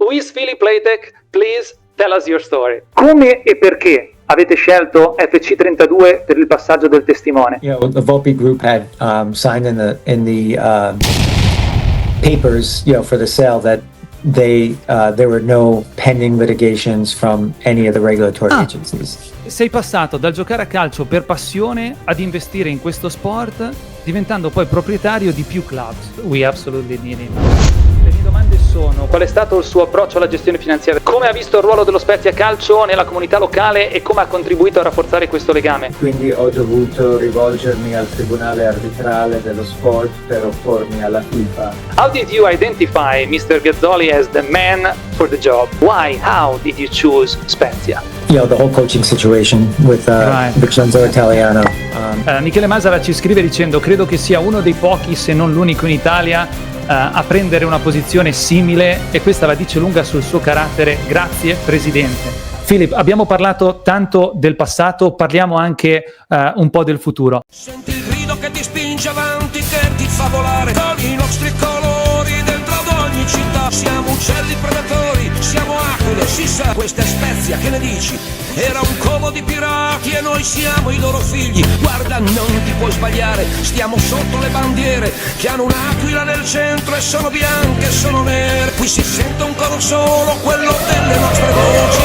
Who is Philip Platek? Please tell us your story. Come e perché avete scelto FC32 per il passaggio del testimone? The Volpi group had signed in the papers, for the sale that there were no pending litigations from any of the regulatory agencies. Sei passato dal giocare a calcio per passione ad investire in questo sport, diventando poi proprietario di più clubs. We absolutely need it. Le mie domande sono: qual è stato il suo approccio alla gestione finanziaria? Come ha visto il ruolo dello Spezia Calcio nella comunità locale e come ha contribuito a rafforzare questo legame? Quindi ho dovuto rivolgermi al tribunale arbitrale dello sport per oppormi alla FIFA. How did you identify Mr. Gazzoli as the man for the job? Why? How did you choose Spezia? The whole coaching situation with Vicenda, Italiano. Michele Masala ci scrive dicendo: credo che sia uno dei pochi, se non l'unico in Italia, a prendere una posizione simile, e questa la dice lunga sul suo carattere. Grazie Presidente. Philip, abbiamo parlato tanto del passato, parliamo anche un po' del futuro. Senti il grido che ti spinge avanti, che ti fa volare con i nostri colori dentro ad ogni città. Siamo uccelli predatori, siamo aquile, si sa. Questa è Spezia, che ne dici? Era un covo di pirati e noi siamo i loro figli. Guarda, non ti puoi sbagliare, stiamo sotto le bandiere che hanno un'aquila nel centro e sono bianche e sono nere. Qui si sente un coro solo, quello delle nostre voci.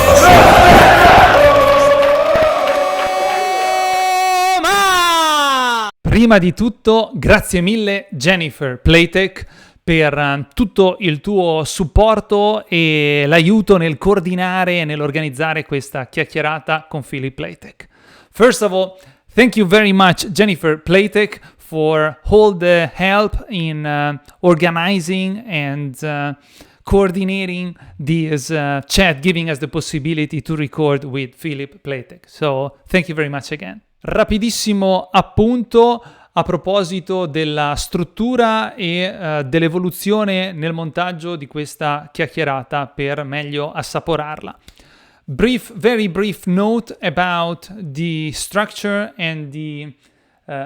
Prima di tutto, grazie mille Jennifer Platek per tutto il tuo supporto e l'aiuto nel coordinare e nell'organizzare questa chiacchierata con Philip Platek. First of all, thank you very much Jennifer Platek for all the help in organizing and coordinating this chat, giving us the possibility to record with Philip Platek. So, thank you very much again. Rapidissimo appunto a proposito della struttura e dell'evoluzione nel montaggio di questa chiacchierata per meglio assaporarla. Very brief note about the structure and the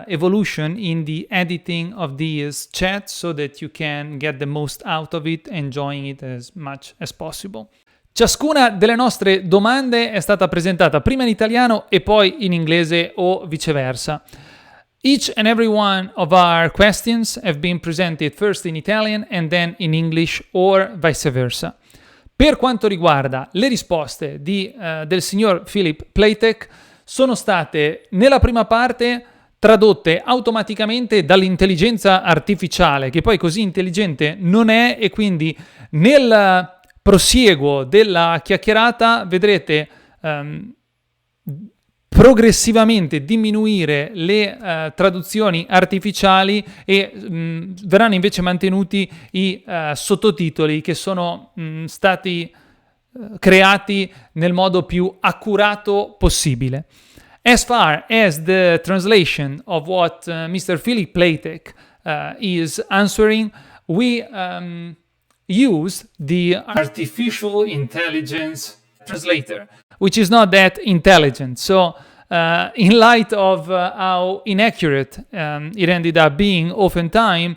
evolution in the editing of these chats so that you can get the most out of it, enjoying it as much as possible. Ciascuna delle nostre domande è stata presentata prima in italiano e poi in inglese o viceversa. Each and every one of our questions have been presented first in Italian and then in English or vice versa. Per quanto riguarda le risposte del signor Philip Platek, sono state nella prima parte tradotte automaticamente dall'intelligenza artificiale, che poi così intelligente non è, e quindi nel prosieguo della chiacchierata vedrete progressivamente diminuire le traduzioni artificiali e verranno invece mantenuti i sottotitoli che sono stati creati nel modo più accurato possibile. As far as the translation of what Mr. Philip Platek is answering, we use the artificial intelligence translator, which is not that intelligent. So, in light of how inaccurate it ended up being oftentimes,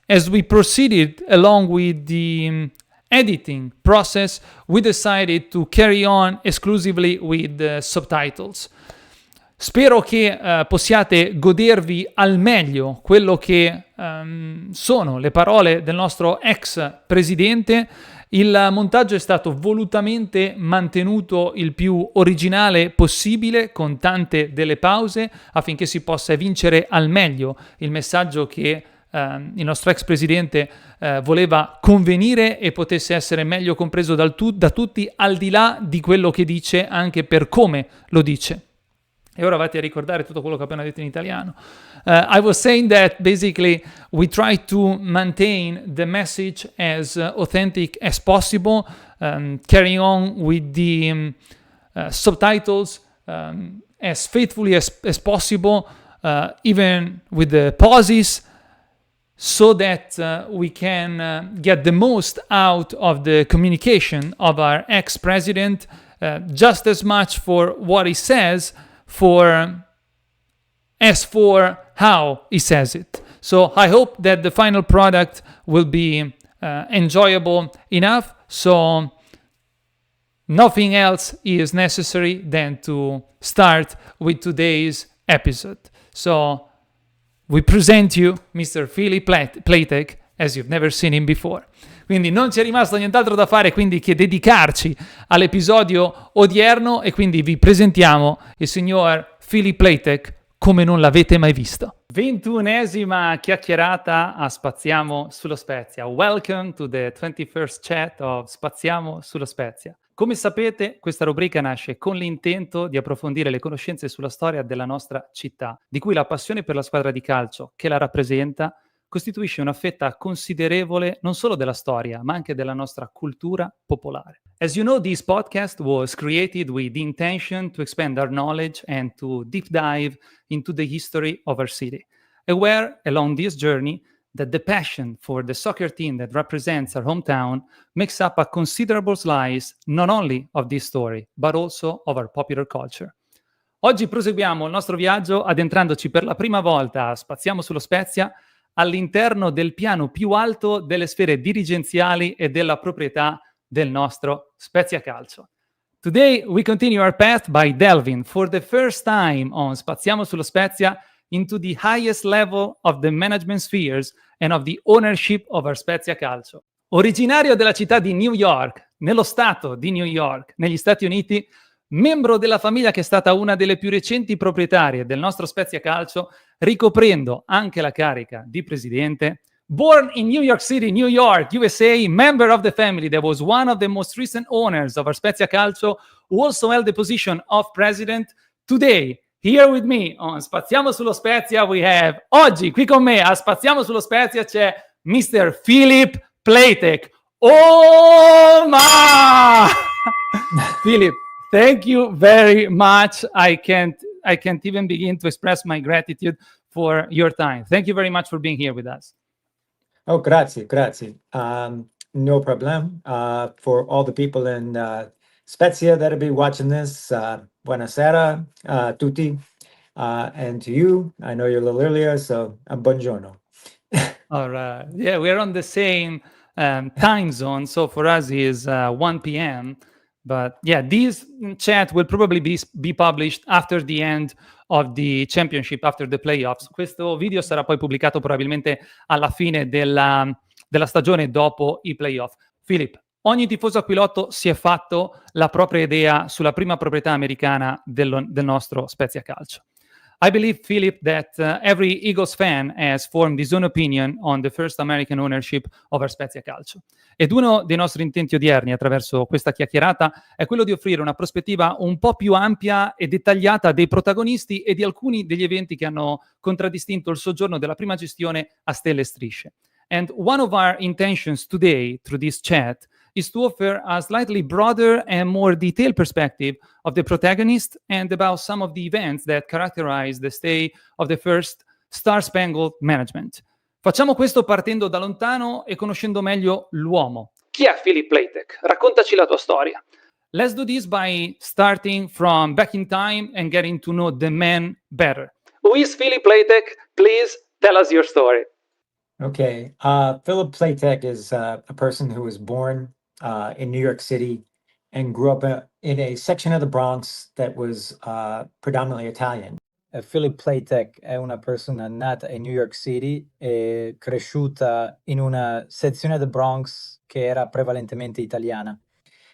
as we proceeded along with the editing process, we decided to carry on exclusively with the subtitles. Spero che possiate godervi al meglio quello che sono le parole del nostro ex presidente. Il montaggio è stato volutamente mantenuto il più originale possibile, con tante delle pause, affinché si possa vincere al meglio il messaggio che il nostro ex presidente voleva convenire e potesse essere meglio compreso da tutti, al di là di quello che dice, anche per come lo dice. E ora vatti a ricordare tutto quello che ho appena detto in italiano. I was saying that basically we try to maintain the message as authentic as possible, carrying on with the subtitles as faithfully as possible, even with the pauses, so that we can get the most out of the communication of our ex-president, just as much for what he says, as for how he says it. So I hope that the final product will be enjoyable enough. So nothing else is necessary than to start with today's episode. So we present you Mr. Philip Platek as you've never seen him before. Quindi non c'è rimasto nient'altro da fare quindi che dedicarci all'episodio odierno e quindi vi presentiamo il signor Philip Platek come non l'avete mai visto. 21esima chiacchierata a Spaziamo sullo Spezia. Welcome to the 21st chat of Spaziamo sullo Spezia. Come sapete, questa rubrica nasce con l'intento di approfondire le conoscenze sulla storia della nostra città, di cui la passione per la squadra di calcio che la rappresenta costituisce una fetta considerevole non solo della storia, ma anche della nostra cultura popolare. As you know, this podcast was created with the intention to expand our knowledge and to deep dive into the history of our city. Aware along this journey that the passion for the soccer team that represents our hometown makes up a considerable slice not only of this story, but also of our popular culture. Oggi proseguiamo il nostro viaggio addentrandoci per la prima volta a Spaziamo sullo Spezia all'interno del piano più alto delle sfere dirigenziali e della proprietà del nostro Spezia Calcio. Today we continue our path by delving for the first time on Spaziamo sullo Spezia into the highest level of the management spheres and of the ownership of our Spezia Calcio. Originario della città di New York, nello stato di New York, negli Stati Uniti, membro della famiglia che è stata una delle più recenti proprietarie del nostro Spezia Calcio, ricoprendo anche la carica di presidente. Born in New York City, New York, USA, member of the family that was one of the most recent owners of our Spezia Calcio, who also held the position of president. Today, here with me on Spaziamo sullo Spezia, we have, oggi qui con me a Spaziamo sullo Spezia c'è Mr. Philip Platek. Oh ma! Philip, thank you very much. I can't even begin to express my gratitude for your time. Thank you very much for being here with us. Oh, grazie. No problem. For all the people in Spezia that'll be watching this, buonasera, tutti. And to you, I know you're a little earlier, so buongiorno. All right. Yeah, we're on the same time zone. So for us is 1 p.m. But yeah, this chat will probably be published after the end of the championship, after the playoffs. Questo video sarà poi pubblicato probabilmente alla fine della stagione dopo i playoff. Philip, ogni tifoso aquilotto si è fatto la propria idea sulla prima proprietà americana del nostro Spezia Calcio. I believe, Philip, that every Eagles fan has formed his own opinion on the first American ownership of our Spezia Calcio. Ed uno dei nostri intenti odierni attraverso questa chiacchierata è quello di offrire una prospettiva un po' più ampia e dettagliata dei protagonisti e di alcuni degli eventi che hanno contraddistinto il soggiorno della prima gestione a Stelle e Strisce. And one of our intentions today, through this chat, is to offer a slightly broader and more detailed perspective of the protagonist and about some of the events that characterize the stay of the first Star-Spangled Management. Facciamo questo partendo da lontano e conoscendo meglio l'uomo. Chi è Philip Platek? Raccontaci la tua storia. Let's do this by starting from back in time and getting to know the man better. Who is Philip Platek? Please tell us your story. Okay. Philip Platek is a person who was born in New York City and grew up in a section of the Bronx that was predominantly Italian. Philip Platek è una persona nata in New York City e cresciuta in una sezione del Bronx che era prevalentemente italiana.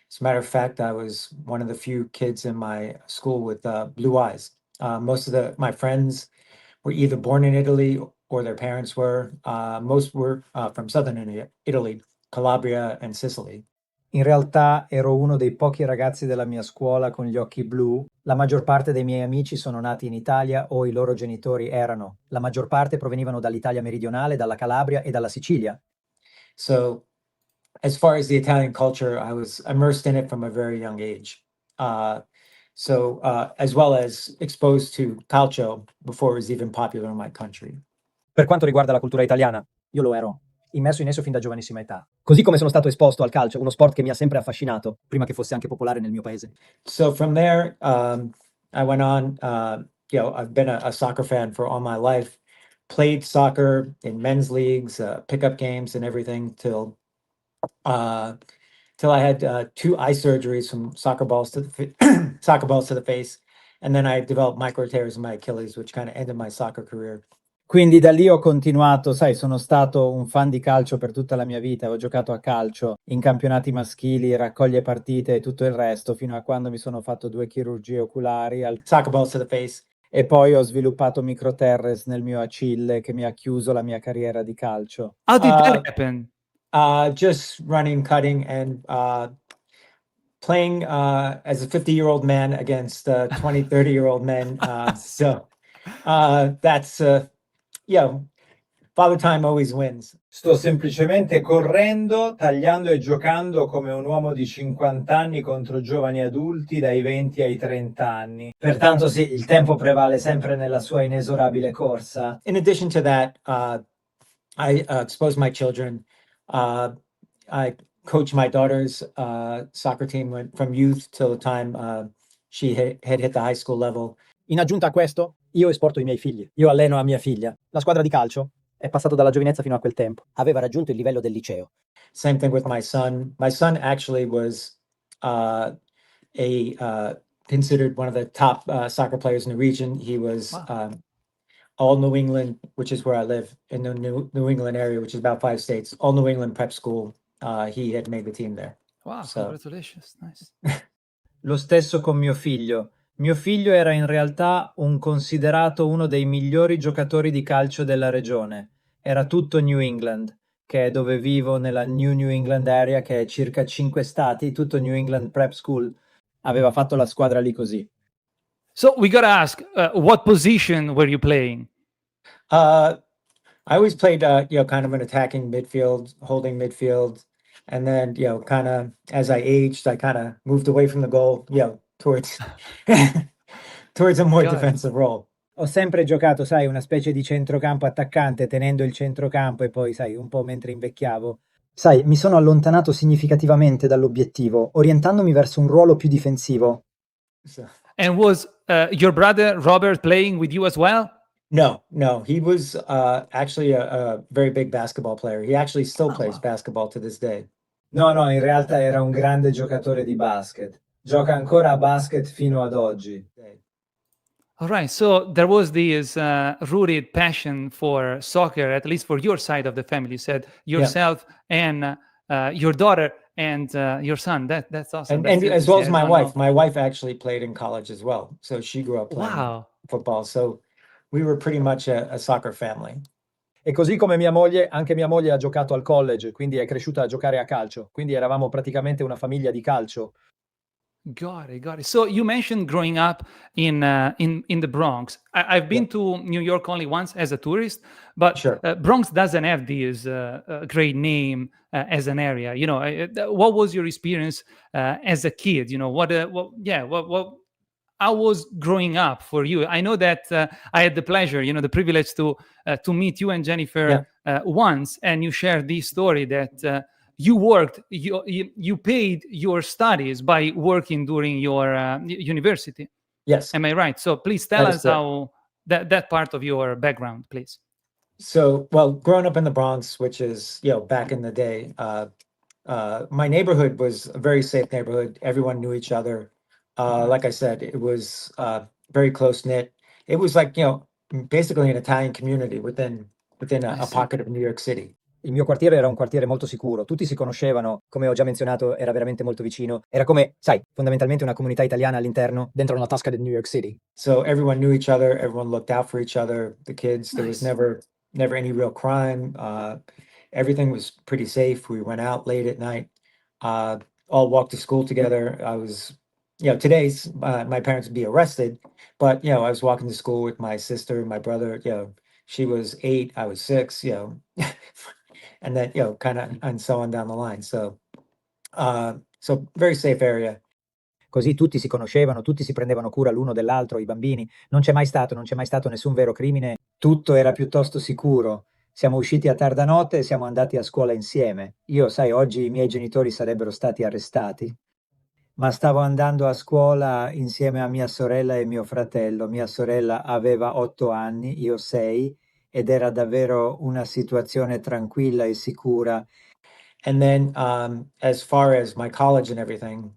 As a matter of fact, I was one of the few kids in my school with blue eyes. Most of my friends were either born in Italy or their parents were. Most were from southern Italy, Calabria and Sicily. In realtà ero uno dei pochi ragazzi della mia scuola con gli occhi blu. La maggior parte dei miei amici sono nati in Italia o i loro genitori erano. La maggior parte provenivano dall'Italia meridionale, dalla Calabria e dalla Sicilia. So, as far as the Italian culture, I was immersed in it from a very young age. As well as exposed to calcio before it was even popular in my country. Per quanto riguarda la cultura italiana, io lo ero, immerso in esso fin da giovanissima età. Così come sono stato esposto al calcio, uno sport che mi ha sempre affascinato, prima che fosse anche popolare nel mio paese. So from there, I went on, I've been a soccer fan for all my life, played soccer in men's leagues, pickup games and everything till till I had 2 eye surgeries from soccer balls to soccer balls to the face, and then I developed micro tears in my Achilles, which kind of ended my soccer career. Quindi da lì ho continuato, sai, sono stato un fan di calcio per tutta la mia vita, ho giocato a calcio in campionati maschili, raccoglie partite e tutto il resto, fino a quando mi sono fatto 2 chirurgie oculari Soccer balls to the face. e poi ho sviluppato microterres nel mio acille che mi ha chiuso la mia carriera di calcio. How did that happen? Just running, cutting, and playing as a 50-year-old man against 20, 30-year-old men. So that's, Father Time always wins. Sto semplicemente correndo, tagliando e giocando come un uomo di 50 anni contro giovani adulti dai 20 ai 30 anni. Pertanto sì, il tempo prevale sempre nella sua inesorabile corsa. In addition to that, I expose my children. I coach my daughter's soccer team went from youth till the time she had hit the high school level. In aggiunta a questo, io esporto i miei figli. Io alleno a mia figlia. La squadra di calcio è passato dalla giovinezza fino a quel tempo. Aveva raggiunto il livello del liceo. Same thing with my son. My son actually was considered one of the top soccer players in the region. He was all New England, which is where I live, in the New England area, which is about 5 states. All New England prep school. He had made the team there. Wow, So- congratulations. Nice. Lo stesso con mio figlio. Mio figlio era in realtà considerato uno dei migliori giocatori di calcio della regione. Era tutto New England, che è dove vivo, nella New England area, che è circa 5 stati, tutto New England Prep School. Aveva fatto la squadra lì così. So we gotta ask, what position were you playing? I always played, kind of an attacking midfield, holding midfield. And then, kind of as I aged, I kind of moved away from the goal, towards towards a more Got it. defensive role. Ho sempre giocato, sai, una specie di centrocampo attaccante, tenendo il centrocampo e poi, sai, un po' mentre invecchiavo. Sai, mi sono allontanato significativamente dall'obiettivo, orientandomi verso un ruolo più difensivo. So, And was your brother Robert playing with you as well? no, he was actually a very big basketball player. He actually still plays basketball to this day. No, in realtà era un grande giocatore di basket. Gioca ancora a basket fino ad oggi. All right, so there was this rooted passion for soccer, at least for your side of the family. You said yourself and your daughter and your son. That's awesome. And, That's and good as to well see. as my I don't wife. know. My wife actually played in college as well. So she grew up playing Wow. football. So we were pretty much a soccer family. E così come mia moglie, anche mia moglie ha giocato al college, quindi è cresciuta a giocare a calcio. Quindi eravamo praticamente una famiglia di calcio. Got it. So you mentioned growing up in the Bronx. I've been to New York only once as a tourist, but Sure. Bronx doesn't have this great name as an area. What was your experience as a kid? How was growing up for you? I know that I had the pleasure, the privilege to meet you and Jennifer once, and you shared this story that you worked, you paid your studies by working during your university. Yes. Am I right? So please tell That is us how that part of your background, please. So, well, growing up in the Bronx, which is, back in the day, my neighborhood was a very safe neighborhood. Everyone knew each other. Like I said, it was very close knit. It was like, basically an Italian community within I a see. pocket of New York City. Il mio quartiere era un quartiere molto sicuro, tutti si conoscevano, come ho già menzionato, era veramente molto vicino. Era come, sai, fondamentalmente una comunità italiana all'interno, dentro una tasca di New York City. So everyone knew each other. Everyone looked out for each other. The kids, there was Nice. never any real crime. Everything was pretty safe. We went out late at night, all walked to school together. I was, today's my parents would be arrested, but, I was walking to school with my sister, my brother, she was 8, I was 6, and then, kind of, and so on down the line. So very safe area. Così tutti si conoscevano, tutti si prendevano cura l'uno dell'altro, i bambini. Non c'è mai stato nessun vero crimine. Tutto era piuttosto sicuro. Siamo usciti a tarda notte e siamo andati a scuola insieme. Io, sai, oggi i miei genitori sarebbero stati arrestati. Ma stavo andando a scuola insieme a mia sorella e mio fratello. Mia sorella aveva 8 anni, io 6, ed era davvero una situazione tranquilla e sicura. And then as far as my college and everything,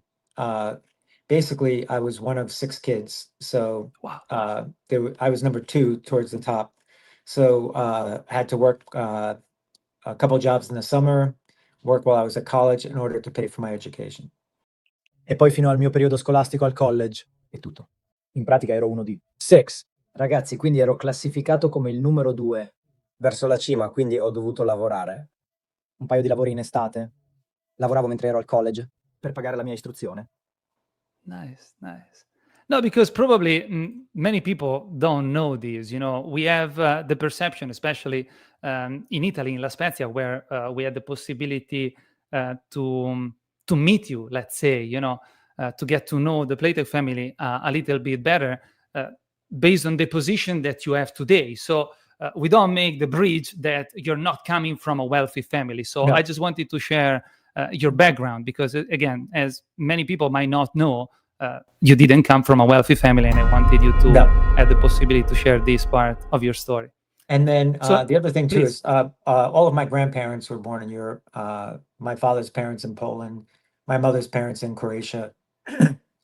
basically I was one of 6 kids. So Wow. I was number 2 towards the top. So had to work a couple jobs in the summer, work while I was at college in order to pay for my education. E poi fino al mio periodo scolastico al college, è tutto. In pratica ero uno di 6. Ragazzi, quindi ero classificato come il numero 2 verso la cima, quindi ho dovuto lavorare. Un paio di lavori in estate. Lavoravo mentre ero al college per pagare la mia istruzione. Nice, nice. No, because probably many people don't know this. You know, we have the perception, especially in Italy, in La Spezia, where we had the possibility to meet you. Let's say, you know, to get to know the Platek family a little bit better, based on the position that you have today. So we don't make the bridge that you're not coming from a wealthy family. So No. I just wanted to share your background because, again, as many people might not know, you didn't come from a wealthy family, and I wanted you to No. have the possibility to share this part of your story. And then So, the other thing too please. is all of my grandparents were born in Europe. My father's parents in Poland, my mother's parents in Croatia.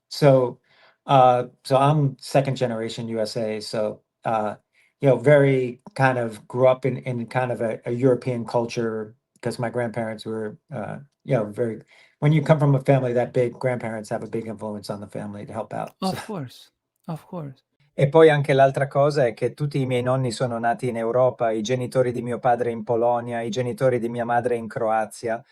So I'm second generation USA. So very kind of grew up in kind of a European culture because my grandparents were very. When you come from a family that big, grandparents have a big influence on the family to help out. So. Of course, of course. E poi anche l'altra cosa è che tutti i miei nonni sono nati in Europa, i genitori di mio padre in Polonia, i genitori di mia madre in Croazia.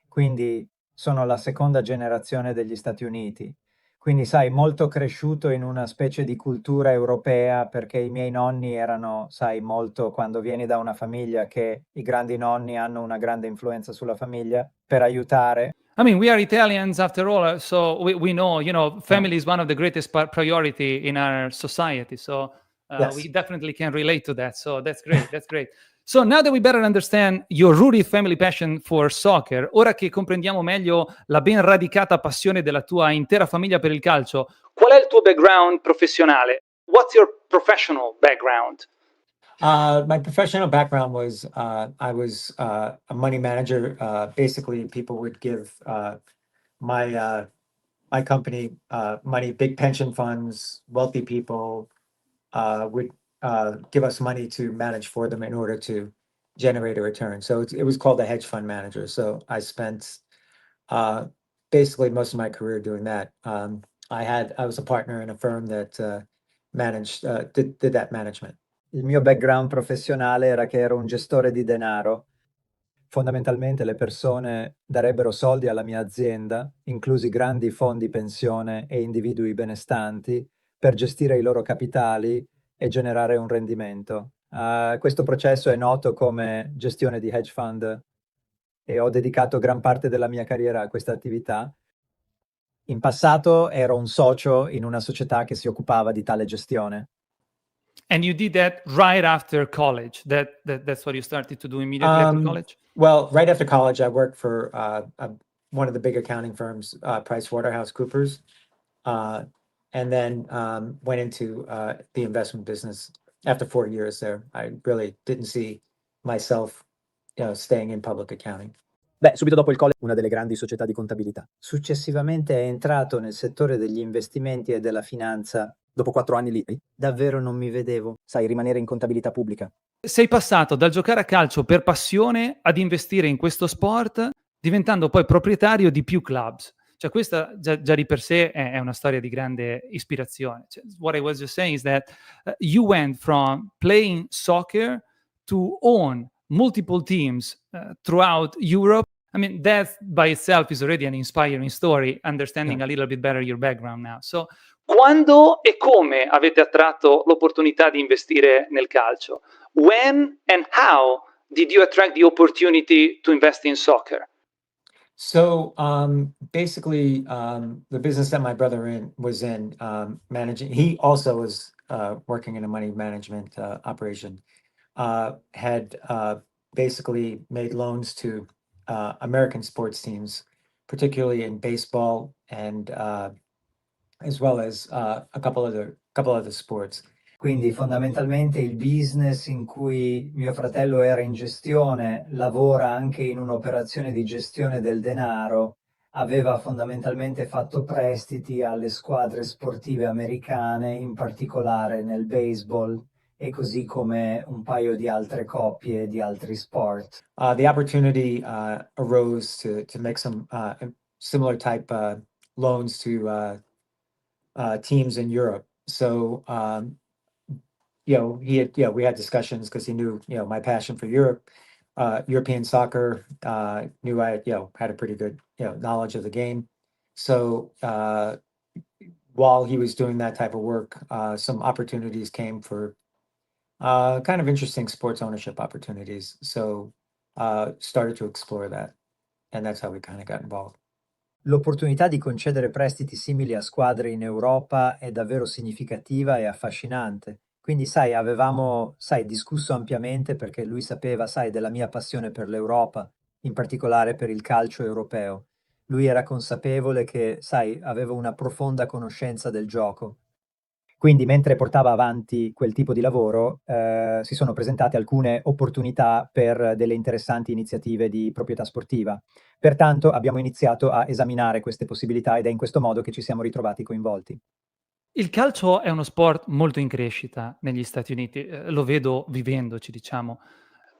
Quindi sono la seconda generazione degli Stati Uniti. Quindi, sai, molto cresciuto in una specie di cultura europea perché i miei nonni erano, sai, molto quando vieni da una famiglia che i grandi nonni hanno una grande influenza sulla famiglia per aiutare. I mean, we are Italians after all, so we know, you know, family is one of the greatest priority in our society. So Yes. we definitely can relate to that. So that's great, that's great. So now that we better understand your rooted family passion for soccer, ora che comprendiamo meglio la ben radicata passione della tua intera famiglia per il calcio, Qual è il tuo background professionale? What's your professional background? My professional background was I was a money manager. Basically, people would give my company money. Big pension funds, wealthy people would give us money to manage for them in order to generate a return. So it was called a hedge fund manager. So I spent basically most of my career doing that. I was a partner in a firm that managed did that management. Il mio background professionale era che ero un gestore di denaro. Fondamentalmente le persone darebbero soldi alla mia azienda, inclusi grandi fondi pensione e individui benestanti, per gestire i loro capitali e generare un rendimento. Questo processo è noto come gestione di hedge fund e ho dedicato gran parte della mia carriera a questa attività. In passato ero un socio in una società che si occupava di tale gestione. and you did that right after college. That's what you started to do immediately after college? Well, right after college, I worked for one of the big accounting firms, PricewaterhouseCoopers, and then went into the investment business after 4 years there. I really didn't see myself, staying in public accounting. Beh, subito dopo il college, una delle grandi società di contabilità. Successivamente è entrato nel settore degli investimenti e della finanza. Dopo 4 anni lì, davvero non mi vedevo, sai, rimanere in contabilità pubblica. Sei passato dal giocare a calcio per passione ad investire in questo sport, diventando poi proprietario di più clubs. Cioè questa già di per sé è una storia di grande ispirazione. Cioè, what I was just saying is that you went from playing soccer to own multiple teams throughout Europe. I mean, that by itself is already an inspiring story, understanding a little bit better your background now. So, quando e come avete attratto l'opportunità di investire nel calcio? When and how did you attract the opportunity to invest in soccer? So basically, the business that my brother was in managing, he also was working in a money management operation, had basically made loans to American sports teams, particularly in baseball and as well as a couple other sports. Quindi fondamentalmente il business in cui mio fratello era in gestione lavora anche in un'operazione di gestione del denaro. Aveva fondamentalmente fatto prestiti alle squadre sportive americane, in particolare nel baseball, e così come un paio di altre coppie di altri sport. The opportunity arose to make some similar type loans to teams in Europe. So, we had discussions because he knew, my passion for Europe, European soccer, knew I, had a pretty good, knowledge of the game. So, while he was doing that type of work, some opportunities came for kind of interesting sports ownership opportunities. So, started to explore that, and that's how we kind of got involved. L'opportunità di concedere prestiti simili a squadre in Europa è davvero significativa e affascinante. Quindi, avevamo, discusso ampiamente perché lui sapeva, della mia passione per l'Europa, in particolare per il calcio europeo. Lui era consapevole che, avevo una profonda conoscenza del gioco. Quindi, mentre portava avanti quel tipo di lavoro, si sono presentate alcune opportunità per delle interessanti iniziative di proprietà sportiva. Pertanto abbiamo iniziato a esaminare queste possibilità ed è in questo modo che ci siamo ritrovati coinvolti. Il calcio è uno sport molto in crescita negli Stati Uniti, lo vedo vivendoci, diciamo.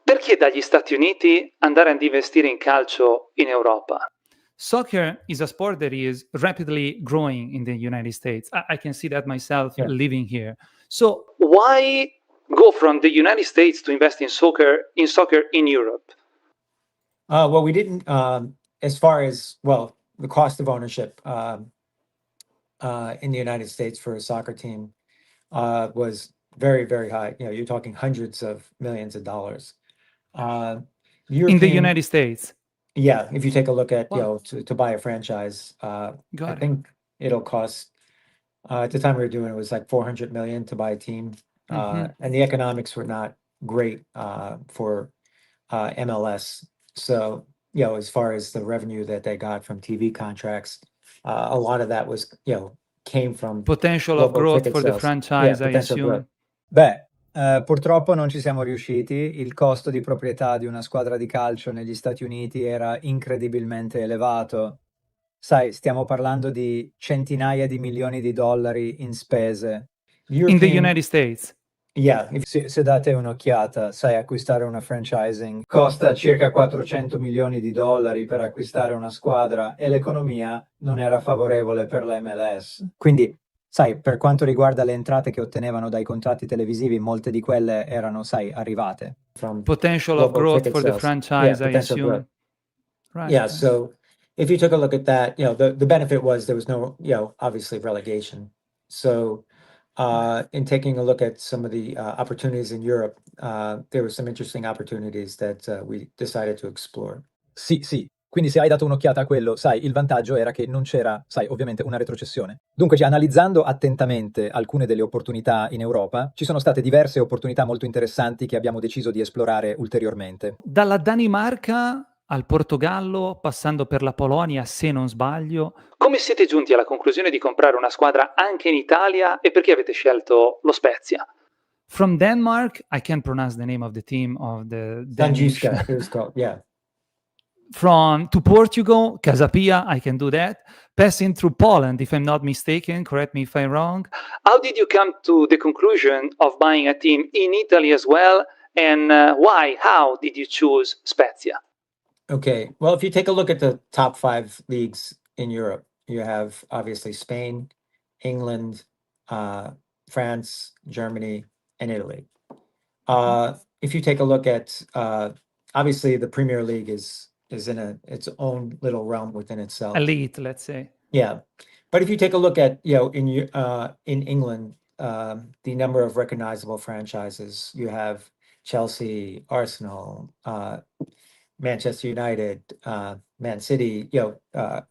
Perché dagli Stati Uniti andare ad investire in calcio in Europa? Soccer is a sport that is rapidly growing in the United States. I can see that myself living here. So Why go from the United States to invest in soccer in Europe? Well, we didn't, as far as, the cost of ownership in the United States for a soccer team was very, very high. You're talking hundreds of millions of dollars. in the European- United States. Yeah, if you take a look at, Wow. to buy a franchise, I Got it. think it'll cost, at the time we were doing it was like 400 million to buy a team. Mhm. And the economics were not great for MLS. So, as far as the revenue that they got from TV contracts, a lot of that was, came from Potential of local growth ticket for the sales. franchise, I potential assume. growth. Beh, purtroppo non ci siamo riusciti. Il costo di proprietà di una squadra di calcio negli Stati Uniti era incredibilmente elevato. Stiamo parlando di centinaia di milioni di dollari in spese. In the United States. Yeah, Se date un'occhiata, acquistare una franchising costa circa 400 milioni di dollari per acquistare una squadra e l'economia non era favorevole per la MLS. Quindi, per quanto riguarda le entrate che ottenevano dai contratti televisivi, molte di quelle erano, arrivate. from Potential of local growth ticket for the sales. franchise, I potential assume. growth. Right. Yeah, so if you took a look at that, the benefit was there was no, obviously relegation. So in taking a look at some of the opportunities in Europe, there were some interesting opportunities that we decided to explore. Sì. Quindi se hai dato un'occhiata a quello, il vantaggio era che non c'era, ovviamente una retrocessione. Dunque, analizzando attentamente alcune delle opportunità in Europa, ci sono state diverse opportunità molto interessanti che abbiamo deciso di esplorare ulteriormente. Dalla Danimarca al Portogallo, passando per la Polonia, se non sbaglio. Come siete giunti alla conclusione di comprare una squadra anche in Italia e perché avete scelto Lo Spezia? From Denmark, I can't pronounce the name of the team of the Danish. Danjiska, it was called, yeah. To Portugal, Casapia, I can do that. Passing through Poland, if I'm not mistaken, correct me if I'm wrong. How did you come to the conclusion of buying a team in Italy as well? And how did you choose Spezia? Okay, well, if you take a look at the top 5 leagues in Europe, you have obviously Spain, England, France, Germany, and Italy. If you take a look at, obviously the Premier League is in its own little realm within itself. Elite, let's say. Yeah, but if you take a look at, in England, the number of recognizable franchises, you have Chelsea, Arsenal, Manchester United, Man City,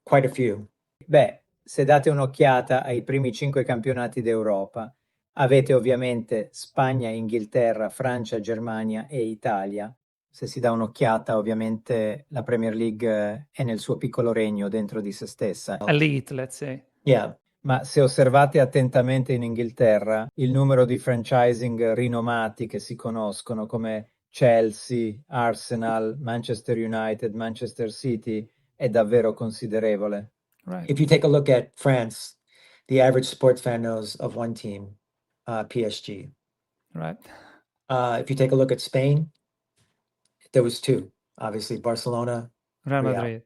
quite a few. Beh, se date un'occhiata ai primi 5 campionati d'Europa, avete ovviamente Spagna, Inghilterra, Francia, Germania e Italia. Se si dà un'occhiata, ovviamente la Premier League è nel suo piccolo regno dentro di se stessa. Elite, let's say. Yeah, Ma se osservate attentamente in Inghilterra, il numero di franchising rinomati che si conoscono come Chelsea, Arsenal, Manchester United, Manchester City è davvero considerevole. Right. If you take a look at France, the average sports fan knows of one team, PSG. Right. If you take a look at Spain, there was two, obviously Barcelona, Real Real. Madrid.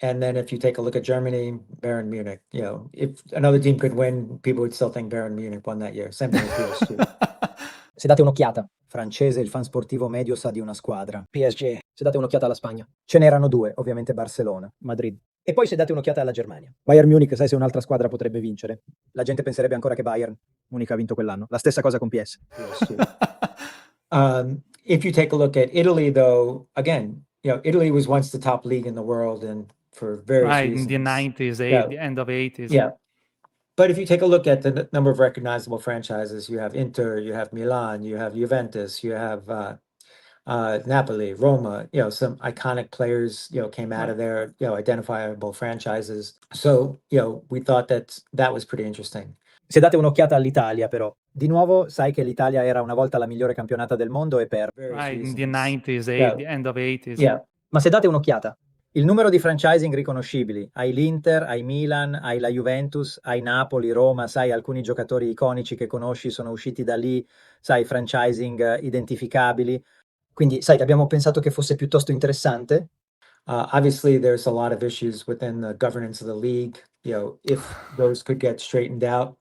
And then if you take a look at Germany, Bayern Munich. You know, if another team could win, people would still think Bayern Munich won that year. Same thing with PSG. Se date un'occhiata, francese il fan sportivo medio sa di una squadra. PSG. Se date un'occhiata alla Spagna. Ce n'erano due, ovviamente Barcellona, Madrid. E poi se date un'occhiata alla Germania. Bayern Munich, sai se un'altra squadra potrebbe vincere? La gente penserebbe ancora che Bayern Munich ha vinto quell'anno. La stessa cosa con PS. PSG. If you take a look at Italy, though, again, you know, Italy was once the top league in the world, and for various Right, reasons. in the 90s, Yeah. the end of 80s. Yeah. But if you take a look at the number of recognizable franchises, you have Inter, you have Milan, you have Juventus, you have Napoli, Roma, you know, some iconic players, you know, came out of there, you know, identifiable franchises. So, you know, we thought that was pretty interesting. Se date un'occhiata all'Italia, però, di nuovo sai che l'Italia era una volta la migliore campionata del mondo e per... Right, in the 90s, Yeah. the end of 80s. Yeah. Ma se date un'occhiata, il numero di franchising riconoscibili, hai l'Inter, hai Milan, hai la Juventus, hai Napoli, Roma, sai alcuni giocatori iconici che conosci sono usciti da lì, sai franchising identificabili, quindi sai che abbiamo pensato che fosse piuttosto interessante. Obviously, there's a lot of issues within the governance of the league. You know, if those could get straightened out,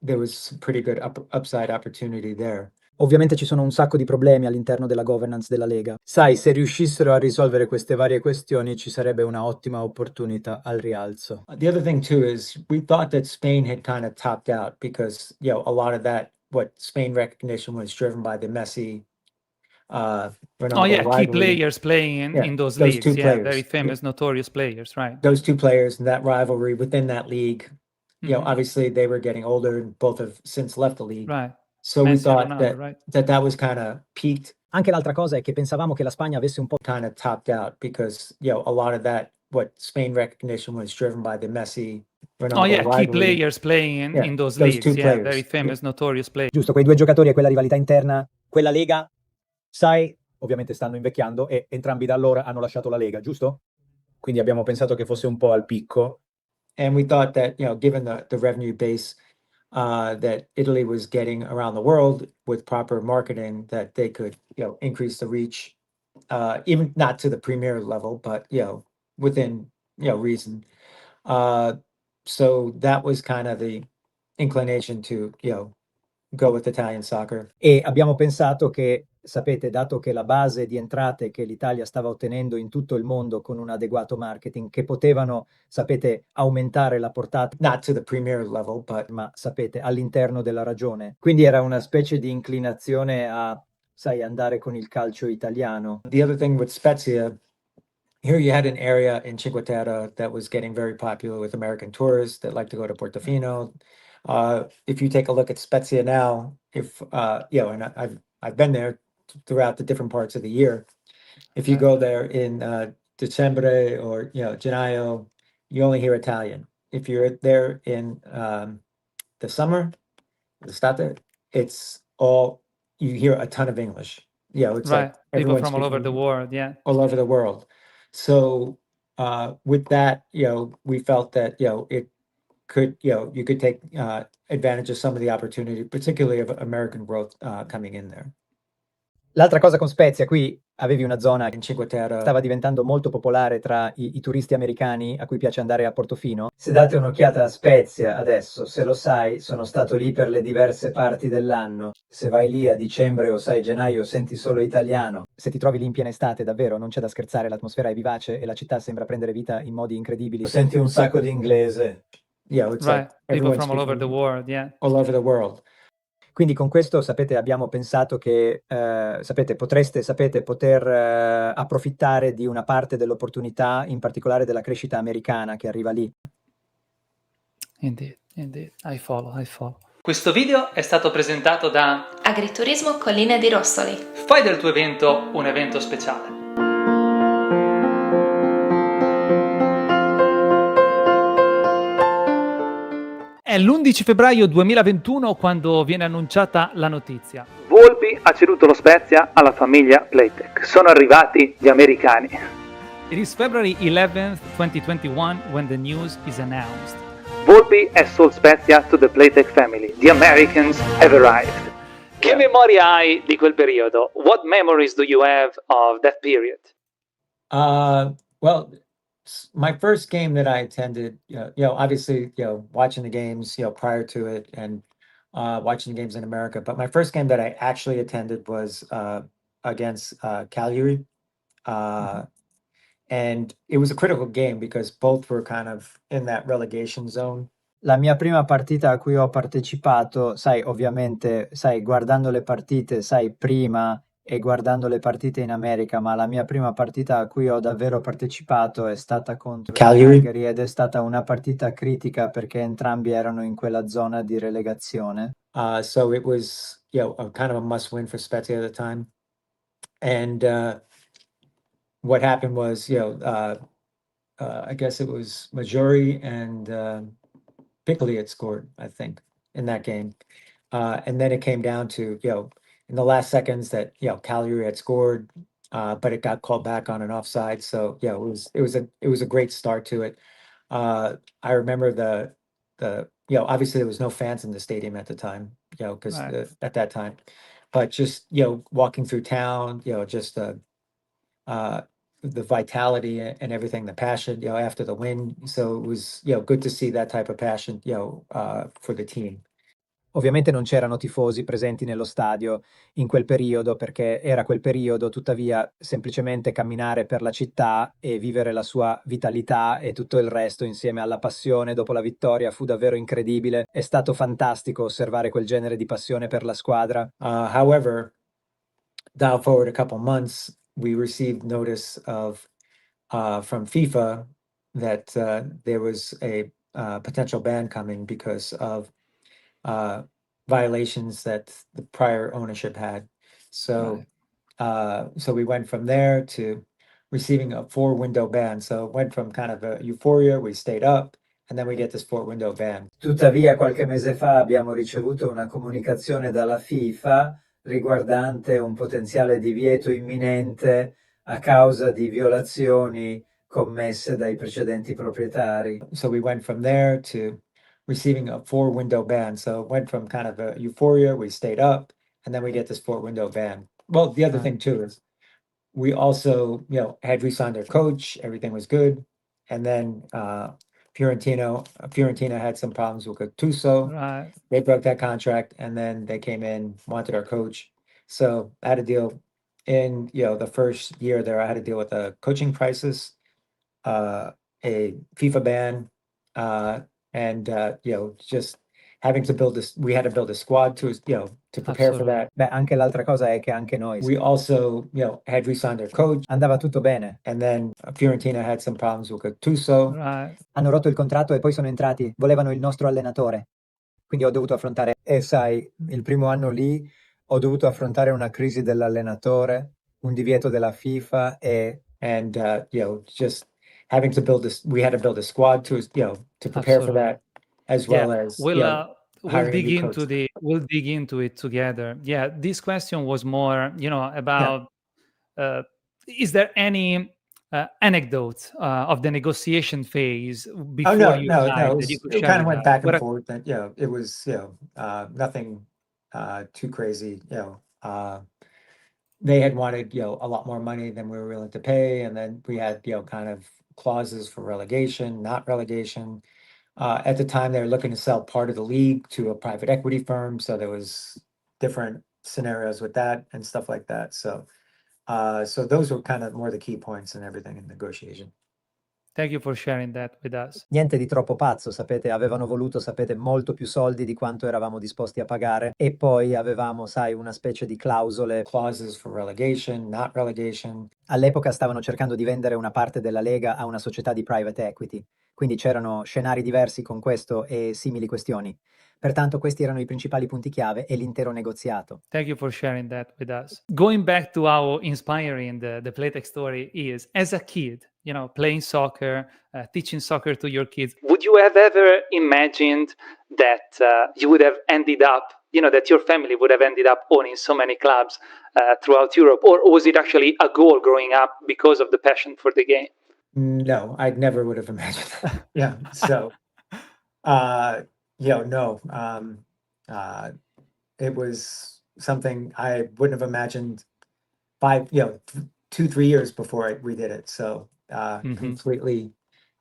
there was some pretty good upside opportunity there. Ovviamente ci sono un sacco di problemi all'interno della governance della Lega. Sai, se riuscissero a risolvere queste varie questioni ci sarebbe una ottima opportunità al rialzo. The other thing too is we thought that Spain had kind of topped out because, you know, a lot of that, what Spain recognition was driven by the Messi, Ronaldo Oh yeah, key rivalry. players playing in those leagues. two Yeah, players. very famous, notorious players, right? Those two players and that rivalry within that league, you know, obviously they were getting older and both have since left the league. Right. So we Messi and thought Ronaldo, right? that was kind of peaked, Anche l'altra cosa è che pensavamo che la Spagna avesse un po'... kind of topped out because, you know, a lot of that, what Spain recognition was driven by the Messi, Ronaldo Oh yeah, key rivalry. players playing in those those leagues. two Yeah, players. very famous, notorious players. Giusto, quei due giocatori e quella rivalità interna, quella Lega, sai, ovviamente stanno invecchiando e entrambi da allora hanno lasciato la Lega, giusto? Quindi abbiamo pensato che fosse un po' al picco. And we thought that, you know, given the revenue base that Italy was getting around the world with proper marketing, that they could, you know, increase the reach, even not to the premier level, but, you know, within, you know, reason. So that was kind of the inclination to, you know, go with Italian soccer. E abbiamo pensato che, sapete, dato che la base di entrate che l'Italia stava ottenendo in tutto il mondo con un adeguato marketing, che potevano, sapete, aumentare la portata, Not to the premier level, but ma sapete, all'interno della ragione. Quindi era una specie di inclinazione a, sai, andare con il calcio italiano. the other thing with Spezia, here you had an area in Cinque Terre that was getting very popular with American tourists that like to go to Portofino. If you take a look at Spezia now, if you know, and I've been there throughout the different parts of the year. If you go there in Dicembre or, you know, Gennaio, you only hear Italian. If you're there in the summer, l'estate, it's all, you hear a ton of English. You know, it's Right. like People everyone's from all over the speaking world. Yeah. all over the world. So with that, you know, we felt that, you know, it could, you know, you could take advantage of some of the opportunity, particularly of American growth coming in there. L'altra cosa con Spezia, qui avevi una zona che In Cinque Terre, stava diventando molto popolare tra i turisti americani a cui piace andare a Portofino. Se date un'occhiata a Spezia adesso, se lo sai, sono stato lì per le diverse parti dell'anno. Se vai lì a dicembre o sai gennaio senti solo italiano. Se ti trovi lì in piena estate, davvero, non c'è da scherzare, l'atmosfera è vivace e la città sembra prendere vita in modi incredibili. Senti un sacco di inglese. you know, it's Right. like People everyone's from all over the speaking world. Yeah. all over the world. Quindi con questo, sapete, abbiamo pensato che, sapete, potreste poter approfittare di una parte dell'opportunità, in particolare della crescita americana che arriva lì. Indeed. I follow. Questo video è stato presentato da Agriturismo Colline di Rossoli. Fai del tuo evento un evento speciale. È l'11 febbraio 2021 quando viene annunciata la notizia. Volpi ha ceduto Lo Spezia alla famiglia Platek. Sono arrivati gli americani. It is February 11th, 2021 when the news is announced. Volpi has sold Spezia to the Platek family. The Americans have arrived. Che memoria hai di quel periodo? What memories do you have of that period? Well, my first game that I attended, obviously, watching the games, prior to it, and watching the games in America. But my first game that I actually attended was against Cagliari, and it was a critical game because both were kind of in that relegation zone. La mia prima partita a cui ho partecipato, sai, ovviamente, sai, guardando le partite, sai, prima e guardando le partite in America, ma la mia prima partita a cui ho davvero partecipato è stata contro Cagliari ed è stata una partita critica perché entrambi erano in quella zona di relegazione. So it was, a kind of a must win for Spezia at the time. And what happened was, I guess it was Maggiore and Piccoli had scored, I think, in that game. And then it came down to, in the last seconds that, Cagliari had scored, but it got called back on an offside. So it was a great start to it. I remember the obviously there was no fans in the stadium at the time, because Right. at that time, but just walking through town, just the vitality and everything, the passion, after the win. So it was, good to see that type of passion, for the team. Ovviamente non c'erano tifosi presenti nello stadio in quel periodo perché era quel periodo, tuttavia semplicemente camminare per la città e vivere la sua vitalità e tutto il resto insieme alla passione dopo la vittoria fu davvero incredibile. È stato fantastico osservare quel genere di passione per la squadra. However, down forward a couple months, we received notice of from FIFA that there was a potential ban coming because of violations that the prior ownership had. So so we went from there to receiving a 4-window ban. So it went from kind of a euphoria, we stayed up, and then we get this 4-window ban. Tuttavia, qualche mese fa abbiamo ricevuto una comunicazione dalla FIFA riguardante un potenziale divieto imminente a causa di violazioni commesse dai precedenti proprietari. So we went from there to receiving a 4-window ban. So it went from kind of a euphoria, we stayed up, and then we get this 4-window ban. Well, the other thing too is we also, had re-signed their coach, everything was good. And then Fiorentina had some problems with Gattuso. Right. They broke that contract, and then they came in, wanted our coach. So I had to deal in, the first year there, I had to deal with a coaching crisis, a FIFA ban, and just having to build this. We had to build a squad to prepare for that. Beh, anche l'altra cosa è che anche noi We also, had re-signed their coach, andava tutto bene. and then Fiorentina had some problems with Gattuso. Right. Hanno rotto il contratto e poi sono entrati, volevano il nostro allenatore. Quindi ho dovuto affrontare, e sai, il primo anno lì ho dovuto affrontare una crisi dell'allenatore, un divieto della FIFA And just having to build this. We had to build a squad to prepare for Absolutely. that, as well as we'll hiring a dig new into coach. we'll dig into it together. Yeah, this question was more, about is there any anecdote of the negotiation phase before Oh no, you no, signed no. that you could It share kind of with went us? back and What a- forth, and it was nothing too crazy. They had wanted a lot more money than we were willing to pay, and then we had kind of clauses for relegation, not relegation. At the time, they were looking to sell part of the league to a private equity firm, so there was different scenarios with that and stuff like that. So so those were kind of more the key points and everything in negotiation. Thank you for sharing that with us. niente di troppo pazzo, sapete, avevano voluto, sapete, molto più soldi di quanto eravamo disposti a pagare e poi avevamo, sai, una specie di clausole. Clauses for relegation, not relegation. All'epoca stavano cercando di vendere una parte della Lega a una società di private equity. quindi c'erano scenari diversi con questo e simili questioni. Pertanto questi erano i principali punti chiave e l'intero negoziato. Thank you for sharing that with us. Going back to how inspiring the Plateks story is, as a kid, playing soccer, teaching soccer to your kids. Would you have ever imagined that you would have ended up, that your family would have ended up owning so many clubs throughout Europe? Or was it actually a goal growing up because of the passion for the game? No, I never would have imagined that. Yeah. So, no. It was something I wouldn't have imagined 2-3 years before we did it. So, completely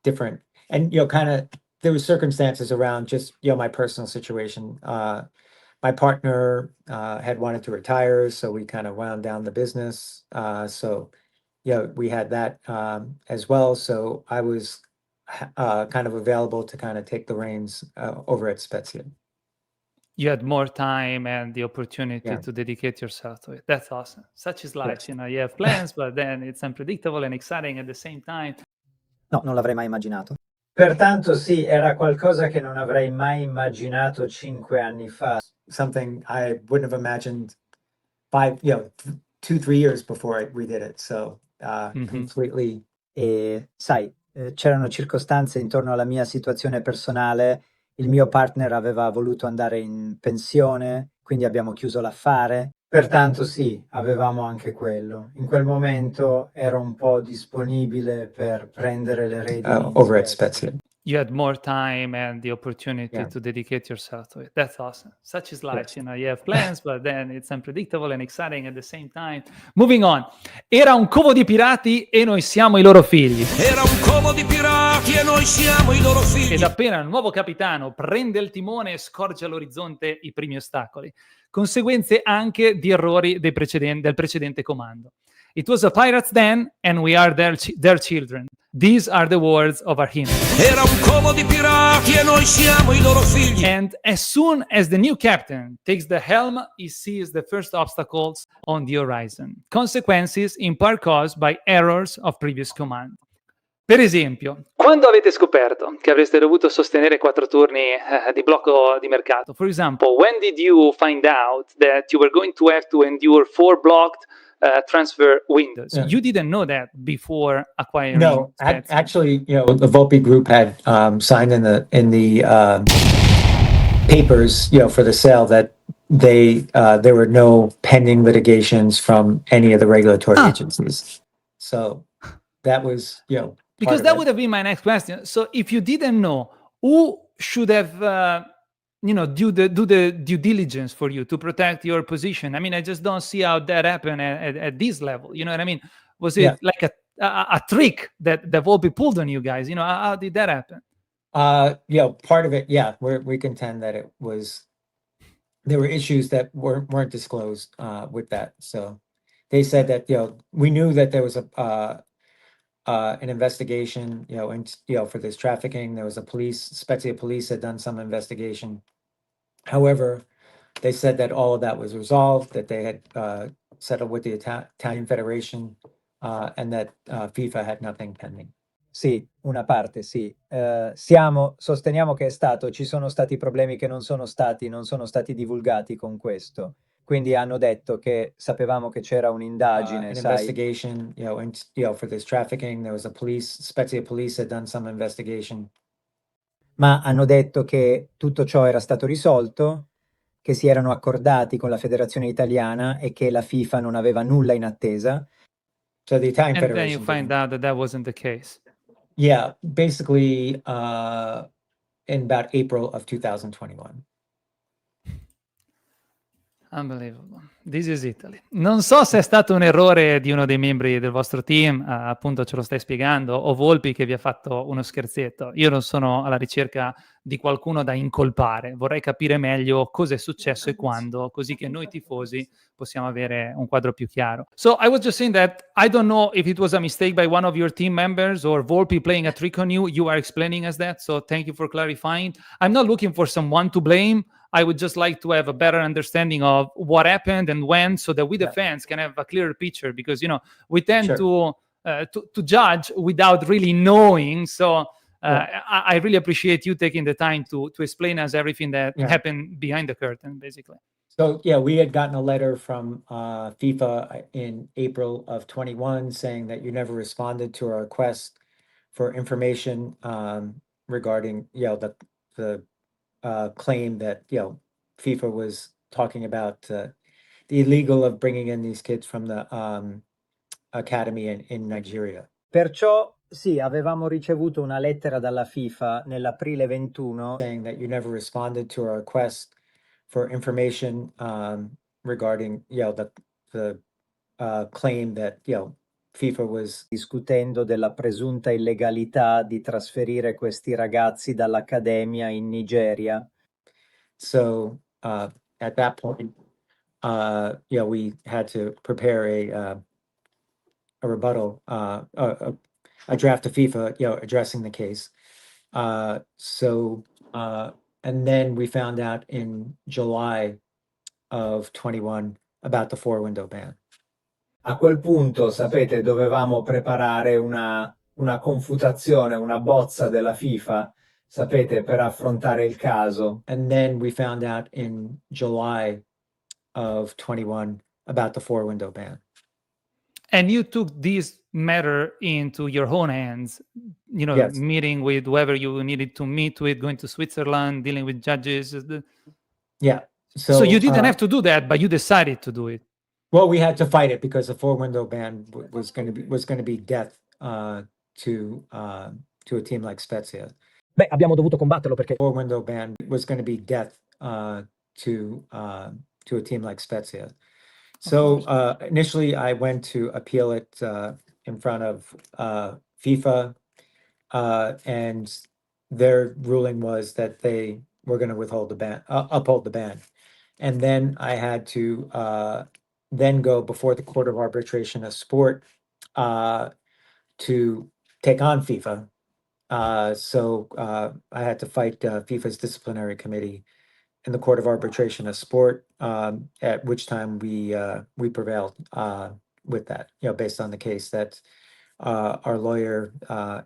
different. And, there were circumstances around just, my personal situation. My partner had wanted to retire, so we kind of wound down the business. So, we had that as well. So I was kind of available to kind of take the reins over at Spezia. You had more time and the opportunity Yeah. to dedicate yourself to it. That's awesome. Such is life. Yes. You have plans, but then it's unpredictable and exciting at the same time. No, non l'avrei mai immaginato. Pertanto sì, era qualcosa che non avrei mai immaginato 5 anni fa. Something I wouldn't have imagined 2-3 years before we did it. So completely. E sai, c'erano circostanze intorno alla mia situazione personale. Il mio partner aveva voluto andare in pensione, quindi abbiamo chiuso l'affare. Pertanto sì, avevamo anche quello. In quel momento ero un po' disponibile per prendere le redini Over at Spezia. You had more time and the opportunity Yeah. to dedicate yourself to it. That's awesome. Such is life. Yes. You have plans, but then it's unpredictable and exciting at the same time. Moving on. Era un covo di pirati e noi siamo i loro figli. Era un covo di pirati e noi siamo i loro figli. Ed appena il nuovo capitano prende il timone e scorge all'orizzonte i primi ostacoli. Conseguenze anche di errori del precedente comando. It was a pirates then, and we are their children. These are the words of our hymn. Era un covo di pirati e noi siamo i loro figli. And as soon as the new captain takes the helm, he sees the first obstacles on the horizon. Consequences in part caused by errors of previous command. Per esempio, quando avete scoperto che avreste dovuto sostenere 4 turni di blocco di mercato? For example, When did you find out that you were going to have to endure 4 blocked transfer windows? Yeah. you didn't know that before acquiring. No, Spezia. actually, the Volpi group had signed in the papers, for the sale that there were no pending litigations from any of the regulatory agencies. So that was, Because part of that it. would have been my next question. So if you didn't know, who should have, do the due diligence for you to protect your position? I mean, I just don't see how that happened at this level. You know what I mean? Was it Yeah. like a trick that Volpi pulled on you guys? How did that happen? Part of it, yeah, we contend that there were issues that weren't disclosed with that. So they said that, we knew that there was an investigation, for this trafficking. There was Spezia police had done some investigation. However, they said that all of that was resolved, that they had settled with the Italian Federation, and that FIFA had nothing pending. Sì, una parte, sì. Sosteniamo che ci sono stati problemi che non sono stati divulgati con questo. Quindi hanno detto che sapevamo che c'era un'indagine, An sai. investigation, for this trafficking. There was Spezia police had done some investigation. Ma hanno detto che tutto ciò era stato risolto, che si erano accordati con la Federazione Italiana e che la FIFA non aveva nulla in attesa. So the Italian And then you Federation. find out that wasn't the case. Yeah, basically in about April of 2021. Unbelievable. This is Italy. Non so se è stato un errore di uno dei membri del vostro team, appunto ce lo stai spiegando, o Volpi che vi ha fatto uno scherzetto. Io non sono alla ricerca di qualcuno da incolpare, vorrei capire meglio cosa è successo e quando, così che noi tifosi possiamo avere un quadro più chiaro. So I was just saying that I don't know if it was a mistake by one of your team members or Volpi playing a trick on you. You are explaining us that, so thank you for clarifying. I'm not looking for someone to blame. I would just like to have a better understanding of what happened and when, so that we the fans can have a clearer picture, because we tend Sure. to judge without really knowing. So I really appreciate you taking the time to explain us everything that happened behind the curtain, basically. So yeah, we had gotten a letter from FIFA in April of 21 saying that you never responded to our request for information regarding the claim that FIFA was talking about the illegal of bringing in these kids from the academy in Nigeria. Perciò sì, avevamo ricevuto una lettera dalla FIFA nell'aprile 21 saying that you never responded to our request for information regarding the claim that FIFA was discutendo della presunta illegalità di trasferire questi ragazzi dall'accademia in Nigeria. So at that point, we had to prepare a rebuttal, a draft of FIFA, addressing the case. And then we found out in July of 21 about the 4-window ban. A quel punto, sapete, dovevamo preparare una confutazione, una bozza della FIFA, sapete, per affrontare il caso. And then we found out in July of 21 about the 4-window ban. And you took this matter into your own hands, Yes. meeting with whoever you needed to meet with, going to Switzerland, dealing with judges. Yeah. So you didn't have to do that, but you decided to do it. Well, we had to fight it because the 4-window ban was going to be death to a team like Spezia. Beh, abbiamo dovuto combatterlo perché 4-window ban was going to be death to a team like Spezia. So initially, I went to appeal it in front of FIFA, and their ruling was that they were going to uphold the ban. And then I had to then go before the Court of Arbitration of Sport to take on FIFA. So I had to fight FIFA's disciplinary committee in the Court of Arbitration of Sport, at which time we prevailed with that, based on the case that our lawyer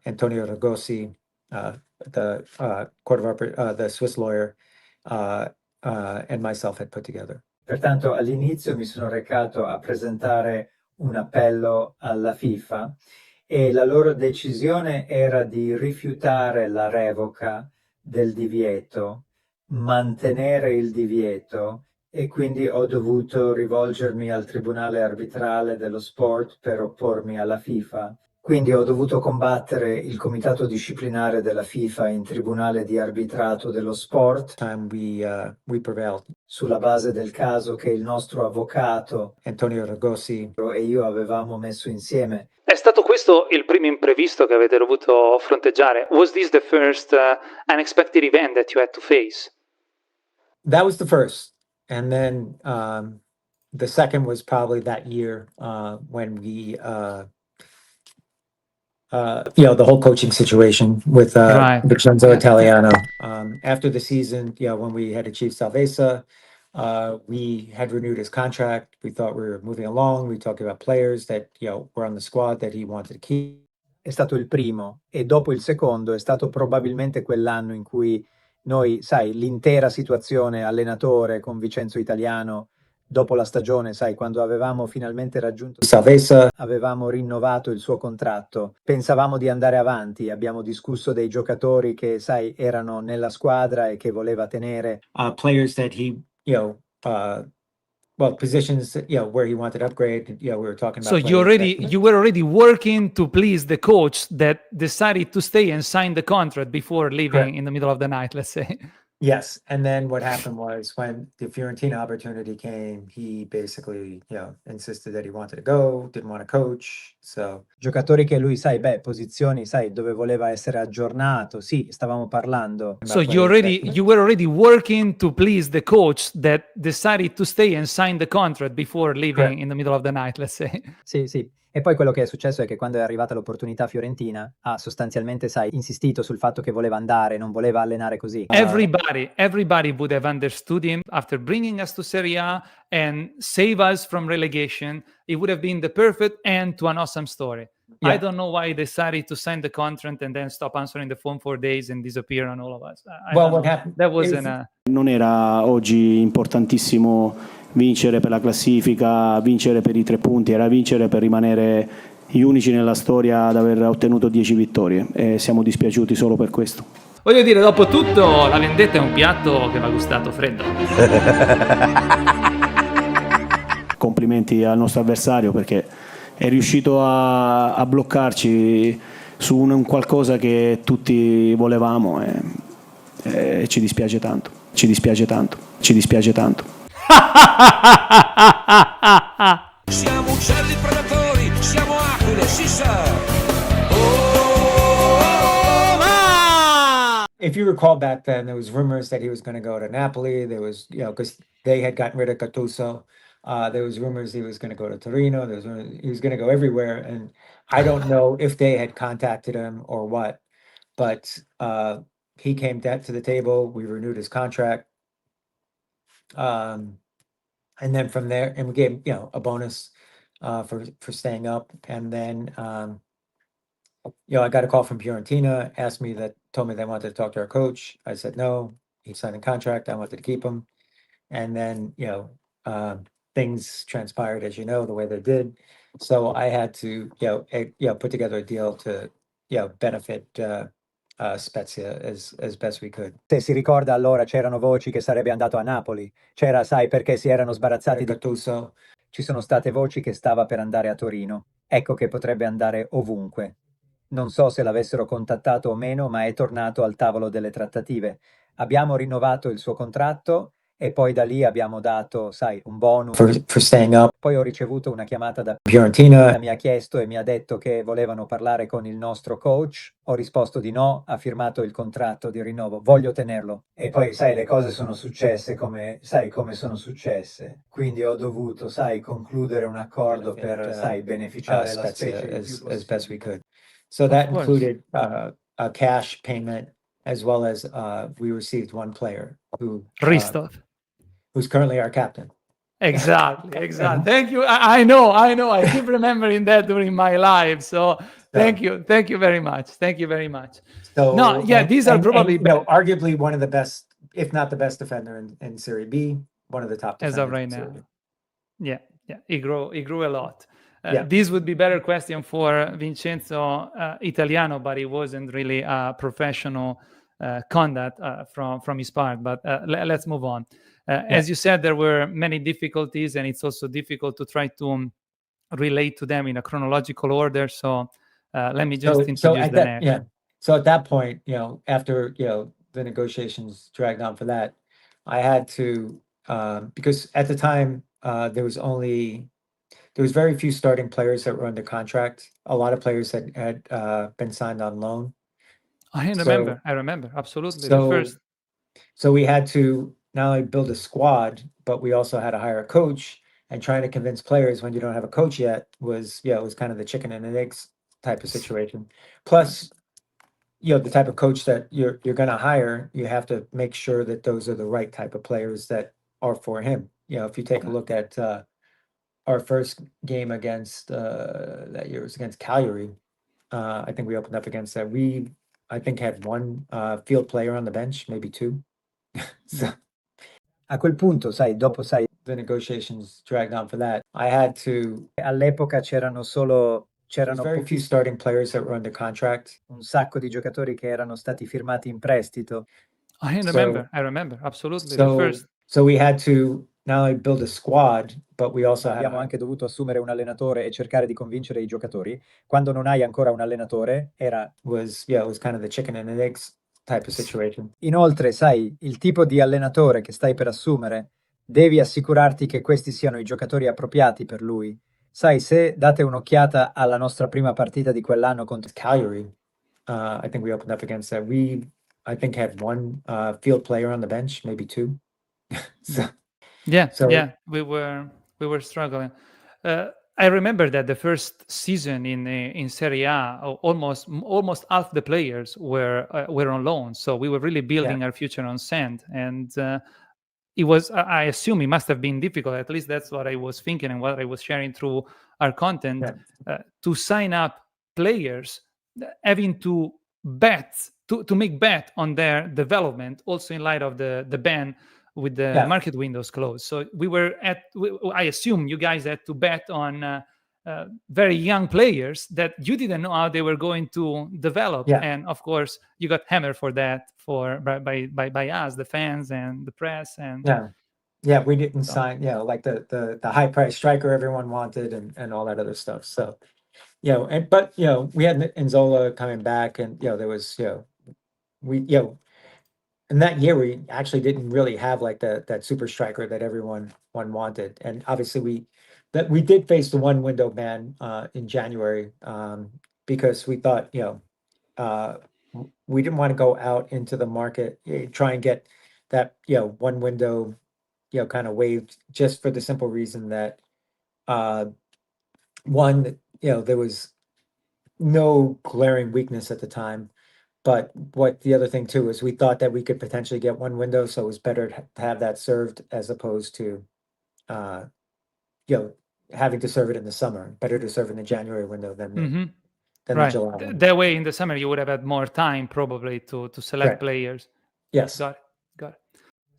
Antonio Ragosi, the Swiss lawyer, and myself had put together. Pertanto all'inizio mi sono recato a presentare un appello alla FIFA e la loro decisione era di rifiutare la revoca del divieto, mantenere il divieto, e quindi ho dovuto rivolgermi al Tribunale Arbitrale dello Sport per oppormi alla FIFA. Quindi ho dovuto combattere il comitato disciplinare della FIFA in Tribunale di Arbitrato dello Sport. We prevailed. Sulla base del caso che il nostro avvocato Antonio Ragosi e io avevamo messo insieme. È stato questo il primo imprevisto che avete dovuto fronteggiare? Was this the first unexpected event that you had to face? That was the first. And then the second was probably that year when we the whole coaching situation with Vincenzo Italiano. After the season, when we had achieved Salvezza, we had renewed his contract. We thought we were moving along. We talked about players that were on the squad that he wanted to keep. È stato il primo, e dopo il secondo è stato probabilmente quell'anno in cui noi, sai, l'intera situazione allenatore con Vincenzo Italiano, dopo la stagione, sai, quando avevamo finalmente raggiunto Salvezza, avevamo rinnovato il suo contratto, pensavamo di andare avanti, abbiamo discusso dei giocatori che, sai, erano nella squadra e che voleva tenere. Players that he, positions, where he wanted to upgrade. We were talking about. So you were already working to please the coach that decided to stay and sign the contract before leaving in the middle of the night, let's say. Yes, and then what happened was when the Fiorentina opportunity came, he basically, insisted that he wanted to go, didn't want to coach. So Giocatori che lui, sai, posizioni, sai, dove voleva essere aggiornato. Sì, stavamo parlando. So you were already working to please the coach that decided to stay and sign the contract before leaving in the middle of the night, let's say. Sì. E poi quello che è successo è che quando è arrivata l'opportunità fiorentina ha sostanzialmente, sai, insistito sul fatto che voleva andare, non voleva allenare così. Everybody would have understood him after bringing us to Serie A and save us from relegation. It would have been the perfect end to an awesome story. Yeah. I don't know why he decided to sign the contract and then stop answering the phone for days and disappear on all of us. Well, what happened? That wasn't Non era oggi importantissimo vincere per la classifica, vincere per i 3 punti, era vincere per rimanere gli unici nella storia ad aver ottenuto 10 vittorie e siamo dispiaciuti solo per questo. Voglio dire, dopo tutto, la vendetta è un piatto che va gustato freddo. Complimenti al nostro avversario perché è riuscito a bloccarci su un qualcosa che tutti volevamo e ci dispiace tanto, ci dispiace tanto, ci dispiace tanto. Siamo uccelli predatori, siamo aquile, si sa. If you recall back then, there was rumors that he was going to go to Napoli. There was, because they had gotten rid of Gattuso. There was rumors he was going to go to Torino. There was rumors he was going to go everywhere. And I don't know if they had contacted him or what, but he came to the table. We renewed his contract. And then from there, and we gave him, a bonus for staying up. And then, I got a call from Fiorentina, told me they wanted to talk to our coach. I said no. He signed a contract. I wanted to keep him. And then, things transpired, as you know, the way they did. So I had to, put together a deal to, benefit Spezia as best we could. Se si ricorda, allora c'erano voci che sarebbe andato a Napoli. C'era, sai, perché si erano sbarazzati di Gattuso. Ci sono state voci che stava per andare a Torino. Ecco che potrebbe andare ovunque. Non so se l'avessero contattato o meno, ma è tornato al tavolo delle trattative. Abbiamo rinnovato il suo contratto e poi da lì abbiamo dato, sai, un bonus. For staying up. Poi ho ricevuto una chiamata da Fiorentina. Mi ha chiesto e mi ha detto che volevano parlare con il nostro coach. Ho risposto di no, ha firmato il contratto di rinnovo, voglio tenerlo. E poi, sai, le cose sono successe come sono successe. Quindi ho dovuto, concludere un accordo per, beneficiare la specie as best we could. So that included a cash payment as well as we received one player Ristov. who's currently our captain. Exactly. Thank you. I know. I keep remembering that during my life. So thank you very much. So No, yeah, these are probably arguably one of the best, if not the best defender in Serie B, one of the top defenders as of right in now. Serie B. Yeah. He grew a lot. Yeah. This would be better question for Vincenzo Italiano, but it wasn't really a professional conduct from his part. But let's move on. As you said, there were many difficulties, and it's also difficult to try to relate to them in a chronological order. So let me just introduce the next. Yeah. So at that point, after the negotiations dragged on for that, I had to because at the time there was very few starting players that were under contract. A lot of players had been signed on loan. I remember absolutely. So we had to not only build a squad, but we also had to hire a coach. And trying to convince players when you don't have a coach yet was kind of the chicken and the eggs type of situation. Plus, the type of coach that you're going to hire, you have to make sure that those are the right type of players that are for him. If you take a look at our first game against that year was against Cagliari. I think we opened up against that. We, I think, had one field player on the bench, maybe two. So, a quel punto, dopo, the negotiations dragged on for that. I had to. All'epoca c'erano very few starting players that were under contract. Un sacco di giocatori che erano stati firmati in prestito. I remember absolutely. So we had to not only build a squad, but we also abbiamo anche dovuto assumere un allenatore e cercare di convincere i giocatori. Quando non hai ancora un allenatore, it was kind of the chicken and the eggs type of situation. Inoltre, il tipo di allenatore che stai per assumere, devi assicurarti che questi siano i giocatori appropriati per lui. Se date un'occhiata alla nostra prima partita di quell'anno contro Cagliari, I think we opened up against that. We, I think, had one field player on the bench, maybe two. We were struggling. I remember that the first season in Serie A, almost half the players were on loan. So we were really building our future on sand, and it was. I assume it must have been difficult. At least that's what I was thinking and what I was sharing through our content to sign up players having to bet to make bet on their development, also in light of the ban with the market windows closed. So I assume you guys had to bet on very young players that you didn't know how they were going to develop, and of course you got hammered for that by us, the fans and the press, and we didn't sign like the high price striker everyone wanted and all that other stuff. So but we had Nzola coming back, and there was we in that year we actually didn't really have like that super striker that everyone wanted, and obviously we did face the one window ban in January because we thought we didn't want to go out into the market try and get that one window kind of waived, just for the simple reason that one, there was no glaring weakness at the time. But what the other thing too is we thought that we could potentially get one window, so it was better to have that served as opposed to having to serve it in the summer. Better to serve in the January window than the July window. That way in the summer you would have had more time probably to select players. Yes. Got it.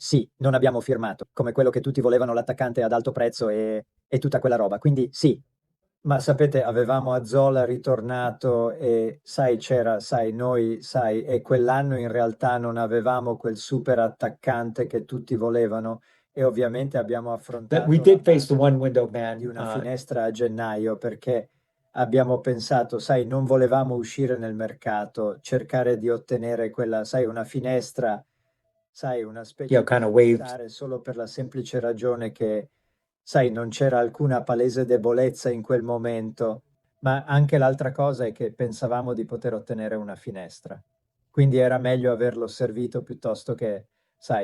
Sì, non abbiamo firmato, come quello che tutti volevano l'attaccante ad alto prezzo e tutta quella roba. Quindi sì, ma sapete, avevamo Azzola ritornato e e quell'anno in realtà non avevamo quel super attaccante che tutti volevano, e ovviamente abbiamo affrontato We did face the one window ban di una finestra a gennaio, perché abbiamo pensato, non volevamo uscire nel mercato, cercare di ottenere quella, una finestra, una specie kind of di waived. solo per la semplice ragione che, non c'era alcuna palese debolezza in quel momento, ma anche l'altra cosa è che pensavamo di poter ottenere una finestra. Quindi era meglio averlo servito piuttosto che,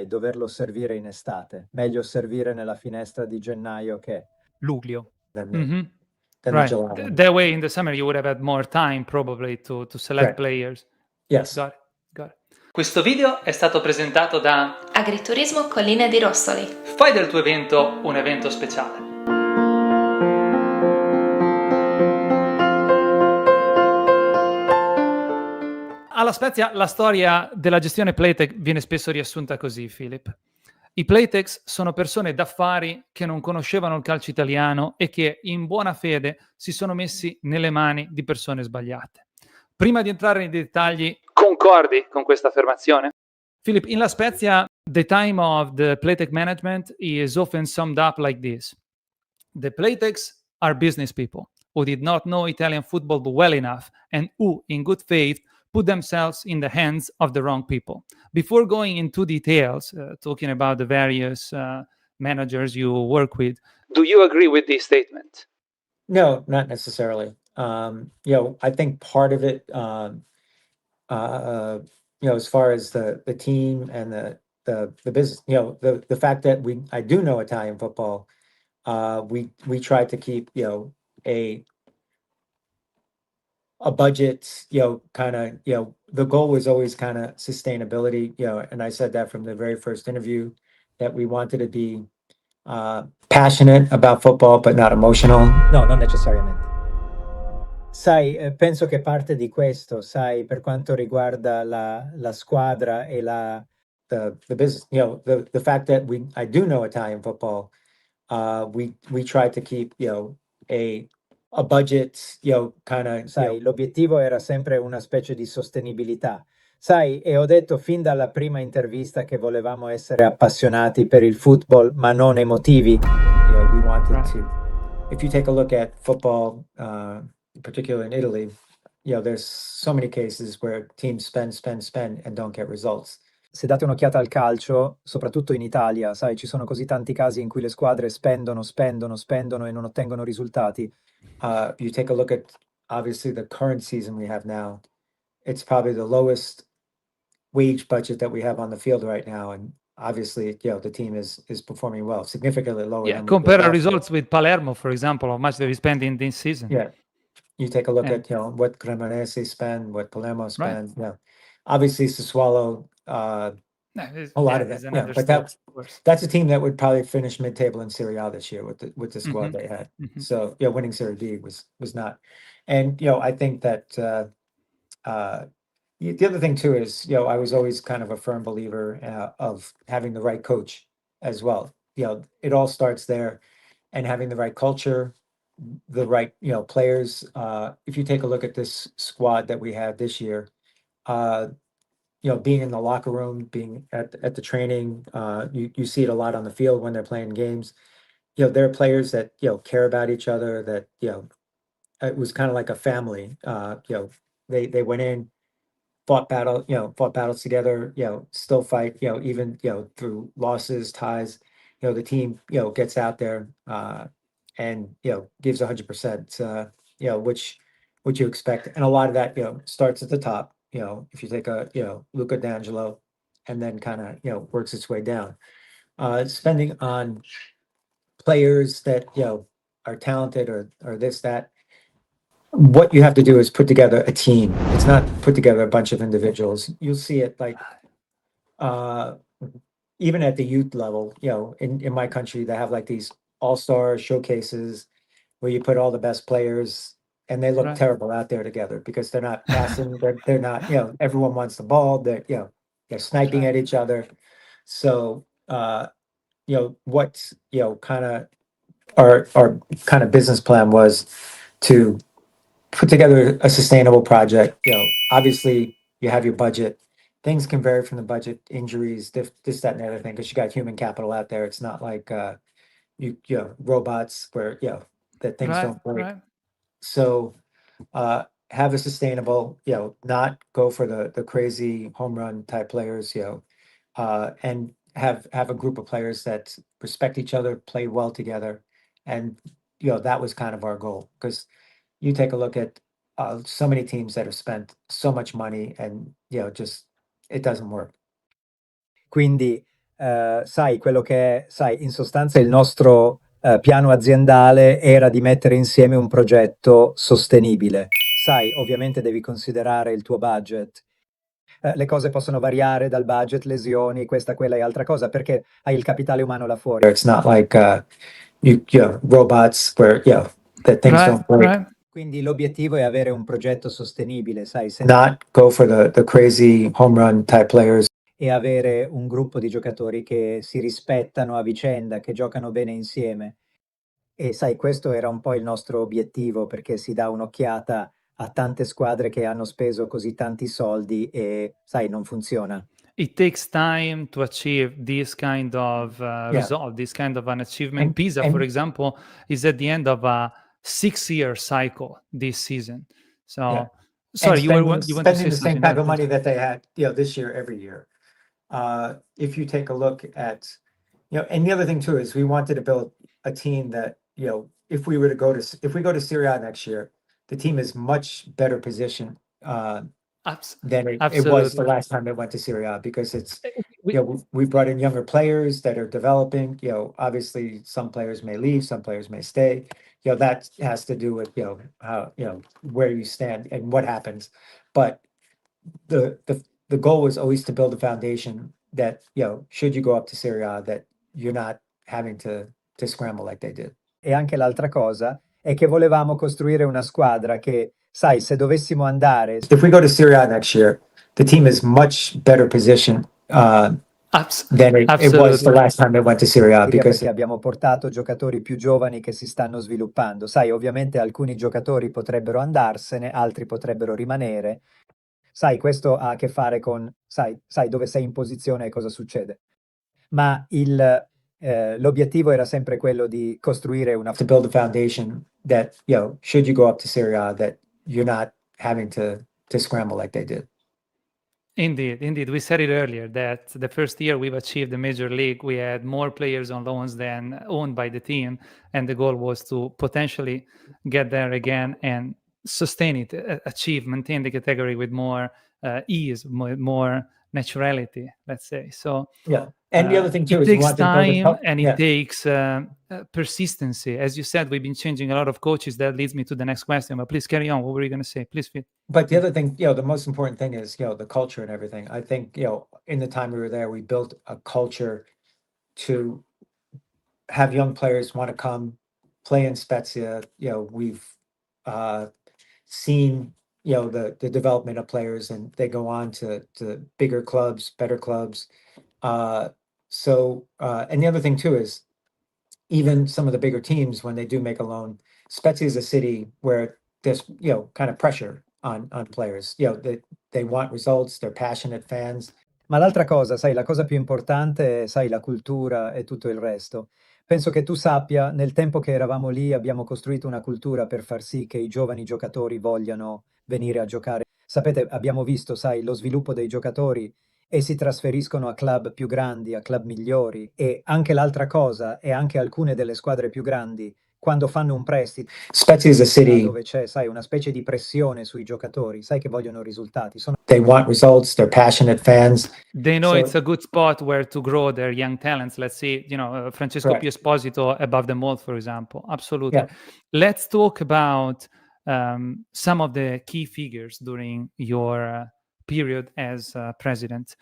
doverlo servire in estate. Meglio servire nella finestra di gennaio che luglio. Than Right. That way in the summer you would have had more time probably to select players. Yes. Got it. Questo video è stato presentato da Agriturismo Collina di Rossoli. Fai del tuo evento un evento speciale. Alla Spezia la storia della gestione Platek viene spesso riassunta così, Philip. I Plateks sono persone d'affari che non conoscevano il calcio italiano e che in buona fede si sono messi nelle mani di persone sbagliate. Prima di entrare nei dettagli, Concordi con questa affermazione? Philip, in La Spezia, the time of the Platek management is often summed up like this. The Plateks are business people who did not know Italian football well enough and who, in good faith, put themselves in the hands of the wrong people. Before going into details, talking about the various managers you work with, do you agree with this statement? No, not necessarily. I think part of it, as far as the team and the business, the fact that I do know Italian football, we try to keep, a budget, kind of, the goal was always kind of sustainability, and I said that from the very first interview, that we wanted to be passionate about football, but not emotional. No, non necessariamente. Penso che parte di questo, per quanto riguarda la squadra e the business, the fact that I do know Italian football, we try to keep, a budget, kind of, l'obiettivo era sempre una specie di sostenibilità. E ho detto fin dalla prima intervista che volevamo essere appassionati per il football, ma non emotivi. We wanted to, if you take a look at football, particularly in Italy, there's so many cases where teams spend and don't get results. Se date un'occhiata al calcio, soprattutto in Italia, ci sono così tanti casi in cui le squadre spendono e non ottengono risultati. You take a look at, obviously, the current season we have now, it's probably the lowest wage budget that we have on the field right now, and obviously, the team is performing well, significantly lower. Yeah, compare our results with Palermo, for example, how much they spend in this season. Yeah, you take a look at what Cremonese spend, what Palermo spends. Yeah, obviously Sassuolo A lot of is that, another but story, of course. that's a team that would probably finish mid-table in Serie A this year with the squad they had. Mhm. So winning Serie B was not. And I think that the other thing too is I was always kind of a firm believer of having the right coach as well. It all starts there, and having the right culture, the right players. If you take a look at this squad that we had this year, being in the locker room, being at the training, you see it a lot on the field when they're playing games. There are players that care about each other. That it was kind of like a family. They went in, fought battles together. Still fight. Even through losses, ties. The team gets out there and gives 100%. Which you expect, and a lot of that starts at the top. If you take a Luca D'Angelo, and then kind of works its way down. Spending on players that are talented or this that. What you have to do is put together a team. It's not put together a bunch of individuals. You'll see it like even at the youth level. In my country, they have like these all-star showcases where you put all the best players, and they look Right. terrible out there together because they're not passing. They're not. Everyone wants the ball. They're sniping at each other. So what kind of our kind of business plan was to put together a sustainable project. Obviously you have your budget. Things can vary from the budget, injuries, this, that, and the other thing, because you got human capital out there. It's not like robots where that things don't break. Right. So have a sustainable, not go for the crazy home run type players, and have a group of players that respect each other, play well together. And that was kind of our goal, because you take a look at so many teams that have spent so much money and just it doesn't work. Quindi, sai, quello che è, sai, in sostanza il nostro piano aziendale era di mettere insieme un progetto sostenibile. Sai, ovviamente devi considerare il tuo budget. Le cose possono variare dal budget, lesioni, questa, quella e altra cosa, perché hai il capitale umano là fuori. It's not like robots where that things don't break. Right. Quindi l'obiettivo è avere un progetto sostenibile, sai, Not go for the crazy home run type players. e avere un gruppo di giocatori che si rispettano a vicenda, che giocano bene insieme. E sai, questo era un po' il nostro obiettivo, perché si dà un'occhiata a tante squadre che hanno speso così tanti soldi e, sai, non funziona. It takes time to achieve this kind of result, this kind of an achievement. And- Pisa, and- for example, is at the end of a 6-year cycle this season. So, Yeah. sorry, And you want to spending say the same something type there, of money please. that they had this year every year. If you take a look at and the other thing too is we wanted to build a team that if we go to Serie A next year, the team is much better positioned than it was Absolutely. the last time they went to Serie A, because it's We- we brought in younger players that are developing. Obviously some players may leave, some players may stay. That has to do with how where you stand and what happens. But the goal was always to build a foundation that should you go up to Serie A, that you're not having to scramble like they did. E anche l'altra cosa è che volevamo costruire una squadra che, sai, se dovessimo andare, If we go to Serie A next year, the team is much better positioned than it was the Absolutely. last time they went to Serie A, because perché abbiamo portato giocatori più giovani che si stanno sviluppando. Sai, ovviamente alcuni giocatori potrebbero andarsene, altri potrebbero rimanere. Sai, questo ha a che fare con, sai dove sei in posizione e cosa succede. Ma l'obiettivo era sempre quello di costruire una to build a foundation that should you go up to Serie A, that you're not having to scramble like they did. Indeed. We said it earlier that the first year we've achieved the Major League, we had more players on loans than owned by the team, and the goal was to potentially get there again and sustain it, maintain the category with more ease, more naturality, let's say. So Yeah. And the other thing too it is you takes want to build a time and it yeah. takes persistency. As you said, we've been changing a lot of coaches. That leads me to the next question, but please carry on. What were you going to say? Please, Phil. But the other thing, the most important thing is, the culture and everything. I think, in the time we were there, we built a culture to have young players want to come play in Spezia. We've seen, the development of players, and they go on to bigger clubs, better clubs. And the other thing too is, even some of the bigger teams, when they do make a loan, Spezia is a city where there's, kind of pressure on players. They want results, they're passionate fans. Ma l'altra cosa, sai, la cosa più importante è, sai, la cultura e tutto il resto. Penso che tu sappia, nel tempo che eravamo lì abbiamo costruito una cultura per far sì che i giovani giocatori vogliano venire a giocare. Sapete, abbiamo visto, sai, lo sviluppo dei giocatori e si trasferiscono a club più grandi, a club migliori. E anche l'altra cosa, e anche alcune delle squadre più grandi, quando fanno un prestito, Spezia is a city dove c'è, sai, una specie di pressione sui giocatori, sai che vogliono risultati. They want results, they're passionate fans. They know So- it's a good spot where to grow their young talents. Let's see, Francesco Correct. Pio Esposito above the mold, for example. Absolutely. Yeah. Let's talk about some of the key figures during your period as president.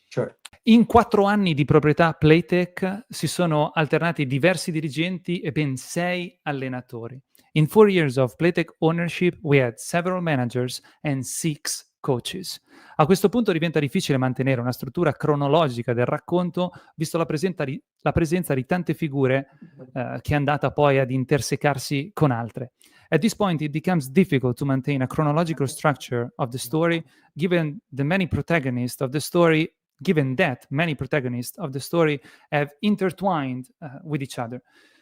Sure. In 4 anni di proprietà Platek si sono alternati diversi dirigenti e ben 6 allenatori. In 4 years of Platek ownership, we had several managers and 6 coaches. A questo punto diventa difficile mantenere una struttura cronologica del racconto, visto la presenza di tante figure che è andata poi ad intersecarsi con altre. At this point, it becomes difficult to maintain a chronological structure of the story, given that many protagonists of the story have intertwined with each other.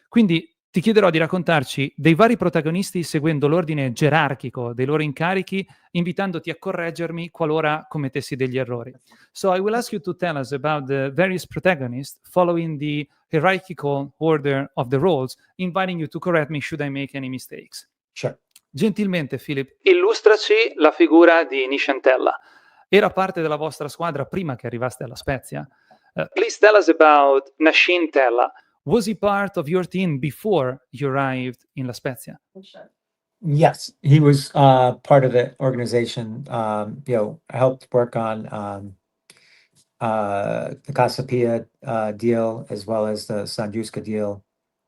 Quindi ti chiederò di raccontarci dei vari protagonisti seguendo l'ordine gerarchico dei loro incarichi, invitandoti a correggermi qualora commettessi degli errori. So I will ask you to tell us about the various protagonists following the hierarchical order of the roles, inviting you to correct me should I make any mistakes. Sure. Gentilmente, Philip. Illustraci la figura di Nishant Tella. Era parte della vostra squadra prima che arrivaste alla Spezia? Please tell us about Nishant Tella. Was he part of your team before you arrived in La Spezia? Yes, he was part of the organization. Helped work on the Casa Pia deal, as well as the Sanjuska deal,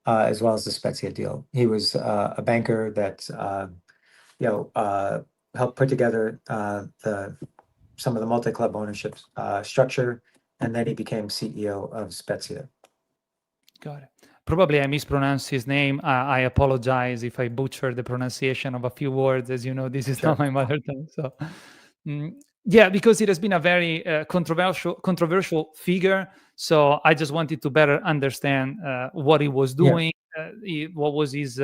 as well as the Spezia deal. He was a banker that helped put together some of the multi-club ownership structure, and then he became CEO of Spezia. Got it. Probably I mispronounced his name. I apologize if I butchered the pronunciation of a few words. As you know, this is not my mother tongue. So, yeah, because it has been a very controversial figure. So I just wanted to better understand what he was doing. What was his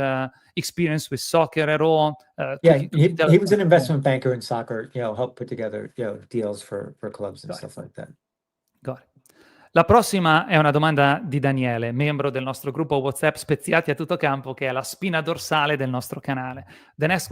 experience with soccer at all? He was an investment banker in soccer. Helped put together deals for clubs and stuff like that. Got it. La prossima è una domanda di Daniele, membro del nostro gruppo WhatsApp Speziati a tutto campo, che è la spina dorsale del nostro canale. The next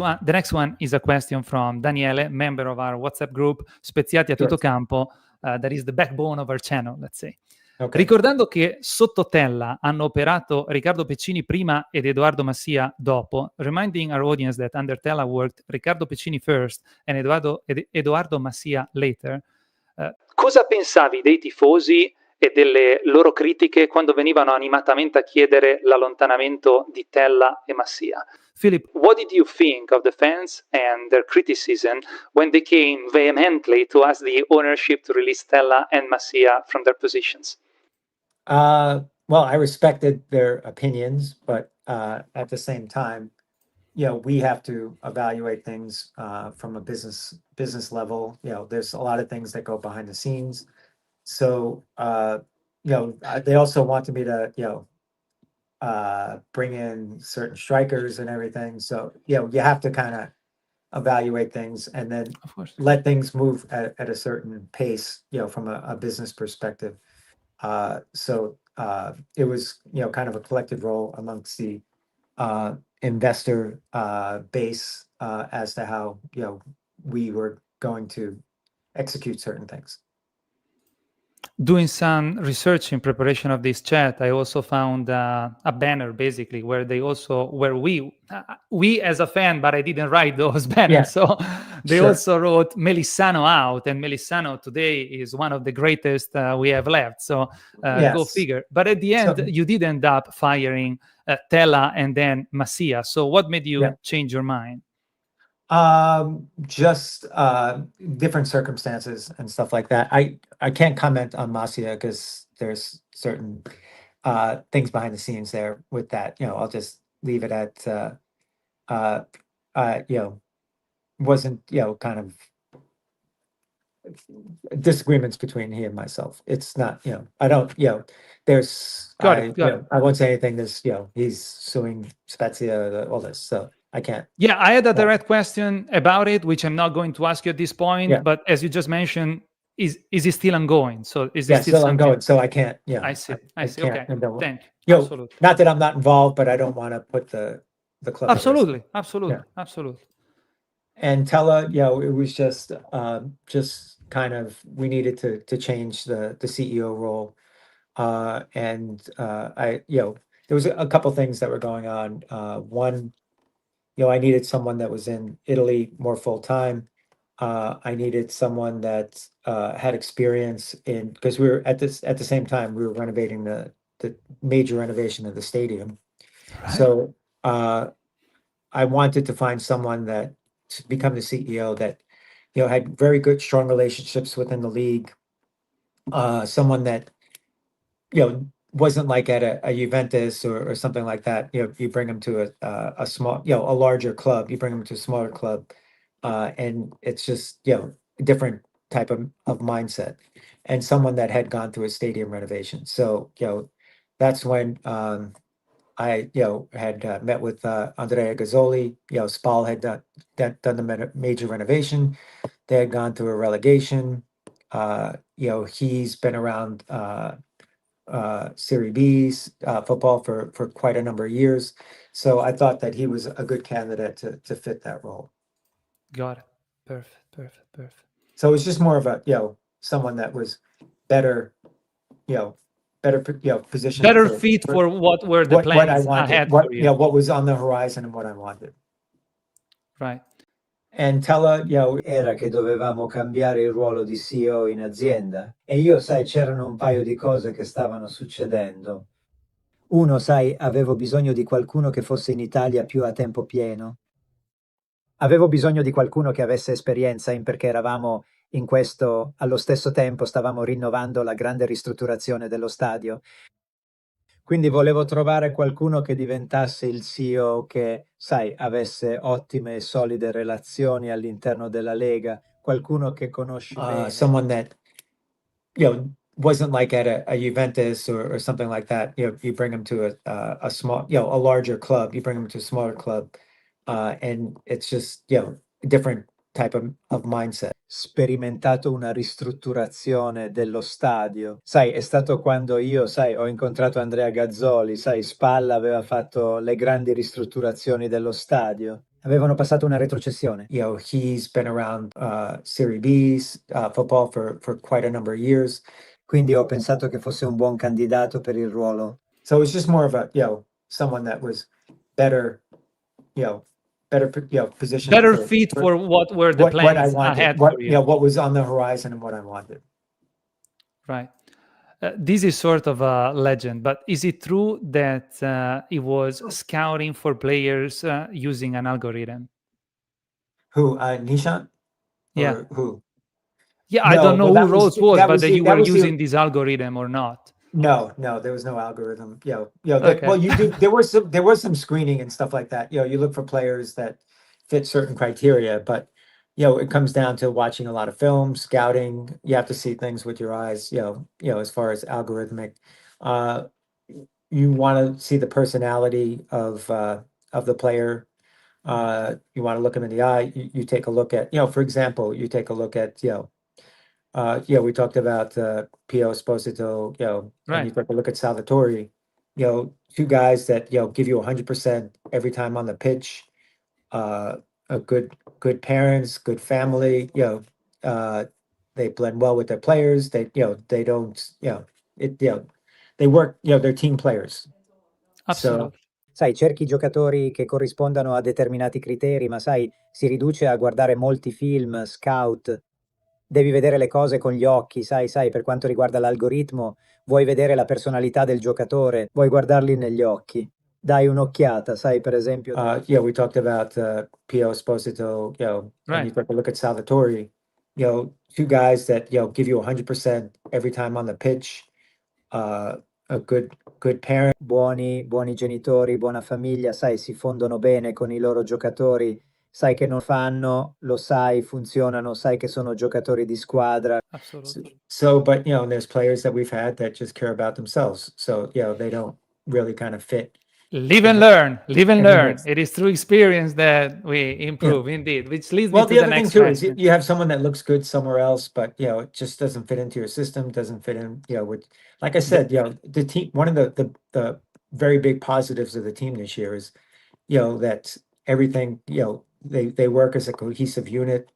one is a question from Daniele, member of our WhatsApp group Speziati a tutto campo. That is the backbone of our channel, let's say. Okay. Ricordando che sotto Tella hanno operato Riccardo Piccini prima ed Eduardo Macià dopo, reminding our audience that under Tella worked Riccardo Piccini first and Eduardo Macià later. Cosa pensavi dei tifosi e delle loro critiche quando venivano animatamente a chiedere l'allontanamento di Tella e Macià? Philip, what did you think of the fans and their criticism when they came vehemently to ask the ownership to release Tella and Macià from their positions? Well, I respected their opinions, but at the same time, we have to evaluate things from a business level. There's a lot of things that go behind the scenes. So, they also wanted me to, bring in certain strikers and everything. So, you have to kind of evaluate things and then let things move at a certain pace, from a business perspective. So it was, kind of a collective role amongst the investor base as to how, we were going to execute certain things. doing some research in preparation of this chat, I also found a banner basically where we as a fan, but I didn't write those banners. So they also wrote Melissano out, and Melissano today is one of the greatest we have left. So go figure. But at the end, you did end up firing Tella and then Macià. So what made you change your mind? Just different circumstances and stuff like that. I can't comment on Macià because there's certain things behind the scenes there with that. I'll just leave it at wasn't kind of disagreements between he and myself. It's not I don't there's I won't say anything. There's he's suing Spezia, all this, so I can't. Yeah, I had a direct question about it, which I'm not going to ask you at this point. But as you just mentioned, is it still ongoing? So is it still ongoing? So I can't. I see. Okay. Thank you. Absolutely. Not that I'm not involved, but I don't want to put the club. Absolutely. And Tella, it was just kind of, we needed to change the CEO role, and there was a couple things that were going on. One, I needed someone that was in Italy more full time. I needed someone that had experience in, because we were at the same time we were renovating the major renovation of the stadium. Right. So I wanted to find someone that to become the CEO that had very good, strong relationships within the league. Someone that wasn't like at a Juventus or something like that. You bring them to a small, a larger club. You bring them to a smaller club, and it's just a different type of mindset. And someone that had gone through a stadium renovation. So that's when I had met with Andrea Gazzoli. Spal had done the major renovation. They had gone through a relegation. He's been around Serie B's football for quite a number of years. So I thought that he was a good candidate to fit that role. Got it. Perfect. So it's just more of a someone that was better position, better fit for what were the plans ahead for you. What was on the horizon and what I wanted. Right. And Tella, era che dovevamo cambiare il ruolo di CEO in azienda, e io, sai, c'erano un paio di cose che stavano succedendo. Uno, sai, avevo bisogno di qualcuno che fosse in Italia più a tempo pieno. Avevo bisogno di qualcuno che avesse esperienza perché eravamo in questo, allo stesso tempo stavamo rinnovando la grande ristrutturazione dello stadio. Quindi volevo trovare qualcuno che diventasse il CEO che, sai, avesse ottime e solide relazioni all'interno della Lega, qualcuno che conosci bene. Someone that, wasn't like at a Juventus or something like that. You bring them to a small, a larger club. You bring them to a smaller club, and it's just, a different type of mindset. Sperimentato una ristrutturazione dello stadio. Sai, è stato quando io, sai, ho incontrato Andrea Gazzoli, sai, Spalla aveva fatto le grandi ristrutturazioni dello stadio. Avevano passato una retrocessione. He's been around Serie B's football for quite a number of years. Quindi ho pensato che fosse un buon candidato per il ruolo. So it's just more of a, someone that was better, position, better fit for what were the plans ahead for you. What was on the horizon and what I wanted. Right. This is sort of a legend, but is it true that he was scouting for players using an algorithm? Who, Nishant? Yeah. Who? Yeah, I don't know who Rose was, but that you were using this algorithm or not. No, there was no algorithm. Okay. Well, you did. There was some screening and stuff like that. You look for players that fit certain criteria, but it comes down to watching a lot of films, scouting. You have to see things with your eyes. As far as algorithmic, you want to see the personality of the player. You want to look him in the eye. You take a look at, for example, you take a look at, we talked about Pio Esposito, right. And you take a look at Salvatore, two guys that, give you 100% every time on the pitch, a good parents, good family, that they blend well with their players. They they don't they work, they're team players. Assolutamente. Sai, cerchi giocatori che corrispondano a determinati criteri, ma sai, si riduce a guardare molti film, scout. Devi vedere le cose con gli occhi, sai, per quanto riguarda l'algoritmo, vuoi vedere la personalità del giocatore, vuoi guardarli negli occhi. Dai un'occhiata, sai, per esempio. We talked about P.O. Esposito, and you take a look at Salvatore, two guys that, give you 100% every time on the pitch, a good parent. Buoni genitori, buona famiglia, sai, si fondono bene con i loro giocatori, sai che non fanno, lo sai, funzionano, sai che sono giocatori di squadra. Assolutamente. So, but, there's players that we've had that just care about themselves. So, they don't really kind of fit. Live and learn. It is through experience that we improve, indeed, which leads me to the other next thing too is question. you have someone that looks good somewhere else, but it just doesn't fit into your system, doesn't fit in, with, like I said, the team, one of the very big positives of the team this year is, that everything, they work as a cohesive unit.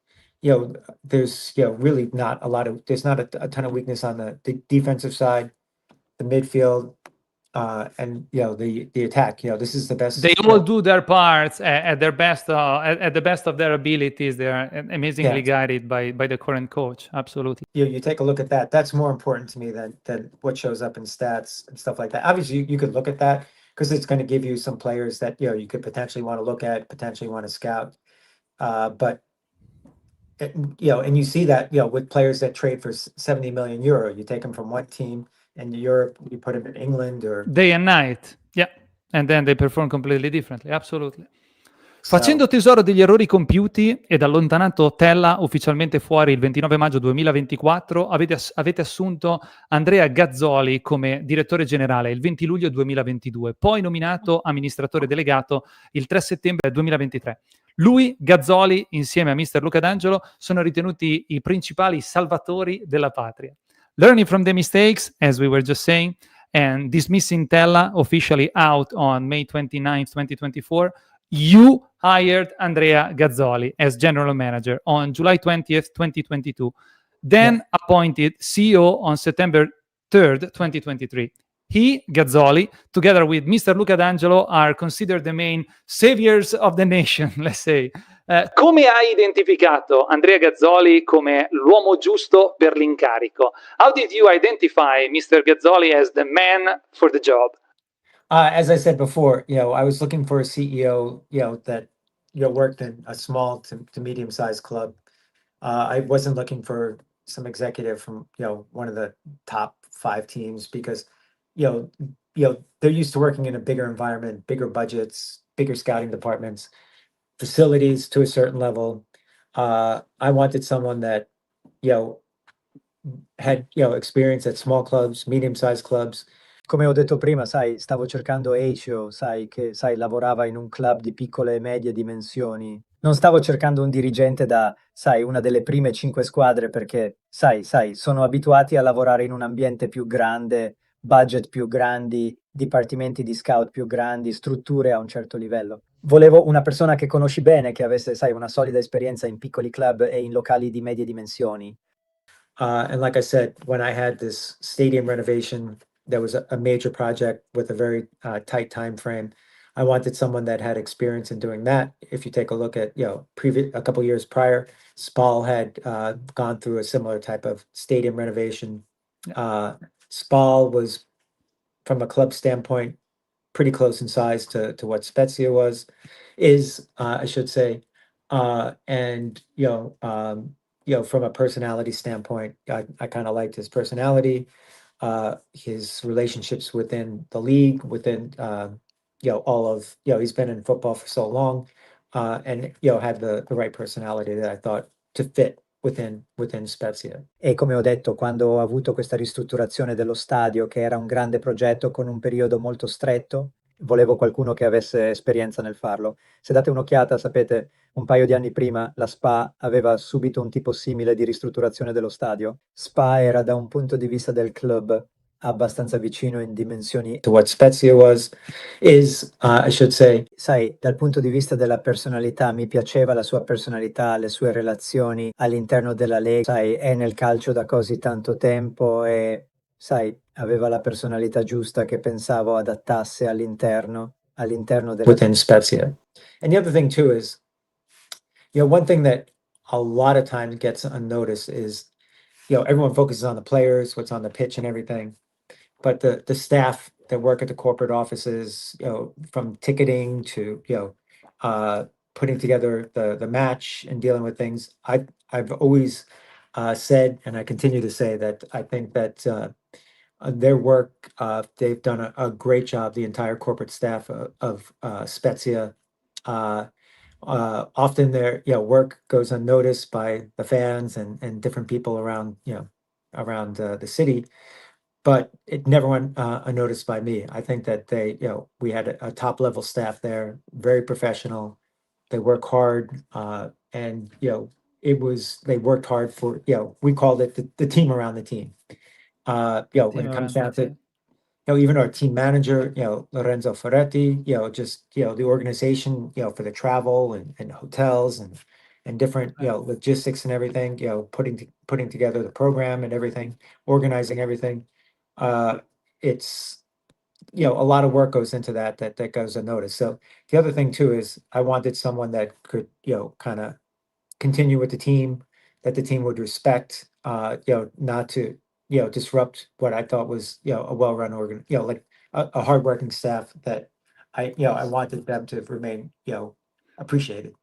There's, really not a lot of, there's not a ton of weakness on the defensive side, the midfield, and the attack. This is the best. They all do their parts at their best, at the best of their abilities. They are amazingly guided by the current coach. Absolutely. You take a look at that. That's more important to me than what shows up in stats and stuff like that. Obviously, you could look at that because it's going to give you some players that you could potentially want to look at, potentially want to scout. But and you see that with players that trade for 70 million euro, you take them from one team in Europe, you put them in England or day and night, and then they perform completely differently. Absolutely. Facendo tesoro degli errori compiuti ed allontanato Tella ufficialmente fuori il 29 maggio 2024, avete assunto Andrea Gazzoli come direttore generale il 20 luglio 2022, poi nominato amministratore delegato il 3 settembre 2023. Lui, Gazzoli, insieme a Mr. Luca D'Angelo, sono ritenuti i principali salvatori della patria. Learning from the mistakes, as we were just saying, and dismissing Tella officially out on May 29, 2024, you hired Andrea Gazzoli as general manager on July 20th, 2022, then appointed CEO on September 3rd, 2023. He, Gazzoli, together with Mr. Luca D'Angelo, are considered the main saviors of the nation, let's say. Come hai identificato Andrea Gazzoli come l'uomo giusto per l'incarico? How did you identify Mr. Gazzoli as the man for the job? As I said before, I was looking for a CEO, that worked in a small to medium-sized club. I wasn't looking for some executive from one of the top 5 teams because they're used to working in a bigger environment, bigger budgets, bigger scouting departments, facilities to a certain level. I wanted someone that had experience at small clubs, medium-sized clubs. Come ho detto prima, sai, stavo cercando Ezio, sai, che lavorava in un club di piccole e medie dimensioni. Non stavo cercando un dirigente da, sai, una delle prime 5 squadre perché, sai, sono abituati a lavorare in un ambiente più grande, budget più grandi, dipartimenti di scout più grandi, strutture a un certo livello. Volevo una persona che conosci bene, che avesse, sai, una solida esperienza in piccoli club e in locali di medie dimensioni. And like I said, when I had this stadium renovation, there was a major project with a very tight time frame. I wanted someone that had experience in doing that. If you take a look at, a couple years prior, Spal had gone through a similar type of stadium renovation. Spal was, from a club standpoint, pretty close in size to what Spezia is, I should say. And, from a personality standpoint, I kind of liked his personality. His relationships within the league, within all of he's been in football for so long, and had the right personality that I thought to fit within Spezia. E come ho detto, quando ho avuto questa ristrutturazione dello stadio, che era un grande progetto con un periodo molto stretto, volevo qualcuno che avesse esperienza nel farlo. Se date un'occhiata, sapete, un paio di anni prima la SPA aveva subito un tipo simile di ristrutturazione dello stadio. SPA era, da un punto di vista del club, abbastanza vicino in dimensioni. To what Spezia is, I should say. Sai, dal punto di vista della personalità, mi piaceva la sua personalità, le sue relazioni all'interno della Lega. Sai, è nel calcio da così tanto tempo e, sai, aveva la personalità giusta che pensavo adattasse all'interno della... Within Spezia. And the other thing too is, one thing that a lot of times gets unnoticed is, everyone focuses on the players, what's on the pitch and everything. But the staff that work at the corporate offices, from ticketing to, putting together the match and dealing with things, I've always said, and I continue to say, that I think that their work, they've done a great job, the entire corporate staff of Spezia. Often their work goes unnoticed by the fans and different people around around the city, but it never went unnoticed by me. I think that we had a top level staff there, very professional. They work hard, and they worked hard for, we called it the team around the team. When it comes down to, even our team manager, Lorenzo Ferretti, just, the organization, for the travel and hotels and different, logistics and everything, putting together the program and everything, organizing everything. It's, a lot of work goes into that goes unnoticed. So the other thing too is I wanted someone that could, kind of continue with the team, that the team would respect, not to, disrupt what I thought was, a well-run like a hardworking staff that I wanted them to remain, appreciated.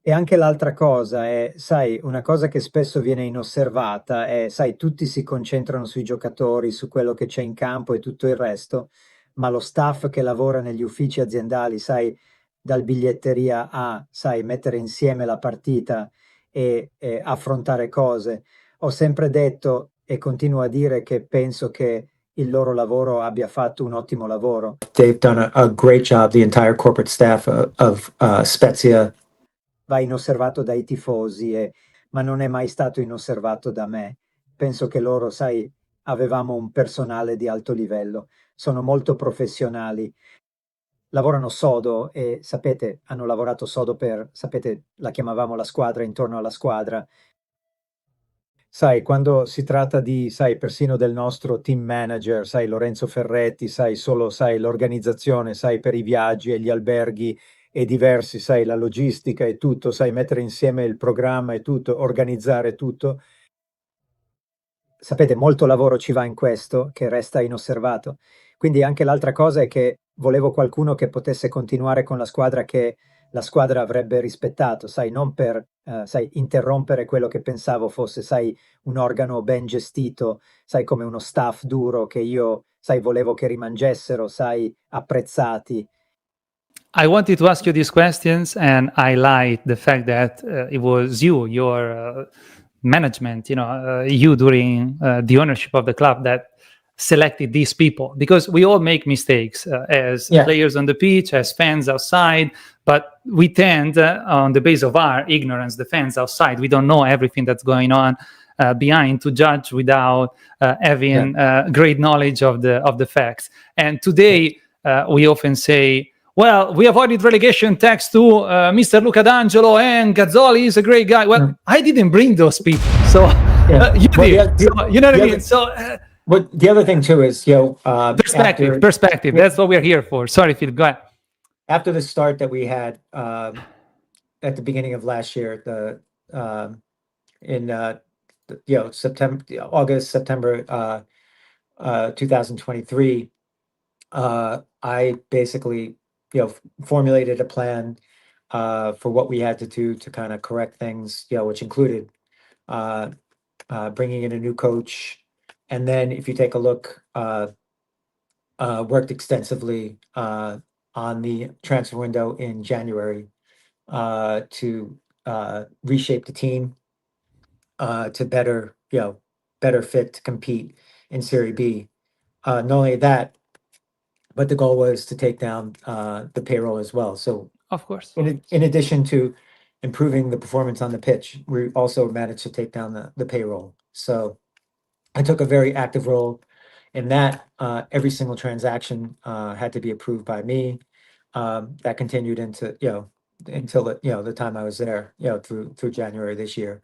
E anche l'altra cosa è, sai, una cosa che spesso viene inosservata è, sai, tutti si concentrano sui giocatori, su quello che c'è in campo e tutto il resto, ma lo staff che lavora negli uffici aziendali, sai, dal biglietteria a, sai, mettere insieme la partita e affrontare cose. Ho sempre detto e continuo a dire che penso che il loro lavoro abbia fatto un ottimo lavoro. They've done a great job, the entire corporate staff of Spezia. Va inosservato dai tifosi, ma non è mai stato inosservato da me. Penso che loro, sai, avevamo un personale di alto livello, sono molto professionali, lavorano sodo e, sapete, hanno lavorato sodo sapete, la chiamavamo la squadra intorno alla squadra. Sai, quando si tratta di, sai, persino del nostro team manager, sai, Lorenzo Ferretti, sai, solo, sai, l'organizzazione, sai, per i viaggi e gli alberghi e diversi, sai, la logistica e tutto, sai, mettere insieme il programma e tutto, organizzare tutto. Sapete, molto lavoro ci va in questo, che resta inosservato. Quindi anche l'altra cosa è che volevo qualcuno che potesse continuare con la squadra, che la squadra avrebbe rispettato, sai, non per, sai, interrompere quello che pensavo fosse, sai, un organo ben gestito, sai, come uno staff duro che io, sai, volevo che rimangessero, sai, apprezzati. I wanted to ask you these questions, and I liked the fact that it was you, your management, you during the ownership of the club that selected these people, because we all make mistakes as players on the pitch, as fans outside, but we tend, on the base of our ignorance, the fans outside, we don't know everything that's going on behind, to judge without having great knowledge of the facts. And today we often say, well, we avoided relegation thanks to Mr. Luca D'Angelo, and Gazzoli is a great guy. Well, I didn't bring those people, so you did. So, you know what I mean? So, the other thing too is, perspective. That's what we're here for. Sorry, Philip, go ahead. After the start that we had at the beginning of last year, September 2023, I basically formulated a plan for what we had to do to kind of correct things, which included bringing in a new coach. And then if you take a look, worked extensively on the transfer window in January to reshape the team to better fit to compete in Serie B. Not only that, but the goal was to take down the payroll as well. So, of course, in addition to improving the performance on the pitch, we also managed to take down the payroll. So I took a very active role In that, every single transaction had to be approved by me. That continued into, until the time I was there, through January this year.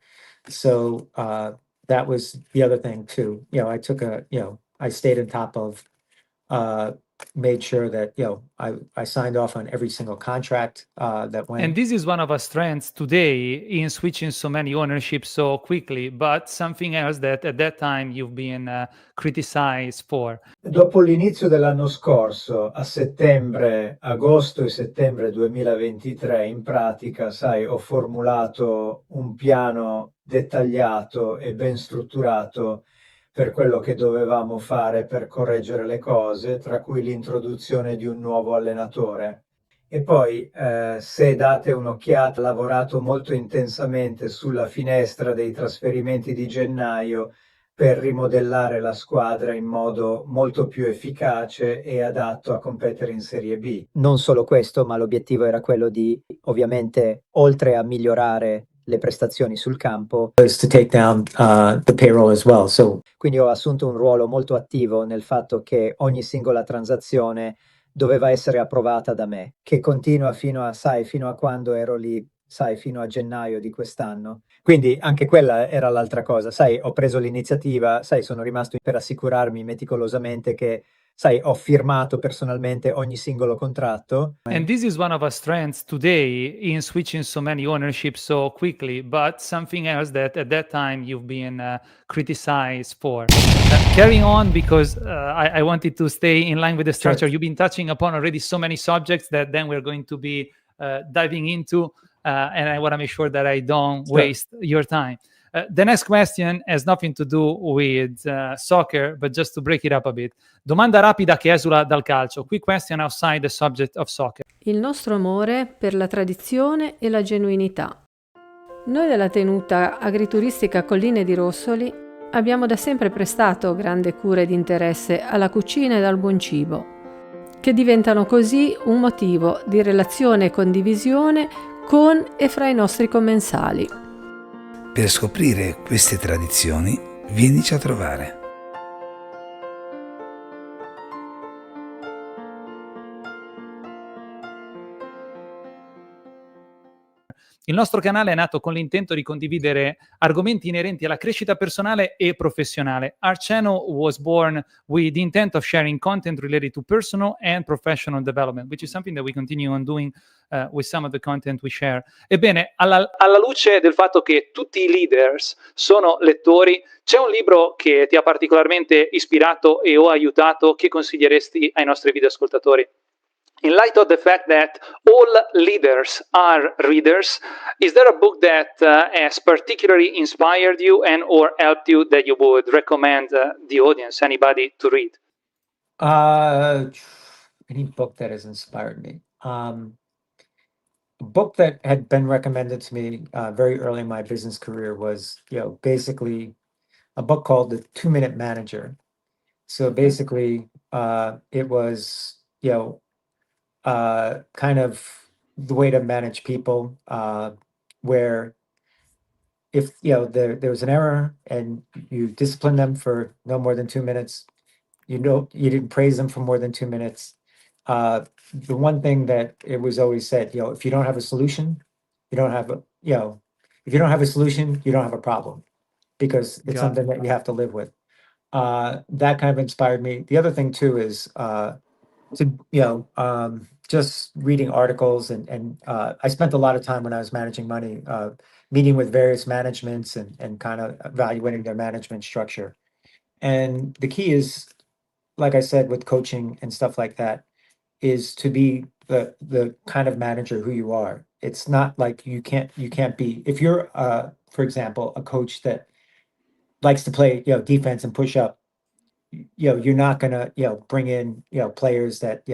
So that was the other thing too. I took I stayed on top of, made sure that, I signed off on every single contract that went. And this is one of our strengths today in switching so many ownerships so quickly, but something else that at that time you've been criticized for. Dopo l'inizio dell'anno scorso, a settembre, agosto e settembre 2023, in pratica, sai, ho formulato un piano dettagliato e ben strutturato per quello che dovevamo fare per correggere le cose, tra cui l'introduzione di un nuovo allenatore. E poi, se date un'occhiata, ho lavorato molto intensamente sulla finestra dei trasferimenti di gennaio per rimodellare la squadra in modo molto più efficace e adatto a competere in Serie B. Non solo questo, ma l'obiettivo era quello di, ovviamente, oltre a migliorare le prestazioni sul campo, Was to take down the payroll as well. So quindi ho assunto un ruolo molto attivo nel fatto che ogni singola transazione doveva essere approvata da me, che continua fino a quando ero lì, fino a gennaio di quest'anno. Quindi anche quella era l'altra cosa, ho preso l'iniziativa, sono rimasto per assicurarmi meticolosamente che, ho firmato personalmente ogni singolo contratto. And this is one of our strengths today in switching so many ownerships so quickly, but something else that at that time you've been criticized for. Carrying on, because I wanted to stay in line with the structure. Sure. You've been touching upon already so many subjects that then we're going to be diving into, and I want to make sure that I don't waste your time. The next question has nothing to do with soccer, but just to break it up a bit. Domanda rapida che esula dal calcio. Quick question outside the subject of soccer. Il nostro amore per la tradizione e la genuinità. Noi della tenuta agrituristica Colline di Rossoli abbiamo da sempre prestato grande cura ed interesse alla cucina ed al buon cibo, che diventano così un motivo di relazione e condivisione con e fra i nostri commensali. Per scoprire queste tradizioni, vienici a trovare. Il nostro canale è nato con l'intento di condividere argomenti inerenti alla crescita personale e professionale. Our channel was born with the intent of sharing content related to personal and professional development, which is something that we continue on doing with some of the content we share. Ebbene, alla luce del fatto che tutti i leaders sono lettori, c'è un libro che ti ha particolarmente ispirato e o aiutato che consiglieresti ai nostri videoascoltatori? In light of the fact that all leaders are readers, is there a book that has particularly inspired you and or helped you that you would recommend the audience, anybody, to read? Any book that has inspired me. A book that had been recommended to me very early in my business career was, basically a book called The 2-Minute Manager. So basically, it was, kind of the way to manage people, where if there was an error and you discipline them for no more than 2 minutes, you didn't praise them for more than 2 minutes. The one thing that it was always said, if you don't have a solution, you don't have a, if you don't have a solution, you don't have a problem, because it's something that you have to live with. That kind of inspired me. The other thing too is just reading articles and I spent a lot of time when I was managing money, meeting with various managements and kind of evaluating their management structure. And the key is, like I said, with coaching and stuff like that, is to be the kind of manager who you are. It's not like you can't be, if you're for example, a coach that likes to play defense and push up, you're not gonna bring in players that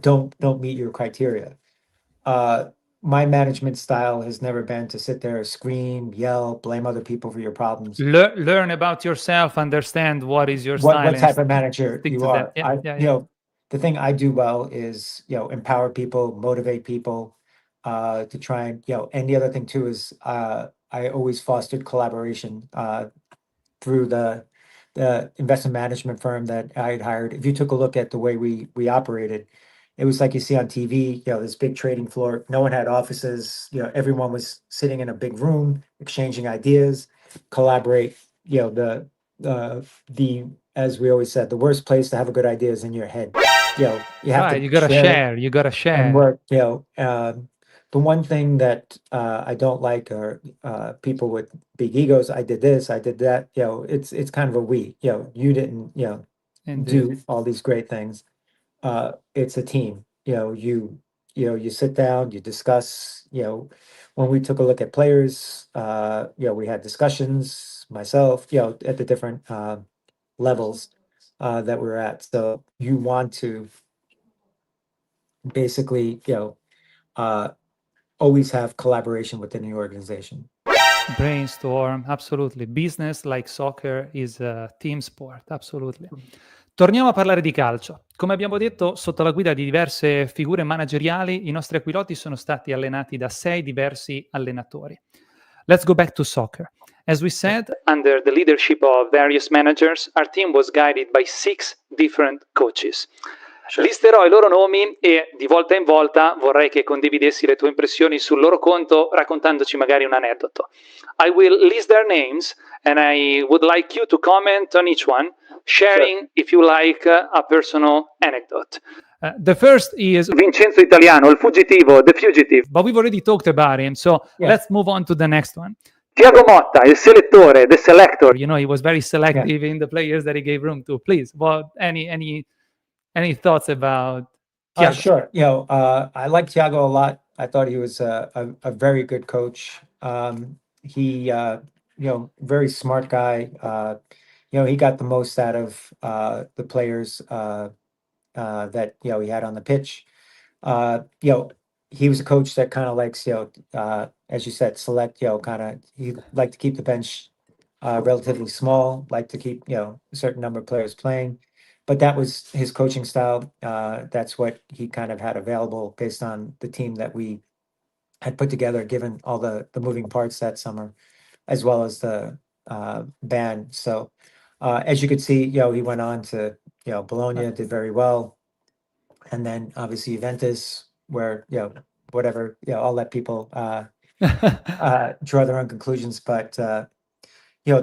don't meet your criteria. My management style has never been to sit there, scream, yell, blame other people for your problems. Learn about yourself, understand what is your style. What type of manager you are. Yeah. The thing I do well is empower people, motivate people to try and and the other thing too is I always fostered collaboration through the the investment management firm that I had hired, if you took a look at the way we operated, it was like you see on TV, this big trading floor. No one had offices. Everyone was sitting in a big room, exchanging ideas, collaborate. The as we always said, the worst place to have a good idea is in your head. You have Right, to you gotta share. You gotta and share. work. The one thing that I don't like are people with big egos. I did this, I did that. It's kind of a we. You didn't Indeed. do all these great things. It's a team. You sit down, you discuss. When we took a look at players, we had discussions. Myself, at the different levels that we're at. So you want to basically, always have collaboration within the organization. Brainstorm, absolutely. Business, like soccer, is a team sport, absolutely. Torniamo a parlare di calcio. Come abbiamo detto, sotto la guida di diverse figure manageriali, i nostri aquiloti sono stati allenati da 6 diversi allenatori. Let's go back to soccer. As we said, Under the leadership of various managers, our team was guided by 6 different coaches. Listerò i loro nomi e di volta in volta vorrei che condividessi le tue impressioni sul loro conto raccontandoci magari un aneddoto. I will list their names and I would like you to comment on each one, sharing, if you like, a personal anecdote. the first is, Vincenzo Italiano, il fuggitivo, the fugitive. but we've already talked about him, so let's move on to the next one. Tiago Motta, il selettore, the selector. He was very selective in the players that he gave room to. Please, any thoughts about Thiago? Sure. I like Thiago a lot. I thought he was a very good coach. He, very smart guy. He got the most out of the players that he had on the pitch. He was a coach that kind of likes, as you said, select. He liked to keep the bench relatively small. Like to keep a certain number of players playing. But that was his coaching style. That's what he kind of had available based on the team that we had put together, given all the moving parts that summer, as well as the band. So as you could see, he went on to, Bologna, did very well. And then obviously Juventus, where, whatever, I'll let people draw their own conclusions. But, they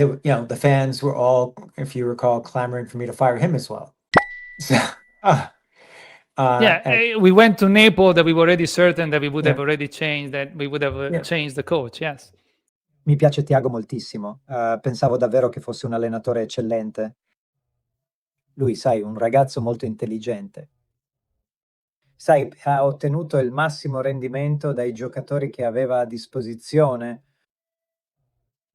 were, the fans were all, if you recall, clamoring for me to fire him as well. So, we went to Naples that we were already certain that we would have already changed, that we would have changed the coach, yes. Mi piace Thiago moltissimo. Pensavo davvero che fosse un allenatore eccellente. Lui, sai, un ragazzo molto intelligente. Sai, ha ottenuto il massimo rendimento dai giocatori che aveva a disposizione.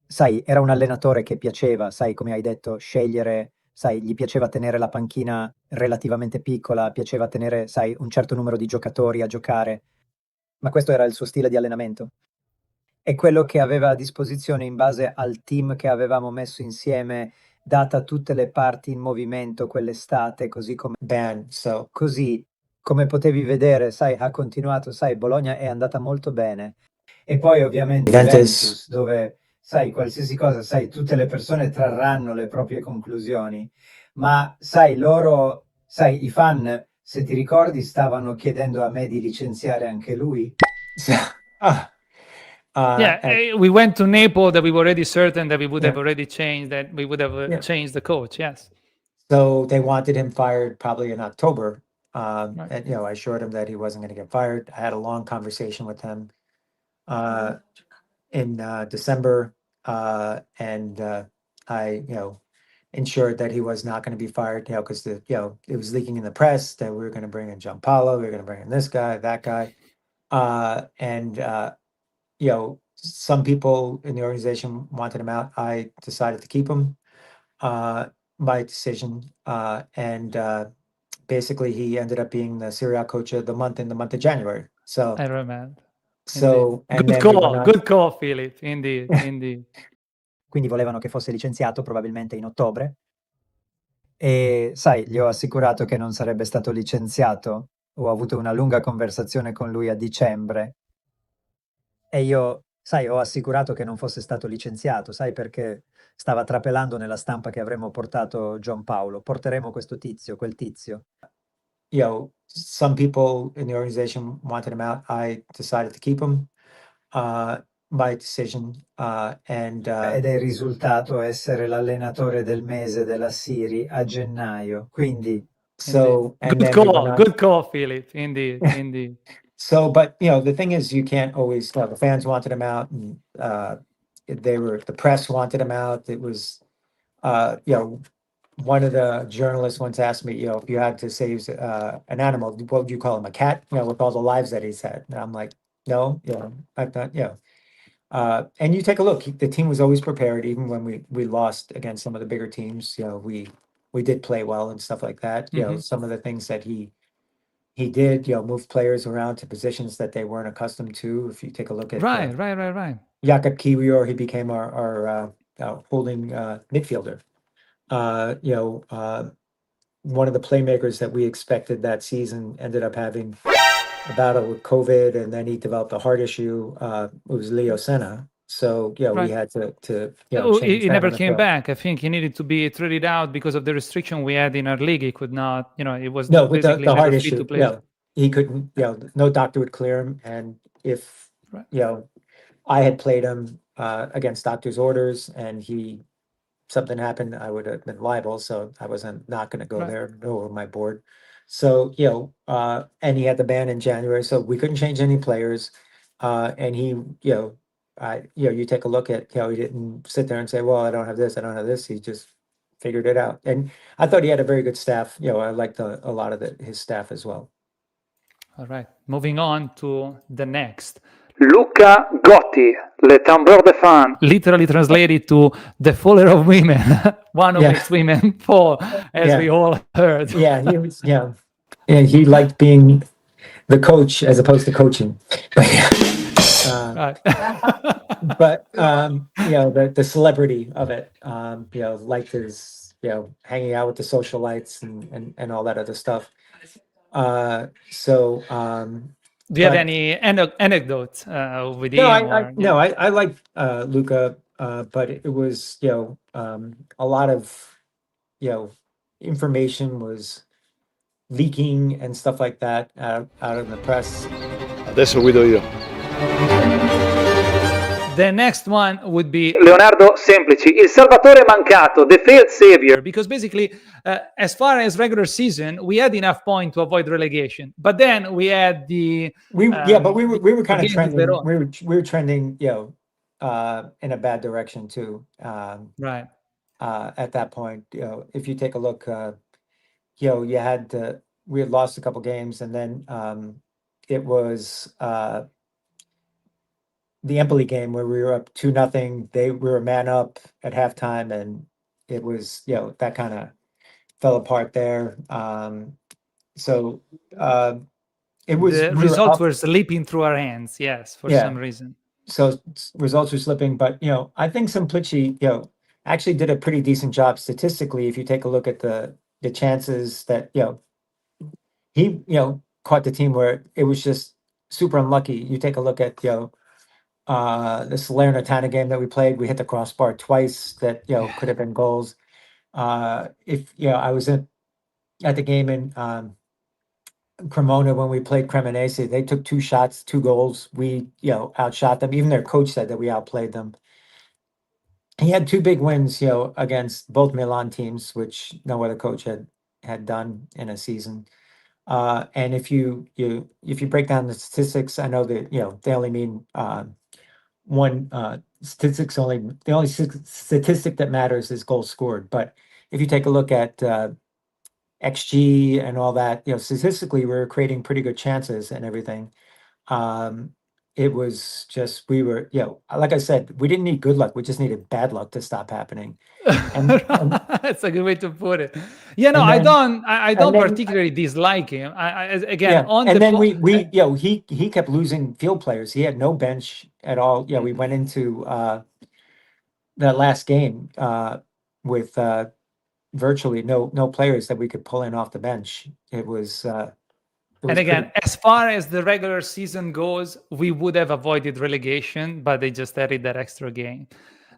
Sai, era un allenatore che piaceva, sai, come hai detto, scegliere, sai, gli piaceva tenere la panchina relativamente piccola, piaceva tenere, sai, un certo numero di giocatori a giocare, ma questo era il suo stile di allenamento. E quello che aveva a disposizione in base al team che avevamo messo insieme, data tutte le parti in movimento quell'estate, così come così come potevi vedere, sai, ha continuato, sai, Bologna è andata molto bene. E poi ovviamente Juventus, dove sai, qualsiasi cosa, sai, tutte le persone trarranno le proprie conclusioni, ma sai, loro, sai, i fan, se ti ricordi, stavano chiedendo a me di licenziare anche lui. We went to Naples that we were already certain that we would have already changed, that we would have changed the coach, yes. So they wanted him fired probably in October. And, I assured him that he wasn't going to get fired. I had a long conversation with him in December. And I, ensured that he was not going to be fired, because it was leaking in the press that we were going to bring in Gianpaolo, we were going to bring in this guy, that guy. Some people in the organization wanted him out. I decided to keep him, my decision. Basically he ended up being the Serie A coach of the month in the month of January. So I remember. So, good call, Philip. Indeed. Quindi volevano che fosse licenziato probabilmente in ottobre. E sai, gli ho assicurato che non sarebbe stato licenziato. Ho avuto una lunga conversazione con lui a dicembre. E io, Sai, ho assicurato che non fosse stato licenziato, sai, perché stava trapelando nella stampa che avremmo portato Giampaolo. Porteremo questo tizio, quel tizio. Some people in the organization wanted him out. I decided to keep him. My decision. Ed è il risultato essere l'allenatore del mese della Serie A gennaio. Quindi, Good call, Philip. Indeed. So, but the thing is, you can't always. The fans wanted him out, and the press wanted him out. It was, one of the journalists once asked me, if you had to save an animal, what would you call him? A cat? With all the lives that he's had. And I'm like, no, I thought, and you take a look. The team was always prepared, even when we lost against some of the bigger teams. We did play well and stuff like that. Some of the things that he did, move players around to positions that they weren't accustomed to. If you take a look at Right. Jakob Kiwior, he became our holding midfielder. One of the playmakers that we expected that season ended up having a battle with COVID, and then he developed a heart issue. It was Leo Senna. So we had to change. He never came back. I think he needed to be traded out because of the restriction we had in our league. He could not, it was with basically the heart never free issue. to play. He couldn't. No doctor would clear him, and if I had played him against doctor's orders, and something happened, I would have been liable. So I wasn't not going to go there, nor my board. So and he had the ban in January, so we couldn't change any players. And he, you take a look at, he didn't sit there and say, well, I don't have this, I don't have this. He just figured it out. And I thought he had a very good staff. I liked a lot of his staff as well. All right, moving on to the next. Luca Gotti, le tambour de fan. Literally translated to the faller of women. One of makes women fall, as we all heard. He was, he liked being the coach as opposed to coaching. But the celebrity of it, liked his, hanging out with the socialites and all that other stuff. Do you have any anecdotes with him? I like Luca, but it was a lot of information was leaking and stuff like that out in the press. Adesso guido io. The next one would be Leonardo Semplici, il salvatore mancato, the failed savior. Because basically, as far as regular season, we had enough points to avoid relegation. But then we had we were kind of trending. We were trending, in a bad direction too. Right. At that point, if you take a look, we had lost a couple games, and then it was the Empoli game where we were up 2-0. We were man up at halftime, and it was that kind of fell apart there. So it was the results were slipping through our hands. Yes, for some reason. So results were slipping, but I think Semplici actually did a pretty decent job statistically. If you take a look at the chances that he caught the team where it was just super unlucky. You take a look at the Salernitana game that we played, we hit the crossbar twice that could have been goals. If I was at the game in Cremona when we played Cremonese, they took 2 shots, 2 goals. We outshot them. Even their coach said that we outplayed them. He had 2 big wins against both Milan teams, which no other coach had done in a season. And if you break down the statistics, I know that they only mean one statistics. The only statistic that matters is goals scored. But if you take a look at XG and all that, statistically we're creating pretty good chances and everything. It was just like I said, we didn't need good luck. We just needed bad luck to stop happening. And that's a good way to put it. I don't particularly dislike him. He kept losing field players. He had no bench at all. We went into that last game with virtually no players that we could pull in off the bench. It was And again, as far as the regular season goes, we would have avoided relegation, but they just added that extra game.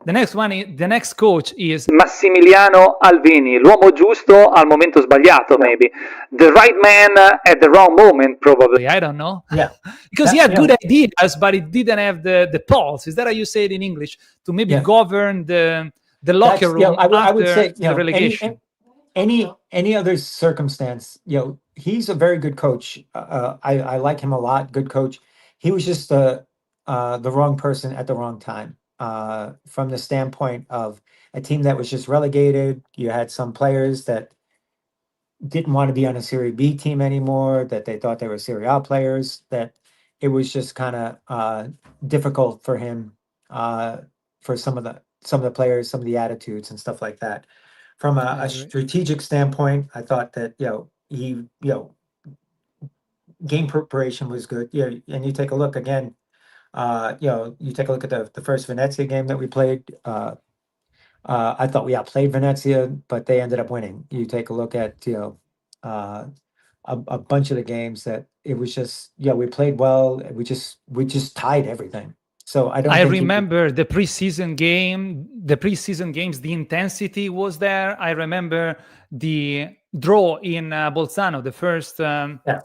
The next coach is Massimiliano Alvini, l'uomo giusto al momento sbagliato, maybe. The right man at the wrong moment, probably. I don't know. Yeah. Because he had good ideas, but it didn't have the pulse. Is that how you say it in English? To maybe govern the locker room I would say, the relegation. Any other circumstance, he's a very good coach. I like him a lot. Good coach. He was just the wrong person at the wrong time. From the standpoint of a team that was just relegated, you had some players that didn't want to be on a Serie B team anymore, that they thought they were Serie A players, that it was just kind of difficult for him, for some of the players, some of the attitudes and stuff like that. From a strategic standpoint, I thought that, game preparation was good. And you take a look again, you take a look at the first Venezia game that we played. I thought we outplayed Venezia, but they ended up winning. You take a look at, a bunch of the games that it was just, we played well. We just tied everything. So I remember the preseason games, the intensity was there. I remember the draw in Bolzano, the first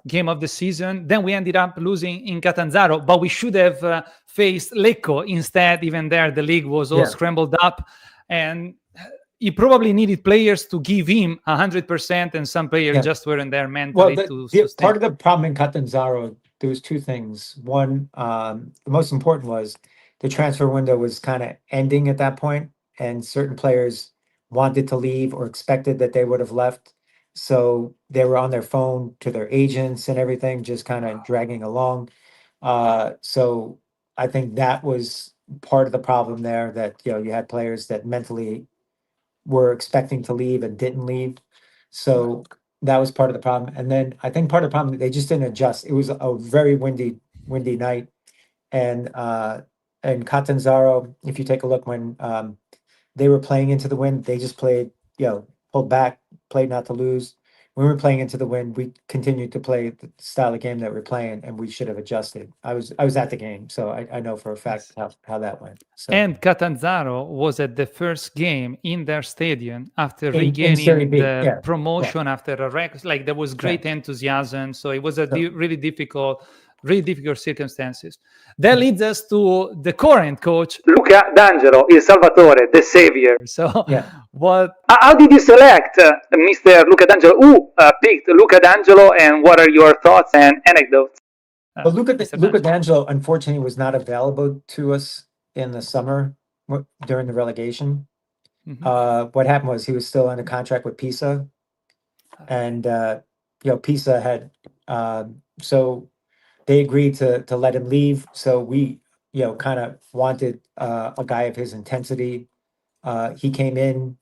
game of the season. Then we ended up losing in Catanzaro, but we should have faced Lecco instead. Even there, the league was all scrambled up, and he probably needed players to give him 100%, and some players just weren't there mentally to sustain. Part of the problem in Catanzaro, there was two things. One, the most important was the transfer window was kind of ending at that point, and certain players wanted to leave or expected that they would have left. So they were on their phone to their agents and everything, just kind of dragging along. So I think that was part of the problem there, that, you had players that mentally were expecting to leave and didn't leave. So that was part of the problem. And then I think part of the problem, they just didn't adjust. It was a very windy night. And Catanzaro, if you take a look, when they were playing into the wind, they just played, pulled back, played not to lose. When we were playing into the wind, we continued to play the style of game that we're playing, and we should have adjusted. I was at the game, so I know for a fact how that went. So. And Catanzaro was at the first game in their stadium after regaining the promotion after a record. Like, there was great enthusiasm, so it was a really difficult circumstances. That leads us to the current coach, Luca D'Angelo, il Salvatore, the Savior. So, what? How did you select Mr. Luca D'Angelo? Who picked Luca D'Angelo, and what are your thoughts and anecdotes? Well, Luca D'Angelo, unfortunately, was not available to us in the summer during the relegation. Mm-hmm. What happened was he was still under contract with Pisa, and Pisa had so. They agreed to let him leave. So we, kind of wanted a guy of his intensity. He came in,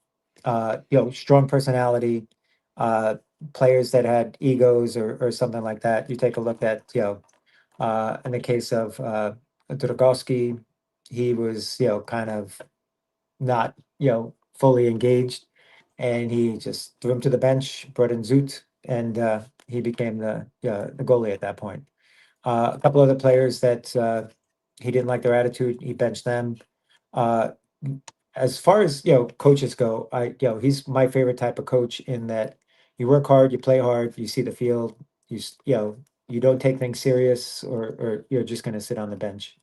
strong personality, players that had egos or something like that. You take a look at, in the case of Dragowski, he was, kind of not, fully engaged. And he just threw him to the bench, brought in Zoot, and he became the goalie at that point. A couple other players that he didn't like their attitude, he benched them. As far as coaches go, he's my favorite type of coach, in that you work hard, you play hard, you see the field, you don't take things serious, or you're just going to sit on the bench.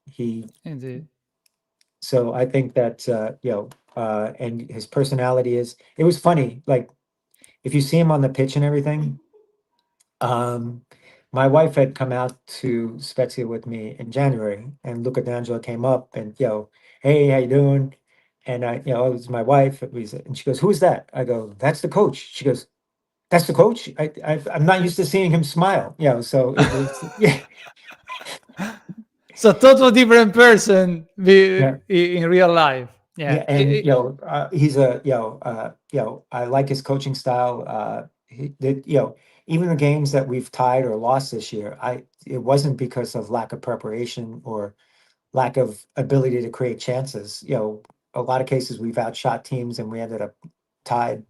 Indeed. So I think that and his personality it was funny. Like, if you see him on the pitch and everything, my wife had come out to Spezia with me in January, and Luca D'Angelo came up and, hey, how you doing? And it was my wife. And she goes, "Who's that?" I go, "That's the coach." She goes, "That's the coach?" I'm not used to seeing him smile. So it was, So total different person in real life. Yeah. And he's I like his coaching style. Even the games that we've tied or lost this year, it wasn't because of lack of preparation or lack of ability to create chances. A lot of cases we've outshot teams and we ended up tied.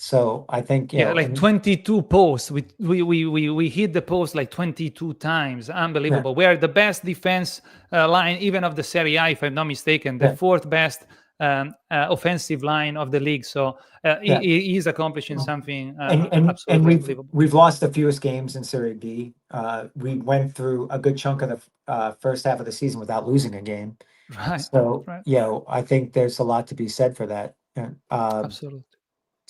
So I think, you know, like 22 posts. We hit the post like 22 times. Unbelievable. We are the best defense line, even of the Serie A, if I'm not mistaken, the fourth best offensive line of the league. So he is accomplishing something absolutely unbelievable. We've lost the fewest games in Serie B. We went through a good chunk of the first half of the season without losing a game. Right. So, you know, I think there's a lot to be said for that. Absolutely.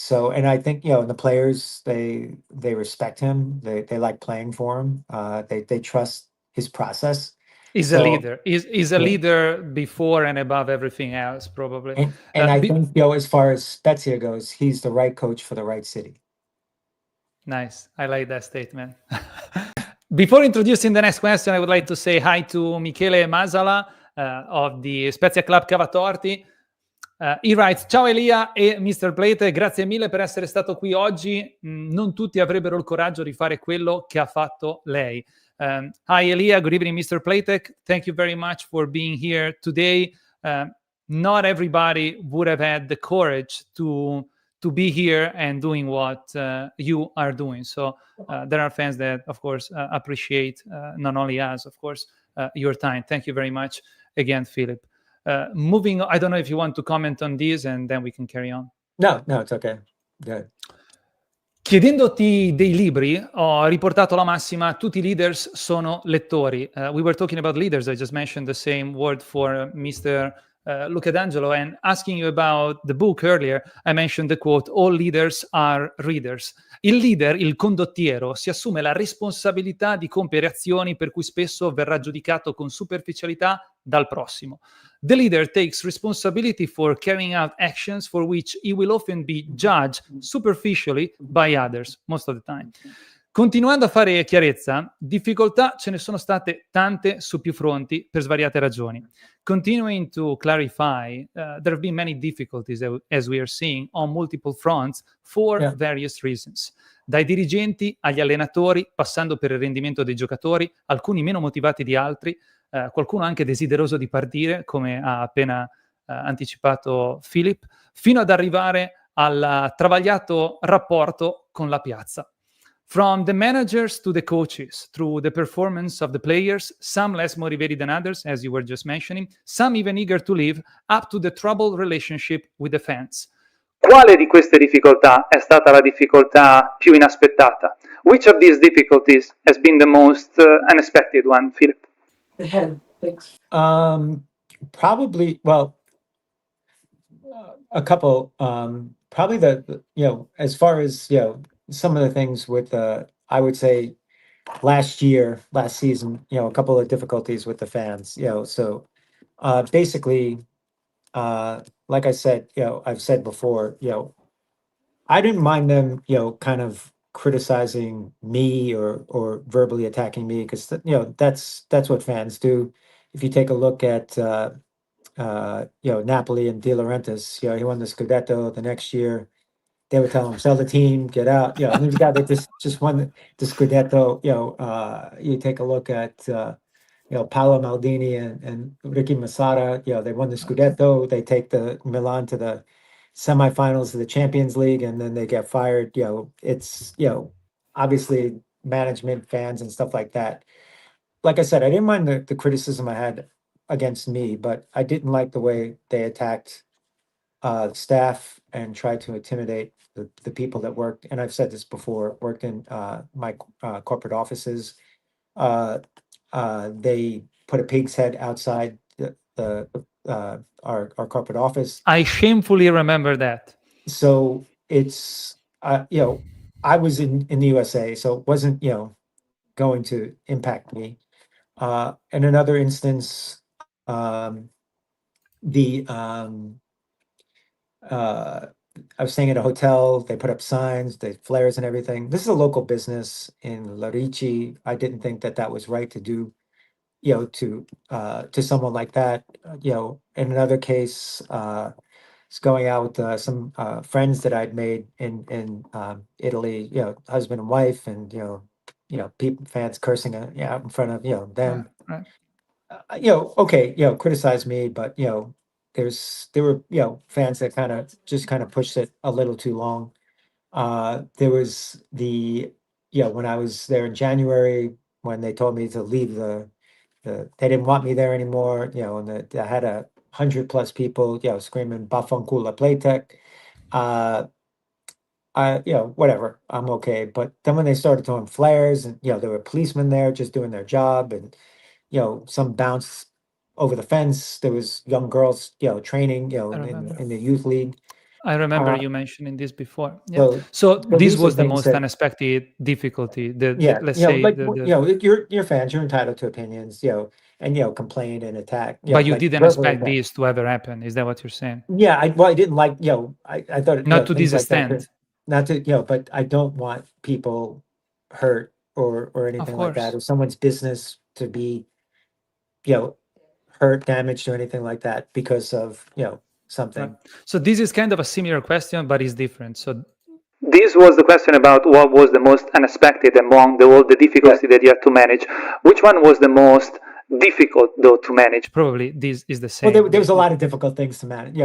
So, and I think, you know, the players, they respect him. They like playing for him. They trust his process. He's a leader. He's a leader before and above everything else, probably. And I think, you know, as far as Spezia goes, he's the right coach for the right city. Nice. I like that statement. Before introducing the next question, I would like to say hi to Michele Masala of the Spezia Club Cavatorti. He writes: ciao Elia e Mr. Platek, grazie mille per essere stato qui oggi. Non tutti avrebbero il coraggio di fare quello che ha fatto lei. Hi Elia, good evening Mr. Platek. Thank you very much for being here today. Not everybody would have had the courage to be here and doing what you are doing. So there are fans that, of course, appreciate not only us, of course, your time. Thank you very much again, Philip. Moving, I don't know if you want to comment on this and then we can carry on. No, it's okay. Good. Chiedendoti dei libri, ho riportato la massima: tutti i leaders sono lettori. We were talking about leaders. I just mentioned the same word for Mr. Luca D'Angelo, and asking you about the book earlier, I mentioned the quote, all leaders are readers. Il leader, il condottiero, si assume la responsabilità di compiere azioni per cui spesso verrà giudicato con superficialità dal prossimo. The leader takes responsibility for carrying out actions for which he will often be judged superficially by others, most of the time. Continuando a fare chiarezza, difficoltà ce ne sono state tante su più fronti per svariate ragioni. Continuing to clarify, there have been many difficulties, as we are seeing, on multiple fronts for various reasons. Dai dirigenti agli allenatori, passando per il rendimento dei giocatori, alcuni meno motivati di altri, qualcuno anche desideroso di partire, come ha appena anticipato Philip, fino ad arrivare al travagliato rapporto con la piazza. From the managers to the coaches, through the performance of the players, some less motivated than others, as you were just mentioning, some even eager to leave, up to the troubled relationship with the fans. Quale di queste difficoltà è stata la difficoltà più inaspettata? Which of these difficulties has been the most unexpected one, Philip? Probably, well, a couple. Probably the you know, as far as, you know, some of the things with I would say last season, you know, a couple of difficulties with the fans, you know. So basically, like I said, you know, I've said before, you know, I didn't mind them, you know, kind of criticizing me or verbally attacking me, because, you know, that's what fans do. If you take a look at you know, Napoli and De Laurentiis, you know, he won the Scudetto the next year. They would tell him, sell the team, get out. You know, and these guys that just won the Scudetto. You know, you take a look at you know, Paolo Maldini and Ricky Massara. You know, they won the Scudetto. They take the Milan to the semifinals of the Champions League, and then they get fired. You know, it's, you know, obviously management, fans, and stuff like that. Like I said, I didn't mind the criticism I had against me, but I didn't like the way they attacked staff and tried to intimidate the people that worked. And I've said this before, worked in my corporate offices. They put a pig's head outside our corporate office. I shamefully remember that. So it's you know, I was in the USA, so it wasn't, you know, going to impact me. In another instance, I was staying at a hotel. They put up signs, they flares and everything. This is a local business in Larici. I didn't think that was right to do, you know, to someone like that. You know, in another case, it's going out with some friends that I'd made in Italy. You know, husband and wife, and you know, people, fans cursing out in front of, you know, them. Right. You know, okay, you know, criticize me, but you know, there were, you know, fans that kind of pushed it a little too long. There was when I was there in January, when they told me to leave they didn't want me there anymore, and I had 100+ people, screaming "Bafanculo Platek." Whatever, I'm okay. But then when they started throwing flares, and there were policemen there just doing their job, and some bounced over the fence. There was young girls, training, in the youth league. I remember Uh, you mentioning this before. Yeah. So So this these are was the things most that, unexpected difficulty. Let's yeah, say like the you're fans, you're entitled to opinions, and complain and attack. but you Like didn't verbally expect attack. this to ever happen. Is that what you're saying? Yeah, I didn't like, I thought, Not to things this like that extent. not to, but I don't want people hurt or anything like that, course. or someone's business to be, hurt, damaged, or anything like that because of, something. Right. So this is kind of a similar question, but it's different. So This was the question about what was the most unexpected among all the difficulties that you had to manage. Which one was the most difficult, though, to manage? probably this is the same. Well, there was a lot of difficult things to manage.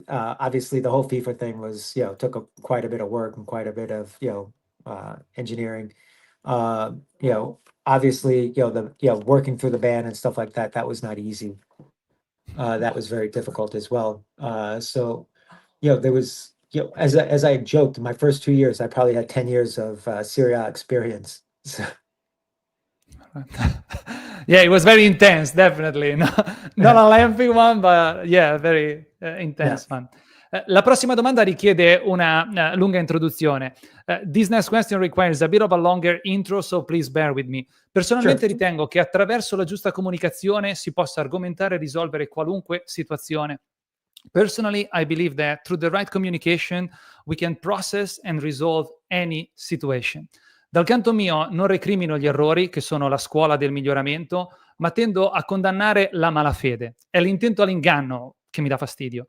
Obviously the whole FIFA thing was, took quite a bit of work and quite a bit of, engineering. Obviously, working through the band and stuff like that, that was not easy. That was very difficult as well. So, there was, as I joked, my first 2 years, I probably had 10 years of Serie A experience. So, Yeah, it was very intense, definitely. Not a lengthy one, but yeah, very intense one. La prossima domanda richiede una lunga introduzione. This next question requires a bit of a longer intro, so please bear with me. Personalmente ritengo che attraverso la giusta comunicazione si possa argomentare e risolvere qualunque situazione. Personally, I believe that through the right communication, we can process and resolve any situation. Dal canto mio non recrimino gli errori, che sono la scuola del miglioramento, ma tendo a condannare la malafede. È l'intento all'inganno che mi dà fastidio.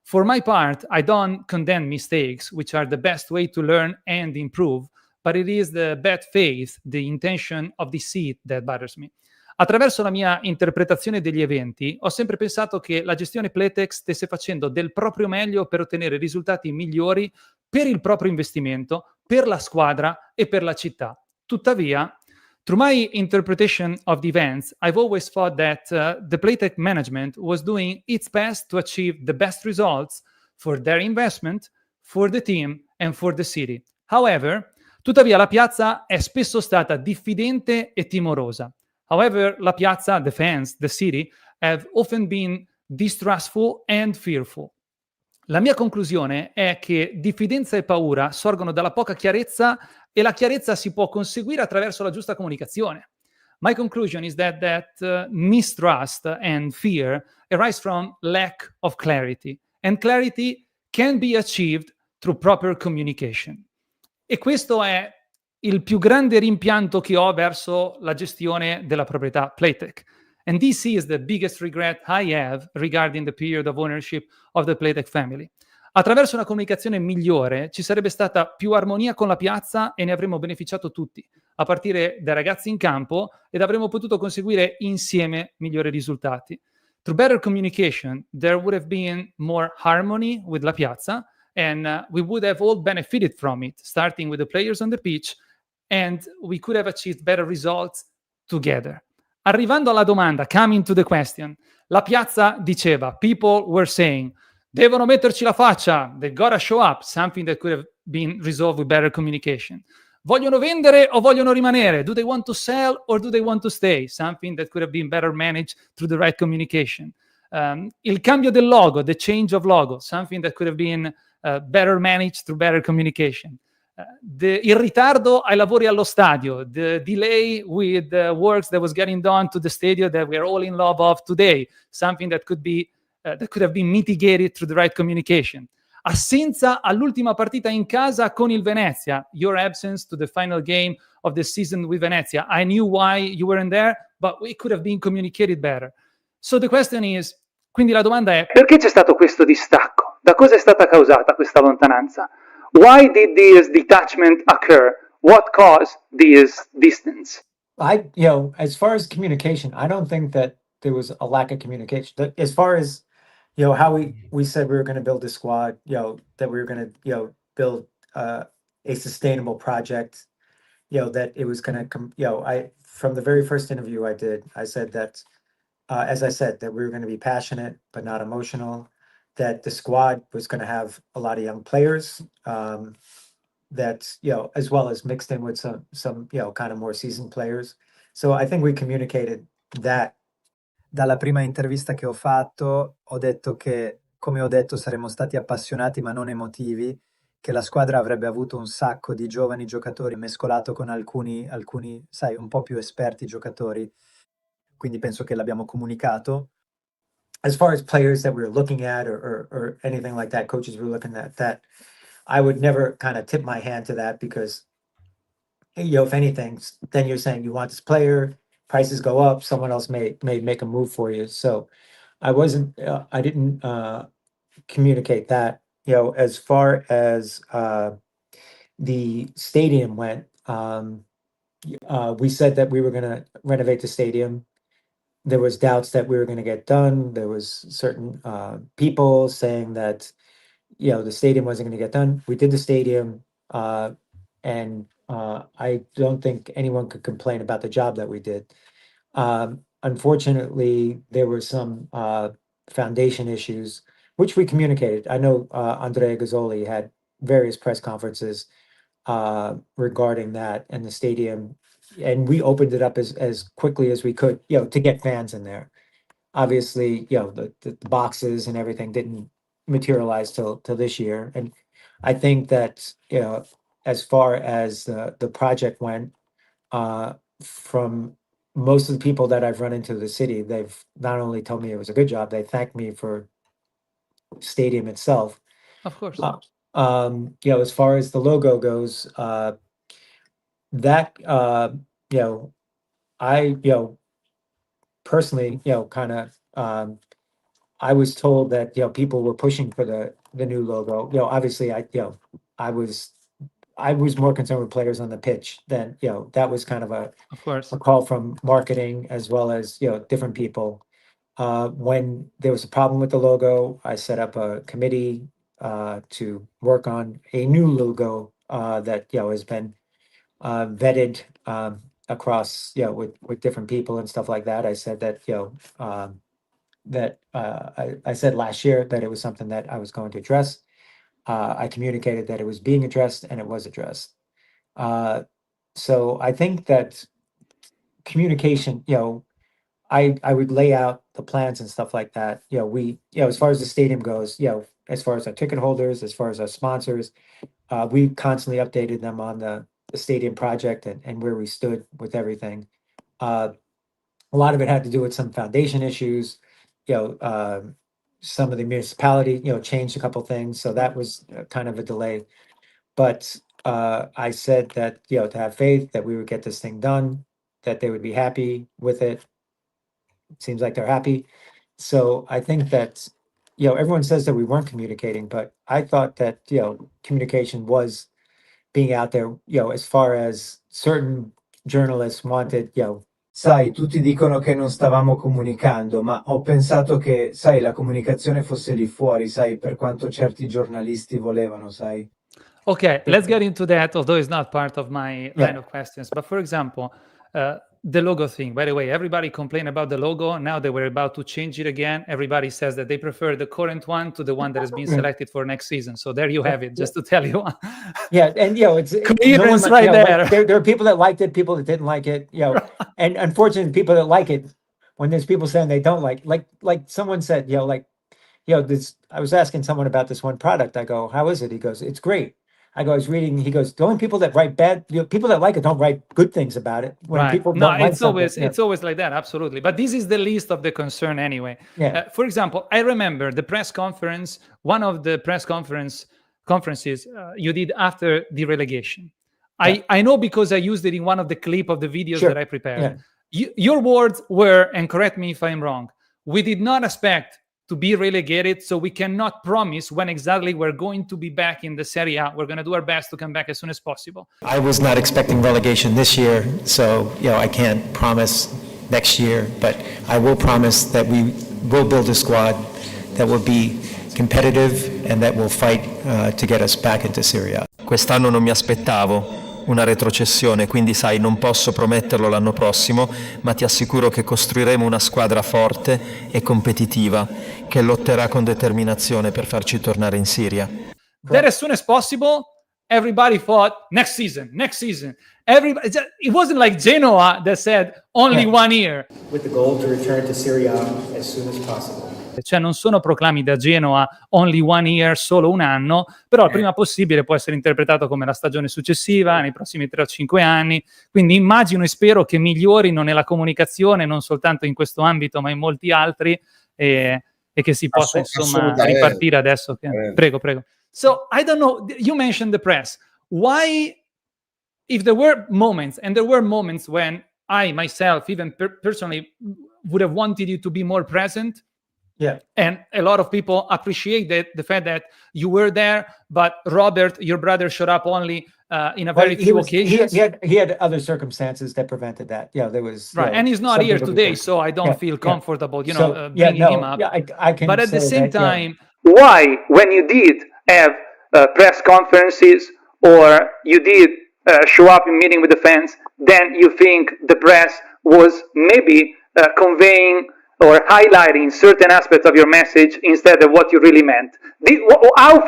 For my part, I don't condemn mistakes, which are the best way to learn and improve, but it is the bad faith, the intention of deceit that bothers me. Attraverso la mia interpretazione degli eventi, ho sempre pensato che la gestione Plateks stesse facendo del proprio meglio per ottenere risultati migliori per il proprio investimento, per la squadra e per la città. Tuttavia, through my interpretation of the events, I've always thought that the Plateks management was doing its best to achieve the best results for their investment, for the team and for the city. However, tuttavia la piazza è spesso stata diffidente e timorosa. However, la piazza, the fans, the city, have often been distrustful and fearful. La mia conclusione è che diffidenza e paura sorgono dalla poca chiarezza e la chiarezza si può conseguire attraverso la giusta comunicazione. My conclusion is that mistrust and fear arise from lack of clarity, and clarity can be achieved through proper communication. E questo è il più grande rimpianto che ho verso la gestione della proprietà Platek. And this is the biggest regret I have regarding the period of ownership of the Platek family. Attraverso una comunicazione migliore ci sarebbe stata più armonia con la piazza e ne avremmo beneficiato tutti, a partire dai ragazzi in campo, ed avremmo potuto conseguire insieme migliori risultati. Through better communication, there would have been more harmony with la piazza, and we would have all benefited from it, starting with the players on the pitch, and we could have achieved better results together. Arrivando alla domanda, coming to the question, la piazza diceva, people were saying, devono metterci la faccia, they gotta show up, something that could have been resolved with better communication. Vogliono vendere o vogliono rimanere? Do they want to sell or do they want to stay? Something that could have been better managed through the right communication. Il cambio del logo, the change of logo, something that could have been better managed through better communication. Il ritardo ai lavori allo stadio, the delay with the works that was getting done to the stadium that we're all in love of today, something that could have been mitigated through the right communication. Assenza all'ultima partita in casa con il Venezia, your absence to the final game of the season with Venezia. I knew why you weren't there, but it could have been communicated better. So the question is, quindi la domanda è: perché c'è stato questo distacco? Da cosa è stata causata questa lontananza? Why did this detachment occur? What caused this distance? As far as communication, I don't think that there was a lack of communication. As far as, how we said we were going to build a squad, that we were going to, build a sustainable project. That it was going to from the very first interview I did, I said that, as I said, that we were going to be passionate but not emotional, that the squad was going to have a lot of young players, that, as well as mixed in with some kind of more seasoned players. So I think we communicated that. Dalla prima intervista che ho fatto, ho detto che, come ho detto, saremmo stati appassionati ma non emotivi, che la squadra avrebbe avuto un sacco di giovani giocatori mescolato con alcuni, sai, un po' più esperti giocatori. Quindi penso che l'abbiamo comunicato. As far as players that we were looking at or anything like that, coaches we were looking at, that I would never kind of tip my hand to that, because, if anything, then you're saying you want this player, prices go up, someone else may make a move for you. So I didn't communicate that. As far as the stadium went, we said that we were going to renovate the stadium. There was doubts that we were going to get done. There was certain people saying that, the stadium wasn't going to get done. We did the stadium, and I don't think anyone could complain about the job that we did. Unfortunately, there were some foundation issues, which we communicated. I know Andrea Gazzoli had various press conferences regarding that and the stadium, and we opened it up as quickly as we could, to get fans in there. Obviously, the boxes and everything didn't materialize till this year, and I think that, as far as the project went, from most of the people that I've run into the city, they've not only told me it was a good job, they thanked me for stadium itself. Of course. As far as the logo goes, that I personally, kind of, I was told that people were pushing for the new logo. Obviously, I was more concerned with players on the pitch than, that was kind of Of course. a call from marketing as well as, different people. When there was a problem with the logo, I set up a committee to work on a new logo that, has been vetted across, with different people and stuff like that. I said that, I said last year that it was something that I was going to address. I communicated that it was being addressed, and it was addressed. So I think that communication, I would lay out the plans and stuff like that. We, as far as the stadium goes, as far as our ticket holders, as far as our sponsors, we constantly updated them on the stadium project and where we stood with everything. A lot of it had to do with some foundation issues. Some of the municipality, changed a couple things, so that was kind of a delay. But I said that, to have faith that we would get this thing done, that they would be happy with it. Seems like they're happy. So I think that, everyone says that we weren't communicating, but I thought that, communication was being out there, as far as certain journalists wanted, Sai, tutti dicono che non stavamo comunicando, ma ho pensato che, sai, la comunicazione fosse lì fuori, sai, per quanto certi giornalisti volevano, sai. Okay, let's get into that, although it's not part of my line of questions. But for example, the logo thing, by the way, everybody complained about the logo. Now they were about to change it again. Everybody says that they prefer the current one to the one that has been selected for next season. So there you have it, just to tell you. Yeah, and it's coherence right there. There are people that liked it, people that didn't like it, and unfortunately, people that like it, when there's people saying they don't like someone said, this. I was asking someone about this one product. I go, how is it? He goes, it's great. I go, I was reading. He goes, the only people that write bad, people that like it don't write good things about it. When people don't like it's always like that, absolutely. But this is the least of the concern anyway. Yeah. For example, I remember the press conference, one of the press conferences you did after the relegation. Yeah. I know because I used it in one of the clip of the videos that I prepared. Yeah. Your words were, and correct me if I'm wrong, we did not expect to be relegated, so we cannot promise when exactly we're going to be back in the Serie A. We're going to do our best to come back as soon as possible. I was not expecting relegation this year, so I can't promise next year, but I will promise that we will build a squad that will be competitive and that will fight to get us back into Serie A. Quest'anno non mi aspettavo una retrocessione, quindi sai, non posso prometterlo l'anno prossimo, ma ti assicuro che costruiremo una squadra forte e competitiva che lotterà con determinazione per farci tornare in Siria. That as soon as possible, everybody thought next season. Everybody, it wasn't like Genoa that said only 1 year. With the goal to return to Serie A as soon as possible. Cioè non sono proclami da Genoa only 1 year, solo un anno, però il prima possibile può essere interpretato come la stagione successiva, nei prossimi 3 o 5 anni, quindi immagino e spero che migliorino nella comunicazione, non soltanto in questo ambito, ma in molti altri, e che si possa insomma ripartire adesso. Prego. So, I don't know, you mentioned the press. Why, if there were moments, and there were moments when I, myself, even personally, would have wanted you to be more present, Yeah. and a lot of people appreciate the fact that you were there, but Robert, your brother, showed up only in a very few occasions. He had other circumstances that prevented that. Yeah, there was right, and he's not here today, so I don't feel comfortable, bringing him up. I can. But at the same time, why, when you did have press conferences or you did show up in meeting with the fans, then you think the press was maybe conveying or highlighting certain aspects of your message instead of what you really meant? How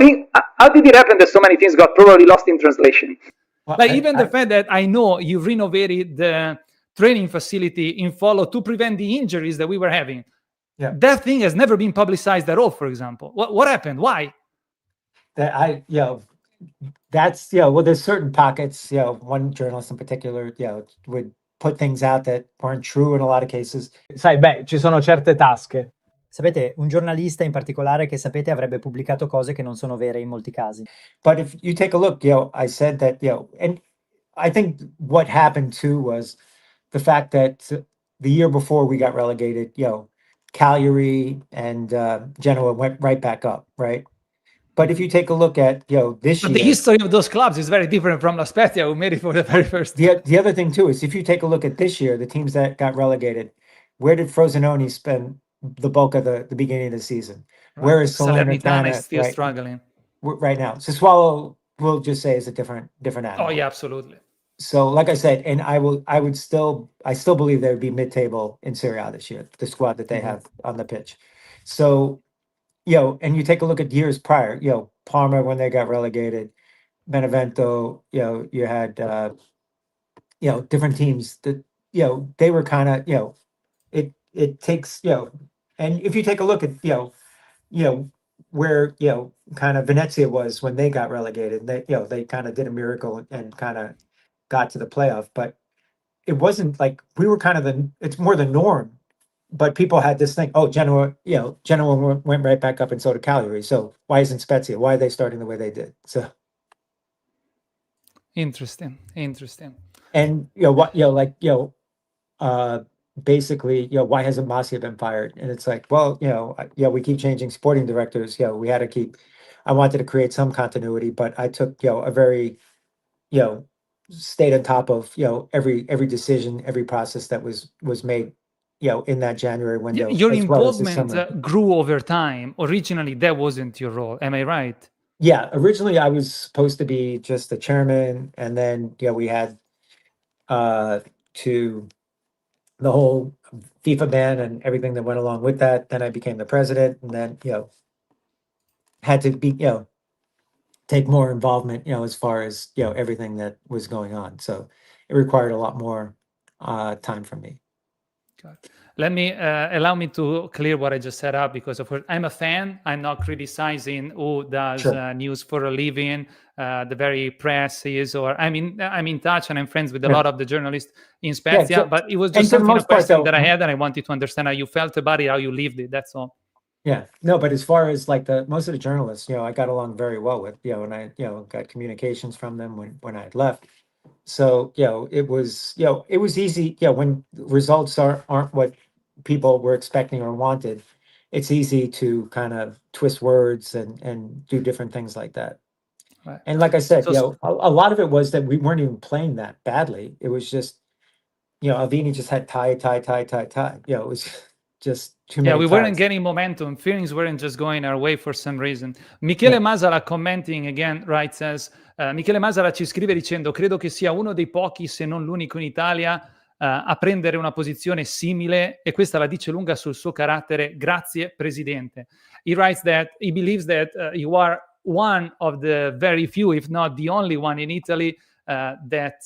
did it happen that so many things got probably lost in translation? Like the fact that I know you renovated the training facility in Follow to prevent the injuries that we were having. Yeah. That thing has never been publicized at all, for example. What happened? Why? That's, well, there's certain pockets, one journalist in particular, would put things out that weren't true in a lot of cases. Sai, ci sono certe tasche. Sapete, un giornalista in particolare che sapete avrebbe pubblicato cose che non sono vere in molti casi. But if you take a look, I said that, and I think what happened too was the fact that the year before we got relegated, Cagliari and Genoa went right back up, right? But if you take a look at, this year... The history of those clubs is very different from La Spezia, who made it for the very first time. The other thing, too, is if you take a look at this year, the teams that got relegated, where did Frosinone spend the bulk of the beginning of the season? Right. Where is Salernitana is still struggling. Right now. sassuolo, we'll just say, is a different animal. Oh, yeah, absolutely. So, like I said, and I still believe they would be mid-table in Serie A this year, the squad that they have on the pitch. So... and you take a look at years prior, Parma when they got relegated, Benevento, you had, different teams that, they were kind of, it takes, and if you take a look at, where, kind of Venezia was when they got relegated, they kind of did a miracle and kind of got to the playoff, but it wasn't like, we were kind of it's more the norm. But people had this thing, Genoa went right back up and so did Cagliari. So why isn't Spezia? Why are they starting the way they did? So interesting. And basically, why hasn't Macià been fired? And it's like, well, we keep changing sporting directors. We had to keep. I wanted to create some continuity, but I took a very stayed on top of every decision, every process that was made. In that January window. Your involvement grew over time. Originally, that wasn't your role. Am I right? Yeah. Originally, I was supposed to be just the chairman. And then, we had to the whole FIFA ban and everything that went along with that. Then I became the president and then, had to be, take more involvement, as far as, everything that was going on. So it required a lot more time from me. Let me allow me to clear what I just set up, because of course I'm a fan. I'm not criticizing who does news for a living. The very press is, or I'm in touch and I'm friends with a lot of the journalists in Spezia. But it was just a question that I had, and I wanted to understand how you felt about it, how you lived it. That's all. Yeah, no, but as far as like most of the journalists, I got along very well with, and I, got communications from them when I had left. So, it was easy, when results aren't what people were expecting or wanted, it's easy to kind of twist words and do different things like that. Right. And like I said, a lot of it was that we weren't even playing that badly. It was just, Alvini just had tie. It was just too many we times. weren't getting momentum. Feelings weren't just going our way for some reason. Michele Masala, commenting again, says, Michele Masala ci scrive dicendo: credo che sia uno dei pochi, se non l'unico in Italia, a prendere una posizione simile, e questa la dice lunga sul suo carattere. Grazie, Presidente. He writes that he believes that you are one of the very few, if not the only one in Italy, that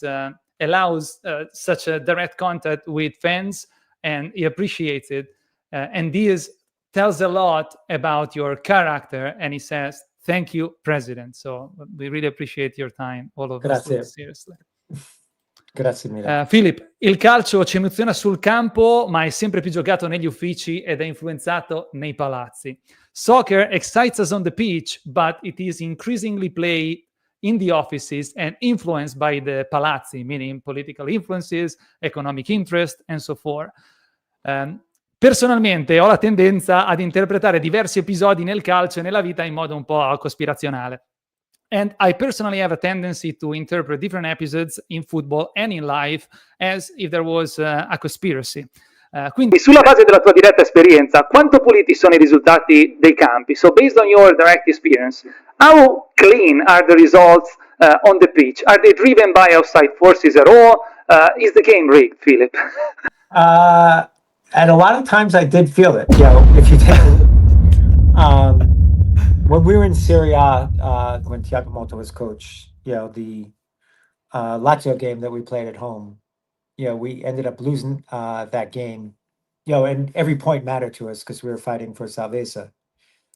allows such a direct contact with fans, and he appreciates it. And this tells a lot about your character, and he says, thank you, President. So we really appreciate your time, all of us, seriously. Grazie mille. Philip, il calcio ci emoziona sul campo, ma è sempre più giocato negli uffici ed è influenzato nei palazzi. Soccer excites us on the pitch, but it is increasingly played in the offices and influenced by the palazzi, meaning political influences, economic interest, and so forth. Personalmente ho la tendenza ad interpretare diversi episodi nel calcio e nella vita in modo un po' cospirazionale. And I personally have a tendency to interpret different episodes in football and in life as if there was a conspiracy. Quindi sulla base della tua diretta esperienza, quanto puliti sono i risultati dei campi? So based on your direct experience, how clean are the results on the pitch? Are they driven by outside forces at all? Is the game rigged, Philip? And a lot of times I did feel it. If you take when we were in Serie A, when Thiago Motta was coach, the Lazio game that we played at home, we ended up losing that game, and every point mattered to us because we were fighting for Salvezza.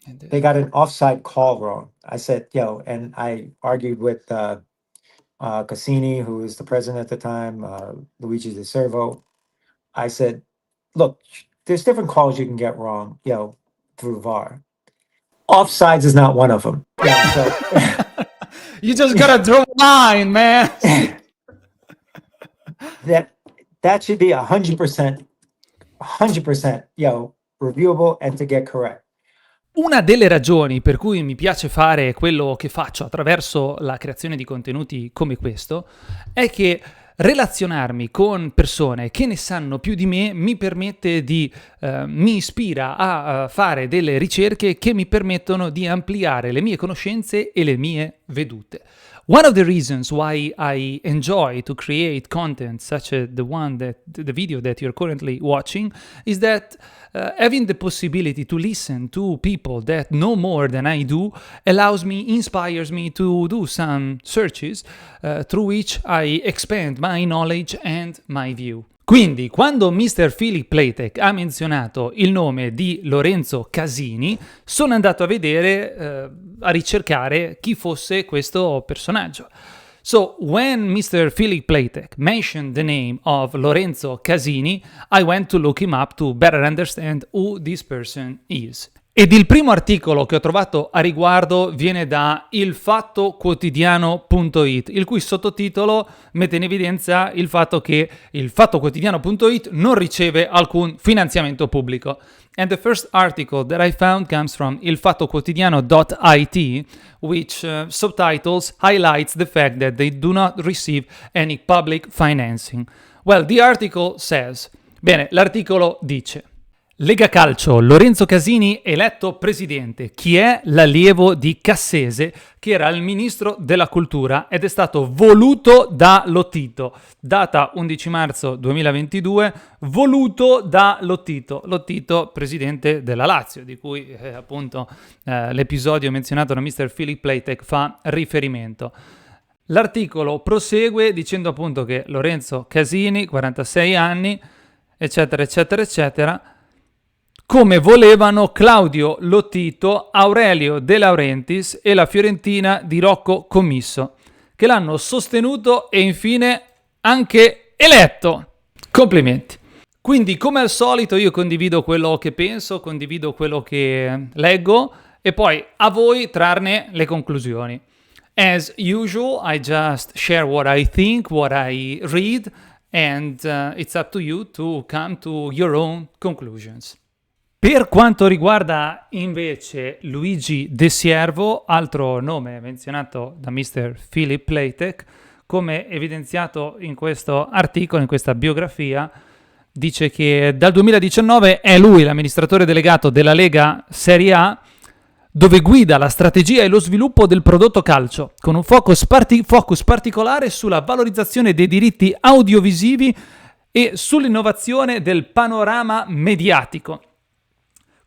They got an offside call wrong. I said, and I argued with Cassini, who was the president at the time, Luigi De Servo. I said, look, there's different calls you can get wrong, through VAR. Offsides is not one of them. You just gotta draw a line, man. That should be 100%, reviewable and to get correct. Una delle ragioni per cui mi piace fare quello che faccio attraverso la creazione di contenuti come questo è che relazionarmi con persone che ne sanno più di me mi permette mi ispira a fare delle ricerche che mi permettono di ampliare le mie conoscenze e le mie vedute. One of the reasons why I enjoy to create content such as the video that you're currently watching is that having the possibility to listen to people that know more than I do inspires me to do some searches through which I expand my knowledge and my view. Quindi, quando Mr Philip Platek ha menzionato il nome di Lorenzo Casini, sono andato a vedere, a ricercare chi fosse questo personaggio. So, when Mr Philip Platek mentioned the name of Lorenzo Casini, I went to look him up to better understand who this person is. Ed il primo articolo che ho trovato a riguardo viene da ilfattoquotidiano.it, il cui sottotitolo mette in evidenza il fatto che il fattoquotidiano.it non riceve alcun finanziamento pubblico. And the first article that I found comes from ilfattoquotidiano.it, which subtitles highlights the fact that they do not receive any public financing. Well, the article says, l'articolo dice: Lega Calcio, Lorenzo Casini eletto presidente. Chi è l'allievo di Cassese, che era il ministro della cultura ed è stato voluto da Lotito. Data 11 marzo 2022, voluto da Lotito, presidente della Lazio, di cui appunto l'episodio menzionato da Mr. Philip Platek fa riferimento. L'articolo prosegue dicendo appunto che Lorenzo Casini, 46 anni, eccetera, eccetera, eccetera, come volevano Claudio Lotito, Aurelio De Laurentiis e la Fiorentina di Rocco Commisso, che l'hanno sostenuto e infine anche eletto. Complimenti. Quindi, come al solito, io condivido quello che penso, condivido quello che leggo e poi a voi trarne le conclusioni. As usual, I just share what I think, what I read, and it's up to you to come to your own conclusions. Per quanto riguarda invece Luigi De Siervo, altro nome menzionato da Mr. Philip Platek, come evidenziato in questo articolo, in questa biografia, dice che dal 2019 è lui l'amministratore delegato della Lega Serie A, dove guida la strategia e lo sviluppo del prodotto calcio, con un focus particolare sulla valorizzazione dei diritti audiovisivi e sull'innovazione del panorama mediatico.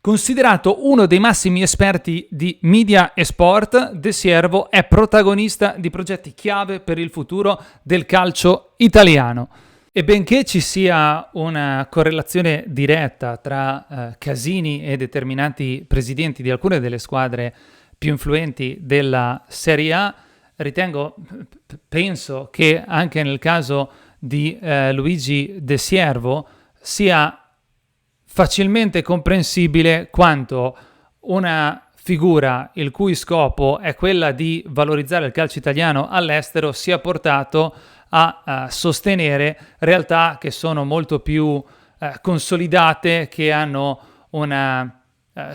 Considerato uno dei massimi esperti di media e sport, De Siervo è protagonista di progetti chiave per il futuro del calcio italiano. E benché ci sia una correlazione diretta tra Casini e determinati presidenti di alcune delle squadre più influenti della Serie A, penso che anche nel caso di Luigi De Siervo sia facilmente comprensibile quanto una figura il cui scopo è quella di valorizzare il calcio italiano all'estero sia portato a sostenere realtà che sono molto più consolidate, che hanno una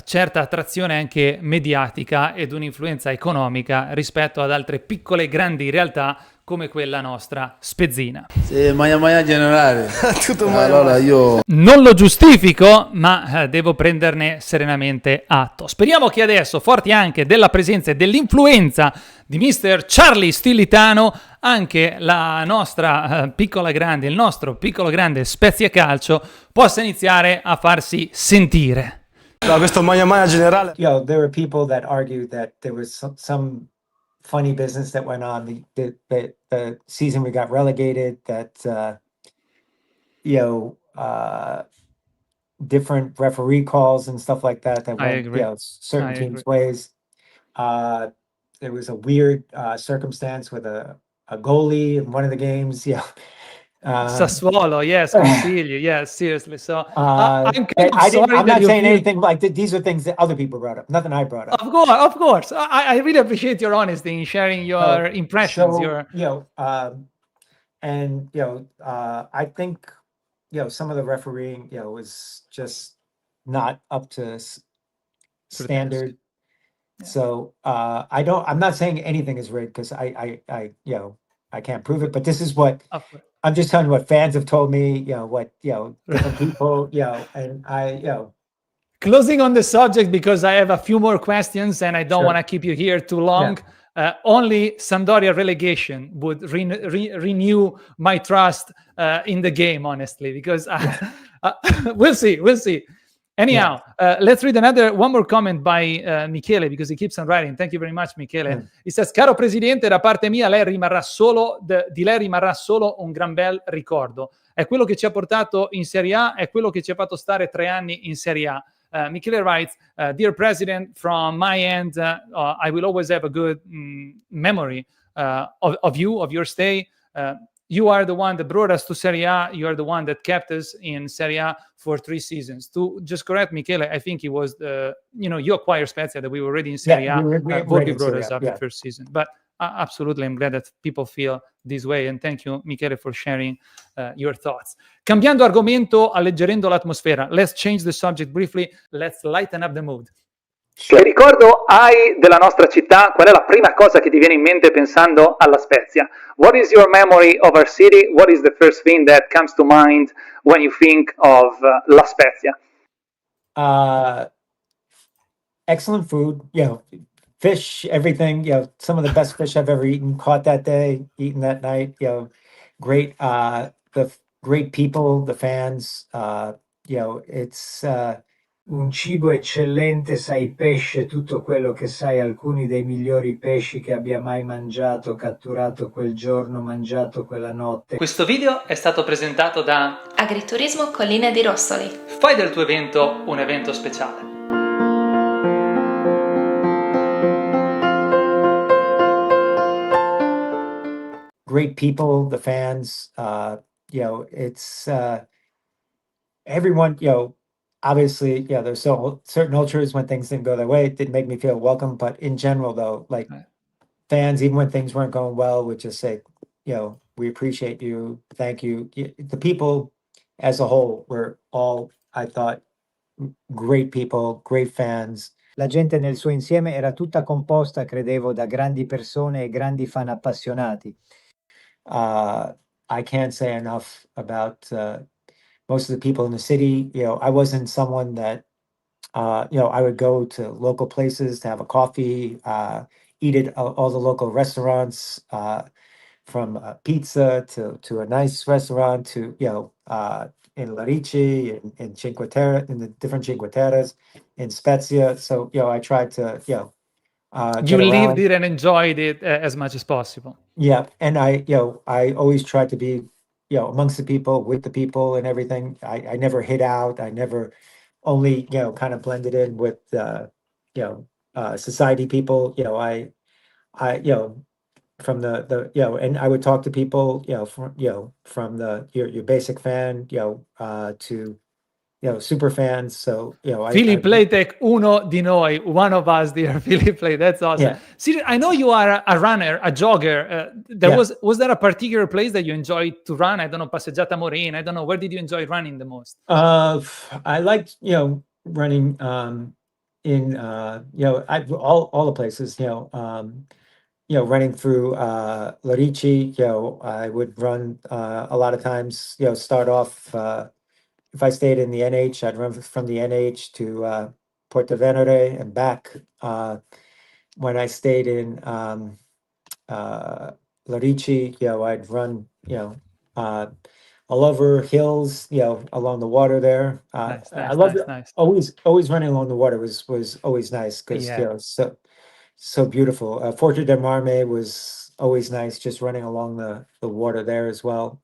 certa attrazione anche mediatica ed un'influenza economica rispetto ad altre piccole grandi realtà come quella nostra spezzina. Sì, Maia generale. Tutto allora io non lo giustifico, ma devo prenderne serenamente atto. Speriamo che adesso, forti anche della presenza e dell'influenza di Mr. Charlie Stilitano, anche la nostra il nostro piccolo grande Spezia Calcio possa iniziare a farsi sentire. questo Maia generale. There were people that argued that there was some funny business that went on the season we got relegated, that different referee calls and stuff like that went certain teams' ways. There was a weird circumstance with a goalie in one of the games. Sassuolo, yes, Consiglio, yes, seriously. So I'm not saying anything like these are things that other people brought up, nothing I brought up. Of course. I really appreciate your honesty in sharing your impressions. I think some of the refereeing was just not up to standard. Yeah. So I'm not saying anything is rigged, because I can't prove it, but this is what I'm just telling you what fans have told me, different people, and Closing on the subject, because I have a few more questions and I don't want to keep you here too long. Yeah. Only Sampdoria relegation would renew my trust in the game, honestly, because we'll see. Anyhow, let's read one more comment by Michele, because he keeps on writing. Thank you very much, Michele. He says, caro Presidente, da parte mia di lei rimarrà solo un gran bel ricordo. È quello che ci ha portato in Serie A, è quello che ci ha fatto stare 3 anni in Serie A. Michele writes, Dear President, from my end, I will always have a good memory of you, of your stay. You are the one that brought us to Serie A. You are the one that kept us in Serie A for 3 seasons. To just correct Michele, I think it was you acquired Spezia, that we were already in Serie A. Volpi brought us up the first season. But absolutely, I'm glad that people feel this way. And thank you, Michele, for sharing your thoughts. Cambiando argomento, alleggerendo l'atmosfera. Let's change the subject briefly. Let's lighten up the mood. Che ricordo hai della nostra città? Qual è la prima cosa che ti viene in mente pensando alla Spezia? What is your memory of our city? What is the first thing that comes to mind when you think of La Spezia? Excellent food, fish, everything, some of the best fish I've ever eaten, caught that day, eaten that night, great, the great people, the fans, it's un cibo eccellente, sai pesce, tutto quello che sai, alcuni dei migliori pesci che abbia mai mangiato, catturato quel giorno, mangiato quella notte. Questo video è stato presentato da Agriturismo Collina di Rossoli. Fai del tuo evento un evento speciale. Great people, the fans, it's everyone, obviously, there's certain ultras when things didn't go their way, it didn't make me feel welcome. But in general, though, like fans, even when things weren't going well, would just say, we appreciate you, thank you. The people as a whole were all, I thought, great people, great fans. La gente nel suo insieme era tutta composta, credevo, da grandi persone e grandi fan appassionati. I can't say enough about most of the people in the city. I wasn't someone that, I would go to local places to have a coffee, eat at all the local restaurants, from pizza to a nice restaurant to, in Larici, in Cinque Terre, in the different Cinque Terres, in Spezia. So, I tried to, You get lived around. it and enjoyed it as much as possible. Yeah, and I always tried to be, amongst the people, with the people, and everything. I never hid out. I never only, kind of blended in with, society people. From the and I would talk to people, from your basic fan, to super fans. So Philip Platek, uno di noi, one of us, dear Philip Platek. That's awesome. Yeah. See, I know you are a runner, a jogger. Was there a particular place that you enjoyed to run? I don't know, Passeggiata Morena. I don't know. Where did you enjoy running the most? I liked running in all the places. Running through Larici. I would run a lot of times. Start off. If I stayed in the NH, I'd run from the NH to Porto Venere and back. When I stayed in Larici, I'd run, all over hills, along the water there. I loved it. Nice. Always running along the water was always nice because so beautiful. Forte del Marme was always nice, just running along the water there as well.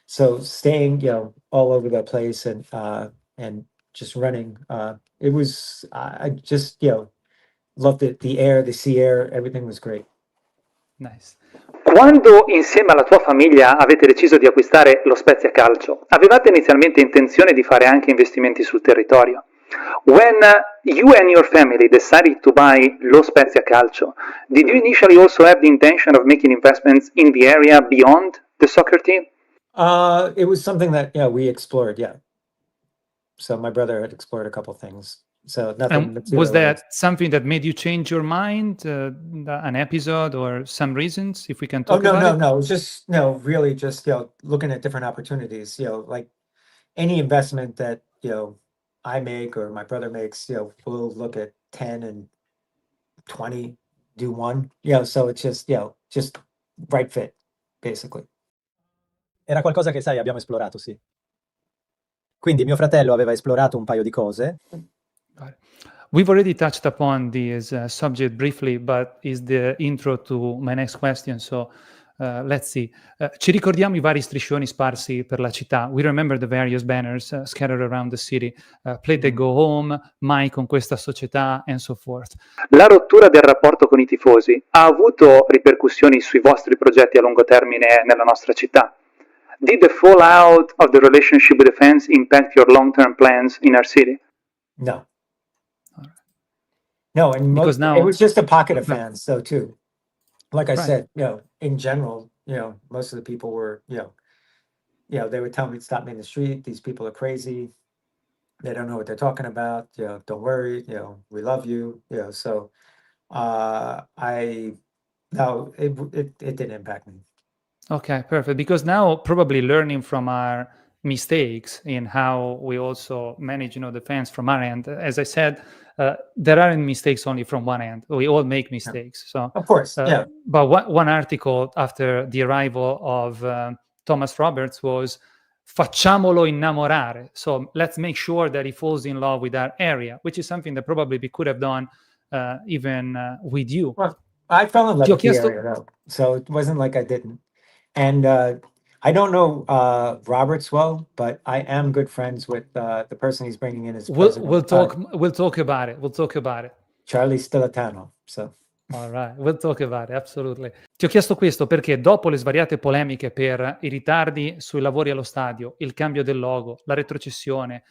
So staying, all over the place and just running. It was, I just, loved it. The air, the sea air, everything was great. Nice. Quando insieme alla tua famiglia avete deciso di acquistare Lo Spezia Calcio, avevate inizialmente intenzione di fare anche investimenti sul territorio? When you and your family decided to buy Lo Spezia Calcio, did you initially also have the intention of making investments in the area beyond the soccer team? It was something that we explored. Yeah. So my brother had explored a couple things. So nothing. And was that something that made you change your mind? An episode or some reasons? If we can talk about it. No. It was just really just looking at different opportunities. Like any investment that I make or my brother makes. We'll look at 10 and 20, do one. So it's just right fit, basically. Era qualcosa che, sai, abbiamo esplorato, sì. Quindi mio fratello aveva esplorato un paio di cose. We've already touched upon this subject briefly, but is the intro to my next question. So let's see. Ci ricordiamo i vari striscioni sparsi per la città. We remember the various banners scattered around the city. Platek Go Home, Mai con questa società, and so forth. La rottura del rapporto con i tifosi ha avuto ripercussioni sui vostri progetti a lungo termine nella nostra città? Did the fallout of the relationship with the fans impact your long-term plans in our city? No. No, and Because now it was just a pocket of fans, though, too. Like I Right. said, in general, most of the people were, they would tell me to stop me in the street. These people are crazy. They don't know what they're talking about. Don't worry. We love you. So, it didn't impact me. Okay, perfect. Because now probably learning from our mistakes in how we also manage, the fans from our end. As I said, there aren't mistakes only from one end. We all make mistakes. So of course, But one article after the arrival of Thomas Roberts was "Facciamolo innamorare." So let's make sure that he falls in love with our area, which is something that probably we could have done even with you. Well, I fell in love with the area, though, so it wasn't like I didn't. And I don't know Roberts well, but I am good friends with the person he's bringing in as president. We'll talk about it. We'll talk about it. Charlie Stilitano. So. All right, we'll talk about it, absolutely. Ti ho chiesto questo perché dopo le svariate polemiche per i ritardi sui lavori allo stadio, il cambio del logo, la retrocessione,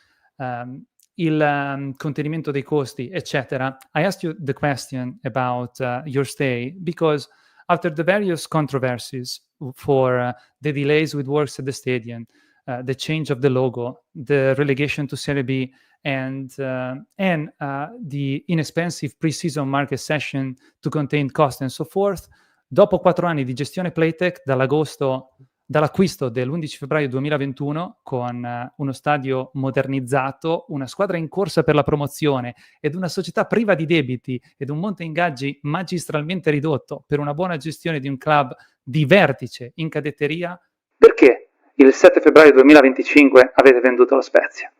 il contenimento dei costi, eccetera, I asked you the question about your stay because after the various controversies for the delays with works at the stadium, the change of the logo, the relegation to Serie B, and the inexpensive pre-season market session to contain cost and so forth, dopo 4 anni di gestione Platek, dall'agosto dall'acquisto dell'11 febbraio 2021 con uno stadio modernizzato, una squadra in corsa per la promozione ed una società priva di debiti ed un monte ingaggi magistralmente ridotto per una buona gestione di un club di vertice in cadetteria. Perché il 7 febbraio 2025 avete venduto Lo Spezia?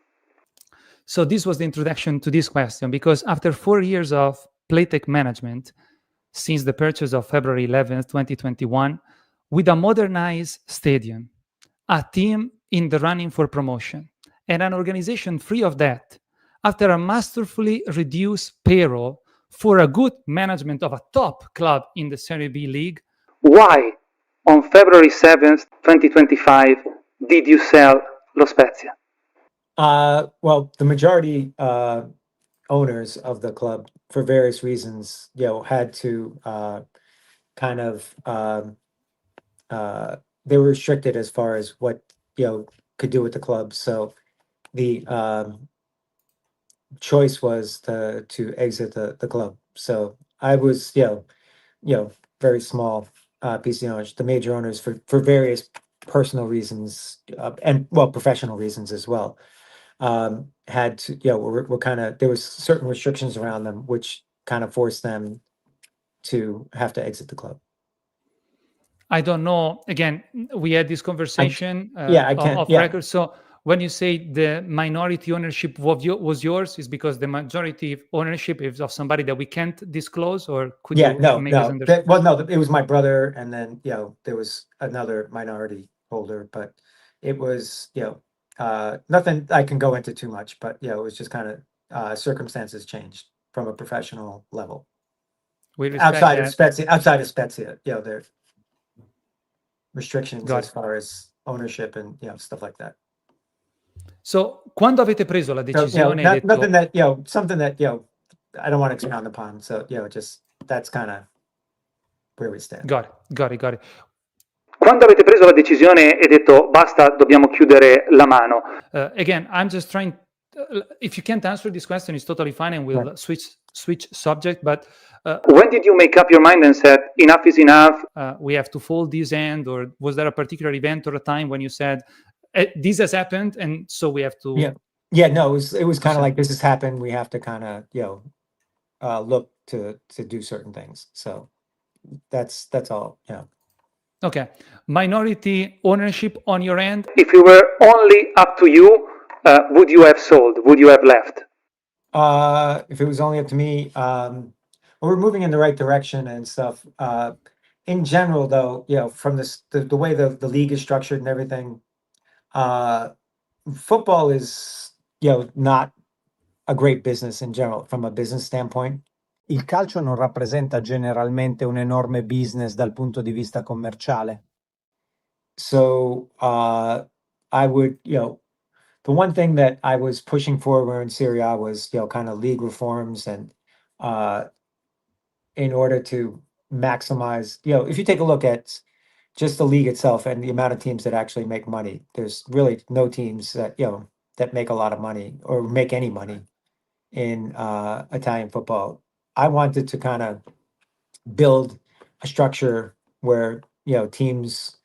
So this was the introduction to this question, because after 4 years of Platek management, since the purchase of February 11th, 2021, with a modernized stadium, a team in the running for promotion, and an organization free of debt, after a masterfully reduced payroll for a good management of a top club in the Serie B league. Why, on February 7th, 2025, did you sell Lo Spezia? Well, the majority owners of the club, for various reasons, had to kind of they were restricted as far as what could do with the club. So the choice was to exit the club. So I was very small piece of owners. The major owners for various personal reasons and professional reasons as well. Had to, were kind of, there was certain restrictions around them, which kind of forced them to have to exit the club. I don't know. Again, we had this conversation I can't. off record. So when you say the minority ownership was yours, is because the majority ownership is of somebody that we can't disclose, or could you make us understand? It was my brother, and then there was another minority holder, but it was nothing I can go into too much, but it was just kind of circumstances changed from a professional level. Outside of Spezia, there restrictions as far as ownership and stuff like that. So, quando avete preso la decisione? Nothing that something that I don't want to expound upon. So just that's kind of where we stand. Got it. Quando avete preso la decisione e detto basta, dobbiamo chiudere la mano? Again, I'm just trying. If you can't answer this question, it's totally fine, and we'll switch subject. But when did you make up your mind and said enough is enough? We have to fold this end, or was there a particular event or a time when you said this has happened, and so we have to? No, it was kind of like, this has happened. We have to kind of look to do certain things. So that's all. Okay, minority ownership on your end. If it were only up to you, would you have sold? Would you have left? If it was only up to me, we're moving in the right direction and stuff. In general, though, from the way the league is structured and everything, football is not a great business in general from a business standpoint. Il calcio non rappresenta generalmente un enorme business dal punto di vista commerciale. So I would, the one thing that I was pushing for in Serie A was, kind of league reforms, and in order to maximize, if you take a look at just the league itself and the amount of teams that actually make money, there's really no teams that, that make a lot of money or make any money in Italian football. I wanted to kind of build a structure where, teams,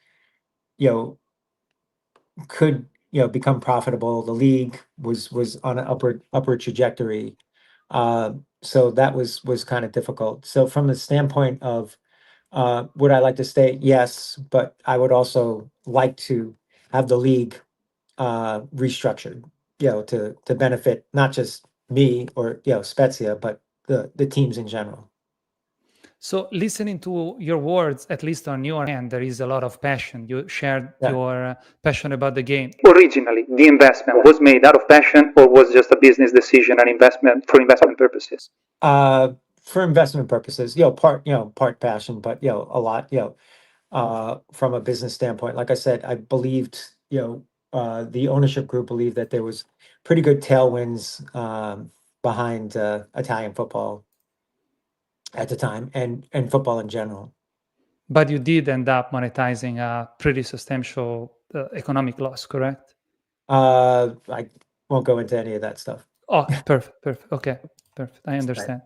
could, become profitable. The league was on an upward trajectory. So that was kind of difficult. So from the standpoint of would I like to stay? Yes, but I would also like to have the league restructured, to benefit not just me or Spezia, but the teams in general. So listening to your words, at least on your end, there is a lot of passion. You shared your passion about the game. Originally, the investment was made out of passion, or was just a business decision and investment for investment purposes? For investment purposes, part passion, but a lot, from a business standpoint. Like I said, I believed, the ownership group believed that there was pretty good tailwinds behind Italian football at the time, and football in general. But you did end up monetizing a pretty substantial economic loss, correct? I won't go into any of that stuff. Oh, perfect. Okay, perfect. I understand.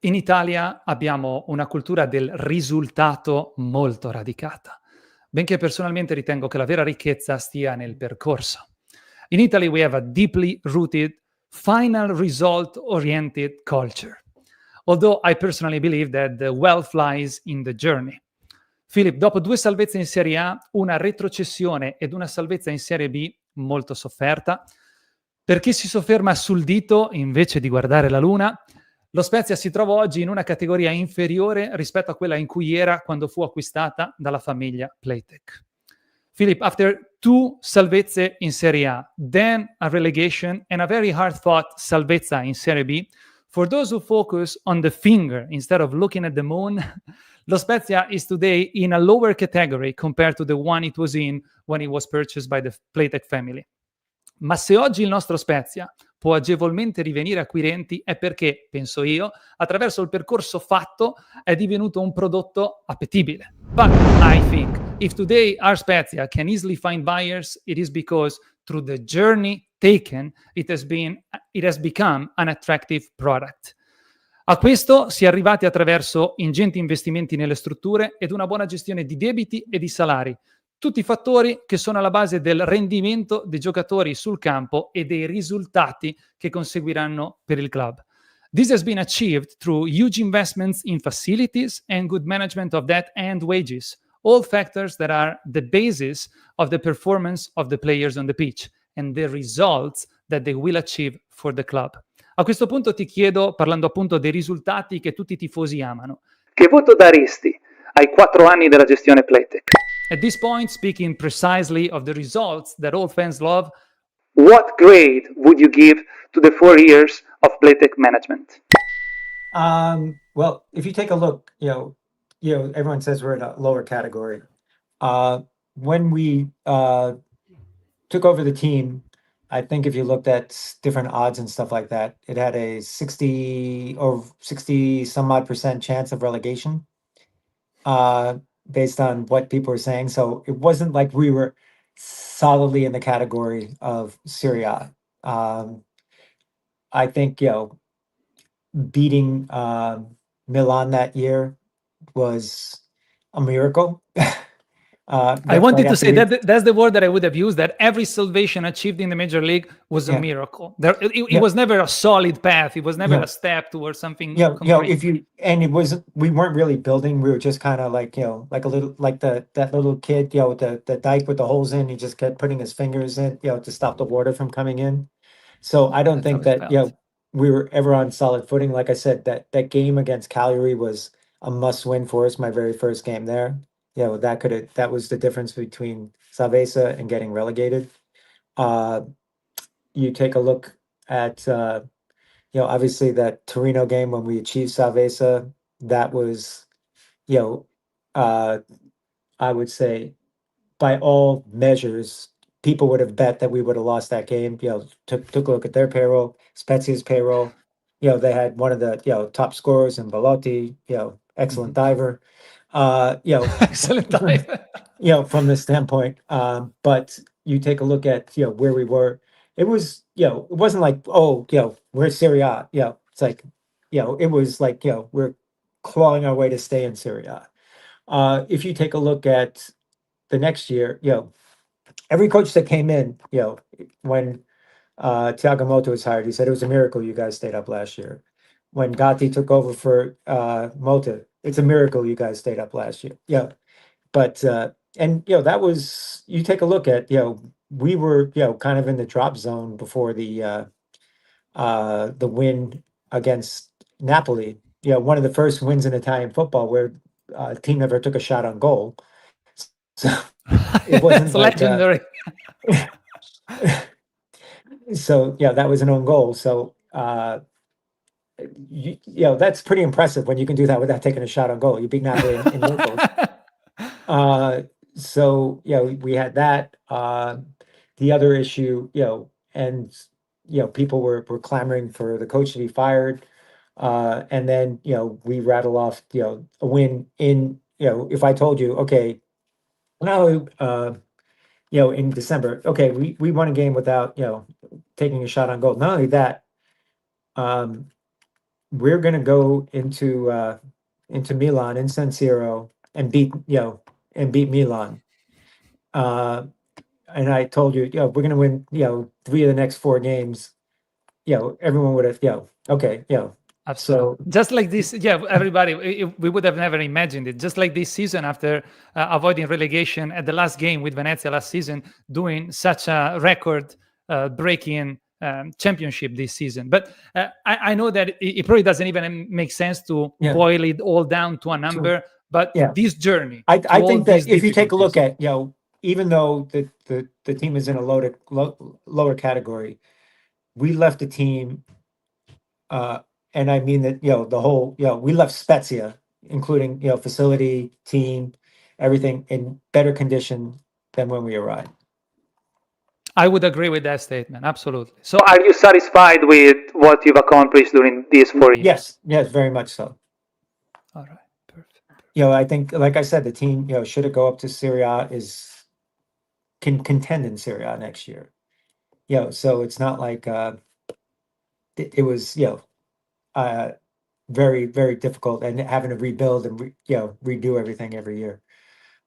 In Italia abbiamo una cultura del risultato molto radicata. benché personalmente ritengo che la vera ricchezza stia nel percorso. In Italy we have a deeply rooted, final result-oriented culture, although I personally believe that the wealth lies in the journey. Philip, dopo 2 salvezze in Serie A, una retrocessione ed una salvezza in Serie B molto sofferta, per chi si sofferma sul dito invece di guardare la luna, Lo Spezia si trova oggi in una categoria inferiore rispetto a quella in cui era quando fu acquistata dalla famiglia Platek. Philip, after 2 salvezze in Serie A, then a relegation and a very hard-fought salvezza in Serie B, for those who focus on the finger instead of looking at the moon, Lo Spezia is today in a lower category compared to the one it was in when it was purchased by the Platek family. Ma se oggi il nostro Spezia può agevolmente rivenire acquirenti è perché, penso io, attraverso il percorso fatto è divenuto un prodotto appetibile. But I think if today our Spezia can easily find buyers, it is because through the journey taken, it has become an attractive product. A questo si è arrivati attraverso ingenti investimenti nelle strutture ed una buona gestione di debiti e di salari, tutti fattori che sono alla base del rendimento dei giocatori sul campo e dei risultati che conseguiranno per il club. This has been achieved through huge investments in facilities and good management of debt and wages, all factors that are the basis of the performance of the players on the pitch and the results that they will achieve for the club. A questo punto ti chiedo, parlando appunto dei risultati che tutti i tifosi amano, che voto daresti ai 4 anni della gestione Platek? At this point, speaking precisely of the results that all fans love, what grade would you give to the 4 years of Platek management? Well, if you take a look, everyone says we're in a lower category. When we took over the team, I think if you looked at different odds and stuff like that, it had a 60 some odd % chance of relegation, based on what people were saying. So it wasn't like we were solidly in the category of Serie A. I think, beating Milan that year was a miracle. I wanted to say that's the word that I would have used, that every salvation achieved in the Major League was a miracle. It was never a solid path. It was never a step towards something concrete. We weren't really building. We were just kind of like, like a little, like that little kid, with the dike with the holes in, he just kept putting his fingers in, to stop the water from coming in. So I don't think that, we were ever on solid footing. Like I said, that game against Cagliari was a must win for us, my very first game there. That was the difference between Salvezza and getting relegated. You take a look at, obviously that Torino game when we achieved Salvezza, that was, I would say by all measures, people would have bet that we would have lost that game. Took a look at their payroll, Spezia's payroll. They had one of the, top scorers in Velotti, excellent diver. Excellent diver. From this standpoint. But you take a look at, where we were, it was, it wasn't like, we're Serie A. It's like, it was like, we're clawing our way to stay in Serie A. If you take a look at the next year, every coach that came in, when Thiago Motta was hired, he said it was a miracle you guys stayed up last year. When Gatti took over for Motta, it's a miracle you guys stayed up last year. But that was, you take a look at, we were, kind of in the drop zone before the win against Napoli. One of the first wins in Italian football where a team never took a shot on goal. So it wasn't legendary. So that was an own goal. So that's pretty impressive when you can do that without taking a shot on goal. You beat Napoli in locals. So we had that. The other issue, and people were clamoring for the coach to be fired. And then we rattle off a win in if I told you, okay, no, in December, okay, we won a game without taking a shot on goal. Not only that, we're going to go into Milan in San Siro and beat Milan. and I told you, we're going to win, 3 of the next 4 games, everyone would have, okay, Absolutely. So just like this, everybody, we would have never imagined it. Just like this season, after avoiding relegation at the last game with Venezia last season, doing such a record-breaking championship this season. But I know that it probably doesn't even make sense to boil it all down to a number. But this journey, I think that if you take a look at, even though the team is in a lower category, we left the team. And I mean that, the whole, we left Spezia, including, facility, team, everything in better condition than when we arrived. I would agree with that statement. Absolutely. So are you satisfied with what you've accomplished during these 4 years? Yes, very much so. All right. Perfect. I think, like I said, the team, should it go up to Serie A can contend in Serie A next year. So it's not like it was, very, very difficult and having to rebuild and redo everything every year.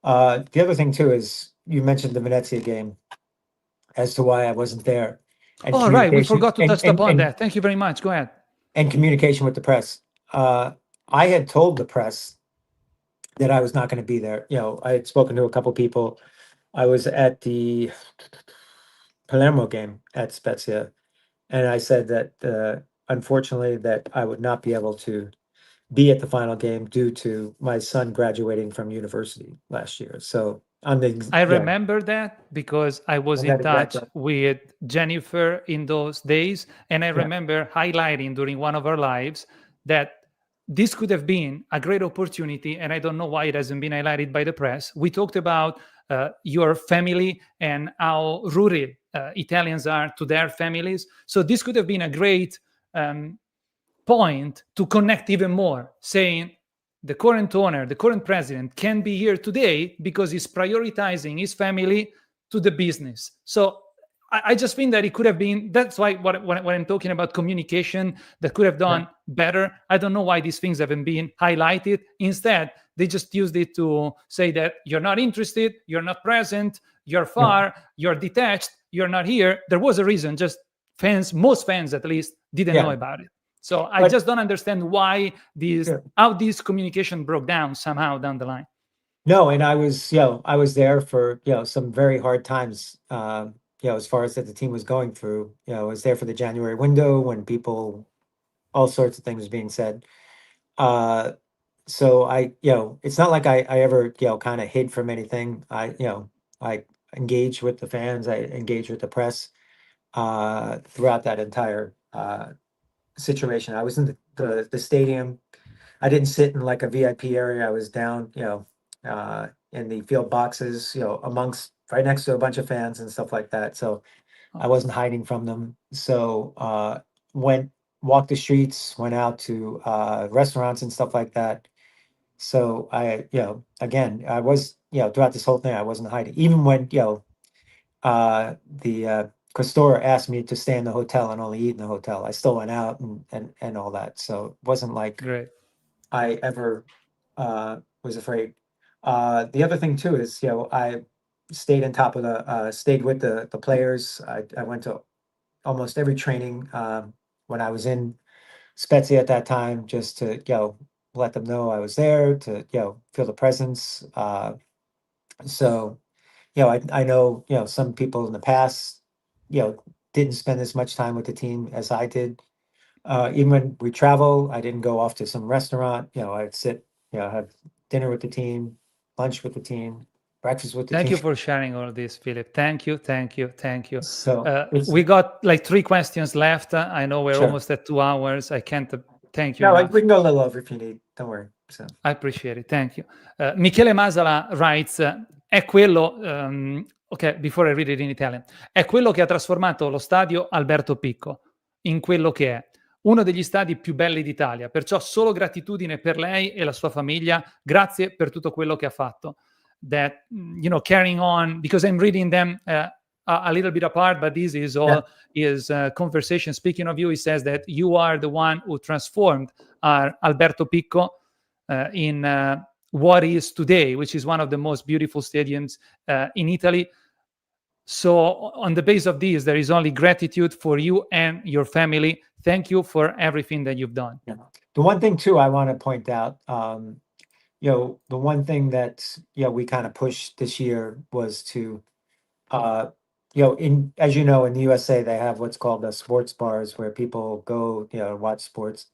The other thing too is you mentioned the Venezia game as to why I wasn't there. And right, we forgot to touch upon that. Thank you very much. Go ahead. And communication with the press. I had told the press that I was not going to be there. I had spoken to a couple people. I was at the Palermo game at Spezia, and I said that unfortunately that I would not be able to be at the final game due to my son graduating from university last year. So I remember that because I was in touch with Jennifer in those days, and I remember highlighting during one of our lives that this could have been a great opportunity, and I don't know why it hasn't been highlighted by the press. We talked about your family and how rooted Italians are to their families. So this could have been a great point to connect even more, saying the current owner, the current president can be here today because he's prioritizing his family to the business. So I just think that it could have been, that's why when I'm talking about communication that could have done better, I don't know why these things haven't been highlighted. Instead, they just used it to say that you're not interested, you're not present, you're far, you're detached, you're not here. There was a reason, just most fans at least, didn't know about it. So I just don't understand why how this communication broke down somehow down the line. No, and I was there for, some very hard times, as far as that the team was going through. I was there for the January window when all sorts of things being said. So I, it's not like I ever, kind of hid from anything. I engaged with the fans. I engaged with the press throughout that entire situation. I was in the stadium. I didn't sit in like a VIP area. I was down, in the field boxes, amongst right next to a bunch of fans and stuff like that. So I wasn't hiding from them. So walked the streets, went out to restaurants and stuff like that. So I, again, I was, throughout this whole thing, I wasn't hiding. Even when, the Questora asked me to stay in the hotel and only eat in the hotel, I still went out and all that. So it wasn't like I ever was afraid. The other thing too is, I stayed on top of stayed with the players. I went to almost every training when I was in Spezia at that time, just to, let them know I was there, to, feel the presence. So, I know, some people in the past, didn't spend as much time with the team as I did. Even when we travel, I didn't go off to some restaurant. I'd sit, have dinner with the team, lunch with the team, breakfast with the team. Thank you for sharing all this, Philip. Thank you. So we got like 3 questions left. I know we're almost at 2 hours. I can't thank you. No, we can go a little over if you need. Don't worry. So. I appreciate it. Thank you. Michele Masala writes, è quello, ok, before I read it in Italian, è quello che ha trasformato lo stadio Alberto Picco in quello che è. Uno degli stadi più belli d'Italia, perciò solo gratitudine per lei e la sua famiglia. Grazie per tutto quello che ha fatto. That, carrying on, because I'm reading them a little bit apart, but this is all his conversation. Speaking of you, he says that you are the one who transformed Alberto Picco in what is today, which is one of the most beautiful stadiums in Italy. So on the base of this, there is only gratitude for you and your family. Thank you for everything that you've done. Yeah. The one thing too I want to point out, the one thing that we kind of pushed this year was to, as you know, in the USA they have what's called the sports bars where people go, watch sports.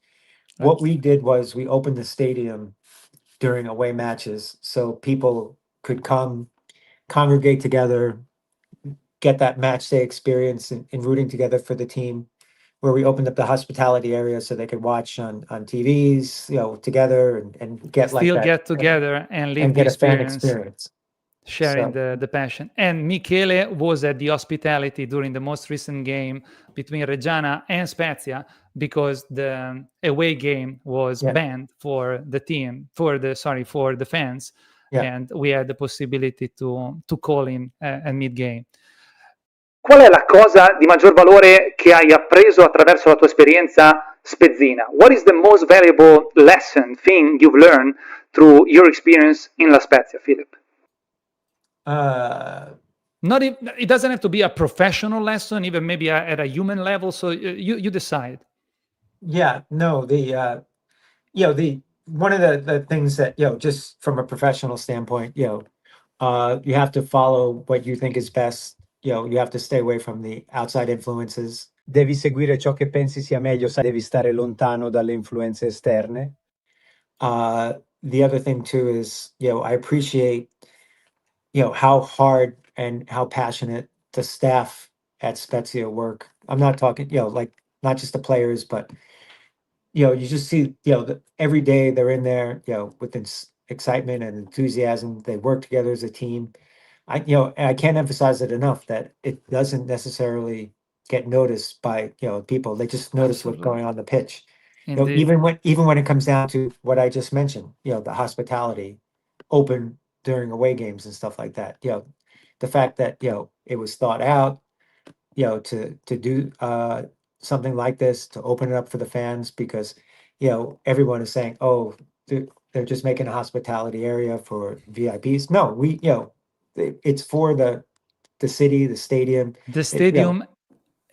Right. What we did was we opened the stadium during away matches so people could come, congregate together, get that match day experience in rooting together for the team, where we opened up the hospitality area so they could watch on TVs, together and get like Still that, get together and live and the get a fan experience, experience. sharing So, the passion. And Michele was at the hospitality during the most recent game between Reggiana and Spezia because the away game was Yeah. banned for the team, for the fans. Yeah. And we had the possibility to call him at mid-game. Qual è la cosa di maggior valore che hai appreso attraverso la tua esperienza spezzina? What is the most valuable thing you've learned through your experience in La Spezia, Philip? It doesn't have to be a professional lesson, even maybe at a human level. So you decide. yeah, no, one of the things that, just from a professional standpoint, you have to follow what you think is best. You have to stay away from the outside influences. Devi seguire ciò che pensi sia meglio, devi stare lontano dalle influenze esterne. The other thing too is, I appreciate, how hard and how passionate the staff at Spezia work. I'm not talking, like not just the players, but you just see, every day they're in there, with excitement and enthusiasm. They work together as a team. And I can't emphasize it enough that it doesn't necessarily get noticed by, people. They just notice what's going on the pitch. Indeed. Even when it comes down to what I just mentioned, the hospitality, open during away games and stuff like that. The fact that, it was thought out, to do something like this, to open it up for the fans, because, everyone is saying, oh, they're just making a hospitality area for VIPs. No, it's for the city, the stadium. The stadium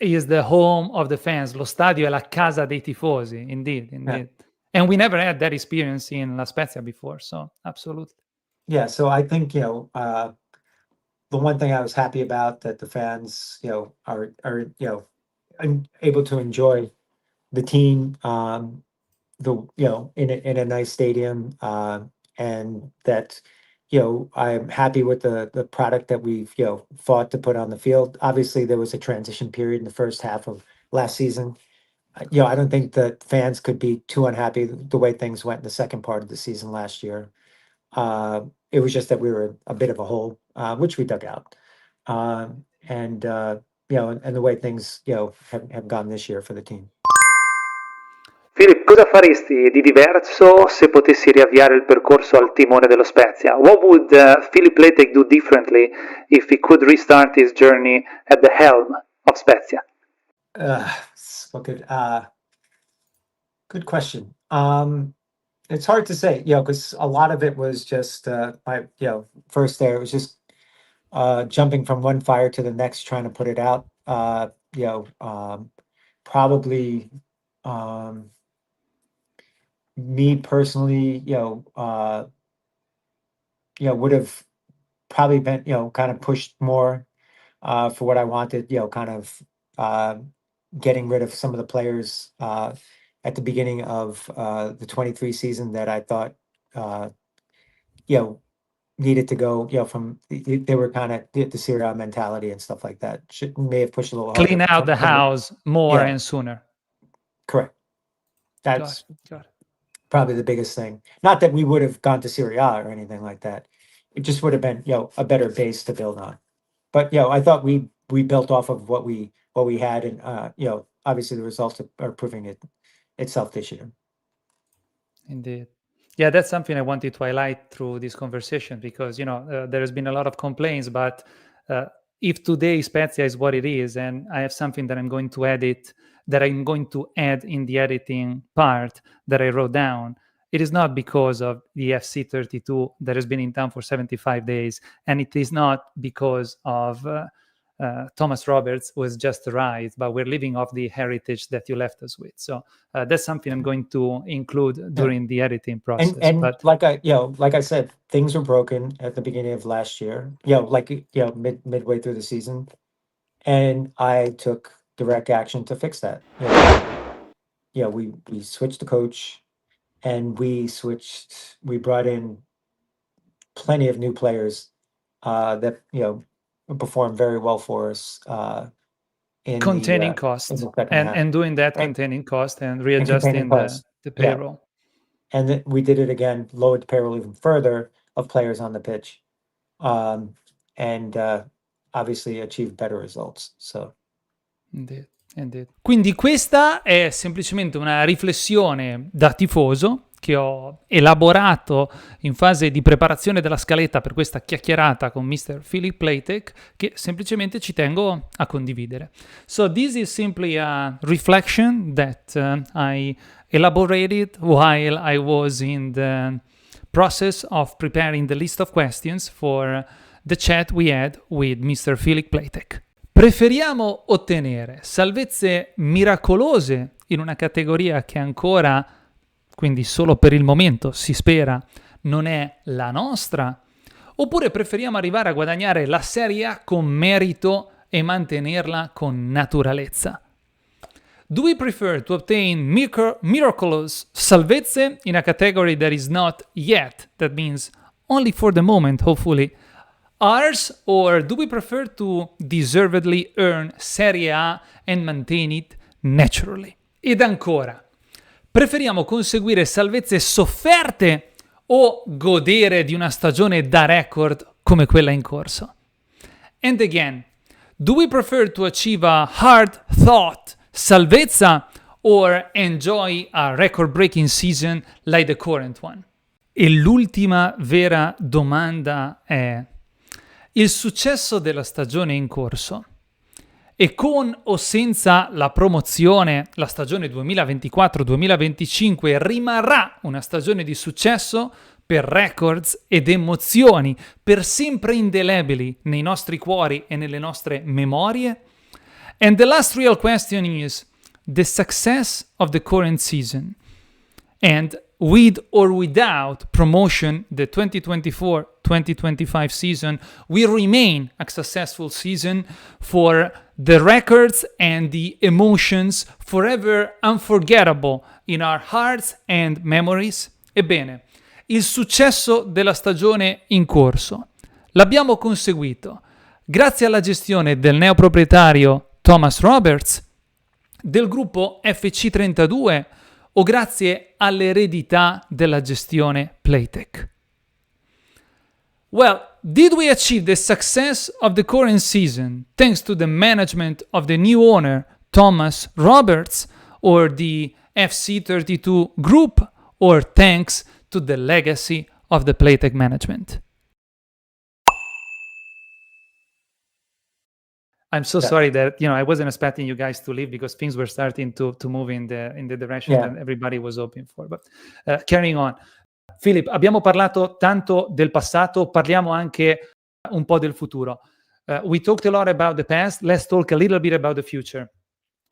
is the home of the fans. Lo stadio è la casa dei tifosi. Indeed. Yeah. And we never had that experience in La Spezia before. So absolutely. Yeah. So I think, the one thing I was happy about that the fans, are able to enjoy the team, in a nice stadium, and that, I'm happy with the product that we've, fought to put on the field. Obviously, there was a transition period in the first half of last season. I don't think that fans could be too unhappy the way things went in the second part of the season last year. It was just that we were a bit of a hole, which we dug out. And the way things, have gone this year for the team. Philip, cosa faresti di diverso se potessi riavviare il percorso al timone dello Spezia? What would Philip Platek do differently if he could restart his journey at the helm of Spezia? Good question. It's hard to say, because a lot of it was just first there, it was just jumping from one fire to the next, trying to put it out. Probably me personally, would have probably been, kind of pushed more for what I wanted, kind of getting rid of some of the players at the beginning of the 23 season that I thought, needed to go, from, they were kind of the Serie A mentality and stuff like that. May have pushed a little harder. Clean out the house more and sooner. Correct. That's Got it. probably the biggest thing. Not that we would have gone to Serie A or anything like that. It just would have been, a better base to build on. But, I thought we built off of what we had, and obviously the results are proving itself this year. Indeed. Yeah, that's something I wanted to highlight through this conversation because, there has been a lot of complaints, but if today Spezia is what it is, and I have something that I'm going to add in the editing part that I wrote down, it is not because of the FC32 that has been in town for 75 days, and it is not because of Thomas Roberts was just arrived, but we're living off the heritage that you left us with. So that's something I'm going to include during the editing process. And like I said, things were broken at the beginning of last year. Midway through the season, and I took direct action to fix that. We switched the coach, and we brought in plenty of new players that performed very well for us. Containing costs and doing that, containing cost and readjusting the payroll. Yeah. And then we did it again, lowered the payroll even further of players on the pitch, and obviously achieved better results. So. Indeed. Quindi questa è semplicemente una riflessione da tifoso che ho elaborato in fase di preparazione della scaletta per questa chiacchierata con Mr. Philip Platek, che semplicemente ci tengo a condividere. So this is simply a reflection that I elaborated while I was in the process of preparing the list of questions for the chat we had with Mr. Philip Platek. Preferiamo ottenere salvezze miracolose in una categoria che ancora, quindi solo per il momento, si spera, non è la nostra? Oppure preferiamo arrivare a guadagnare la Serie A con merito e mantenerla con naturalezza? Do we prefer to obtain miraculous salvezze in a category that is not yet, that means only for the moment, hopefully, ours, or do we prefer to deservedly earn Serie A and maintain it naturally? Ed ancora, preferiamo conseguire salvezze sofferte o godere di una stagione da record come quella in corso? And again, do we prefer to achieve a hard-thought salvezza or enjoy a record-breaking season like the current one? E l'ultima vera domanda è: il successo della stagione in corso, e con o senza la promozione, la stagione 2024-2025 rimarrà una stagione di successo per records ed emozioni per sempre indelebili nei nostri cuori e nelle nostre memorie? And the last real question is the success of the current season, and with or without promotion, the 2024-2025 season will remain a successful season for the records and the emotions forever unforgettable in our hearts and memories? Ebbene, il successo della stagione in corso l'abbiamo conseguito grazie alla gestione del neoproprietario Thomas Roberts, del gruppo FC32, o grazie all'eredità della gestione Platek? Well, did we achieve the success of the current season thanks to the management of the new owner, Thomas Roberts, or the FC32 group, or thanks to the legacy of the Platek management? I'm so sorry that I wasn't expecting you guys to leave because things were starting to move in the direction that everybody was hoping for. But carrying on, Philip, abbiamo parlato tanto del passato, parliamo anche un po' del futuro. We talked a lot about the past. Let's talk a little bit about the future.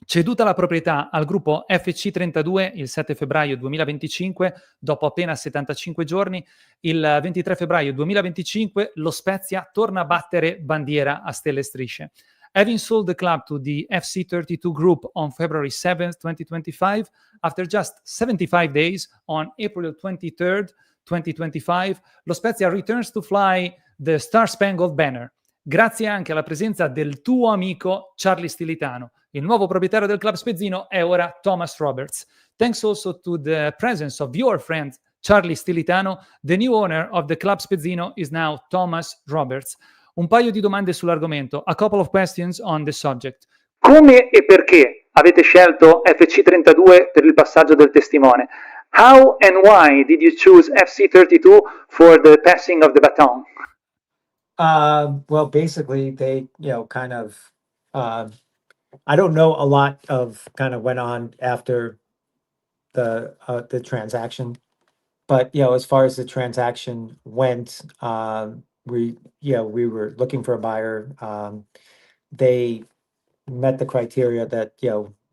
Ceduta la proprietà al gruppo FC32 il 7 febbraio 2025, dopo appena 75 giorni, il 23 febbraio 2025 Lo Spezia torna a battere bandiera a stelle e strisce. Having sold the club to the FC32 group on February 7th, 2025, after just 75 days, on April 23rd, 2025, Lo Spezia returns to fly the Star Spangled Banner, grazie anche alla presenza del tuo amico Charlie Stilitano. Il nuovo proprietario del club spezzino è ora Thomas Roberts. Thanks also to the presence of your friend Charlie Stilitano, the new owner of the club spezzino is now Thomas Roberts. Un paio di domande sull'argomento. A couple of questions on the subject. Come e perché avete scelto FC32 per il passaggio del testimone? How and why did you choose FC32 for the passing of the baton? Well, basically, they, kind of, I don't know a lot of kind of went on after the transaction. but as far as the transaction went, we were looking for a buyer. They met the criteria that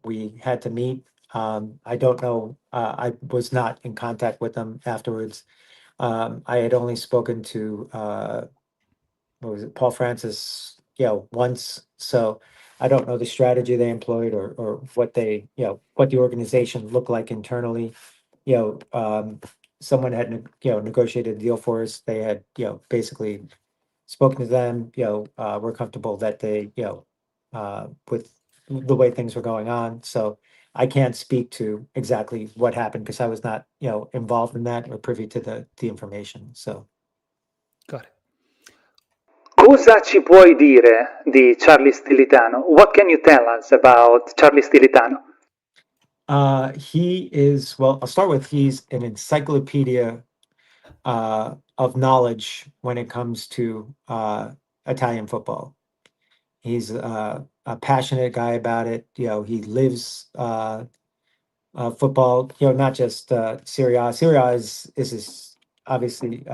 we had to meet. I don't know. I was not in contact with them afterwards. I had only spoken to what was it, Paul Francis, once. So I don't know the strategy they employed or what they, what the organization looked like internally. Someone had, negotiated a deal for us. They had, basically spoken to them, we're comfortable that they, with the way things were going on. So I can't speak to exactly what happened because I was not, involved in that or privy to the information. So. Got it. Cosa ci puoi dire di Charlie Stilitano? What can you tell us about Charlie Stilitano? He is, well, I'll start with he's an encyclopedia of knowledge when it comes to Italian football. He's a passionate guy about it. He lives football, not just Serie A. Serie A is his, obviously,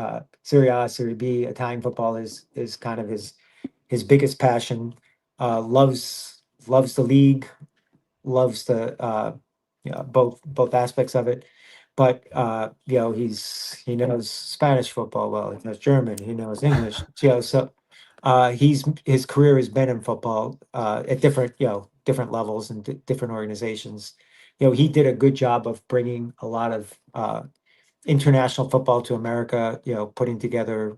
Serie A, Serie B, Italian football is kind of his biggest passion. Loves the league, loves the both aspects of it. But he knows Spanish football well. He knows German. He knows English. So his career has been in football at different levels and different organizations. He did a good job of bringing a lot of international football to America. Putting together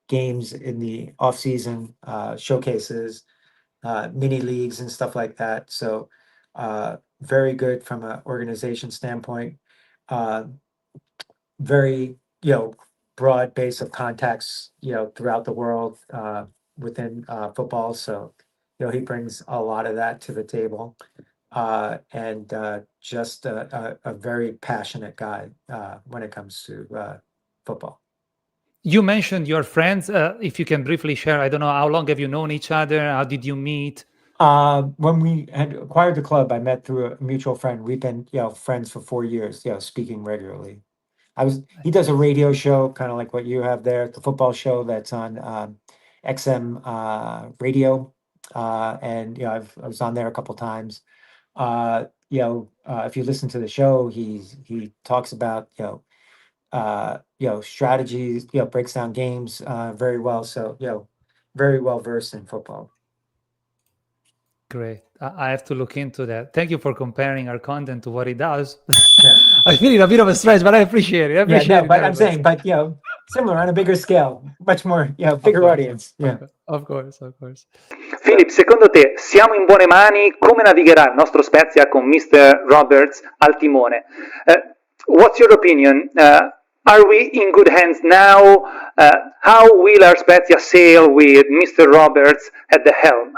games in the off season, showcases, mini leagues and stuff like that. So very good from an organization standpoint. Very, broad base of contacts, throughout the world within football. So, he brings a lot of that to the table. And just a very passionate guy when it comes to football. You mentioned your friends. If you can briefly share, I don't know, how long have you known each other? How did you meet? When we had acquired the club, I met through a mutual friend. We've been, friends for 4 years, speaking regularly. He does a radio show, kind of like what you have there, the football show that's on XM radio. And, I was on there a couple times. If you listen to the show, he talks about, strategies, breaks down games very well. So, very well versed in football. Great. I have to look into that. Thank you for comparing our content to what he does. Yeah. I feel it a bit of a stretch, but I appreciate it. But I'm saying, similar on a bigger scale, much more, bigger audience. Yeah. Of course. Philip, secondo te siamo in buone mani? Come navigherà il nostro Spezia con Mr. Roberts al timone? What's your opinion? Are we in good hands now? How will our Spezia sail with Mr. Roberts at the helm?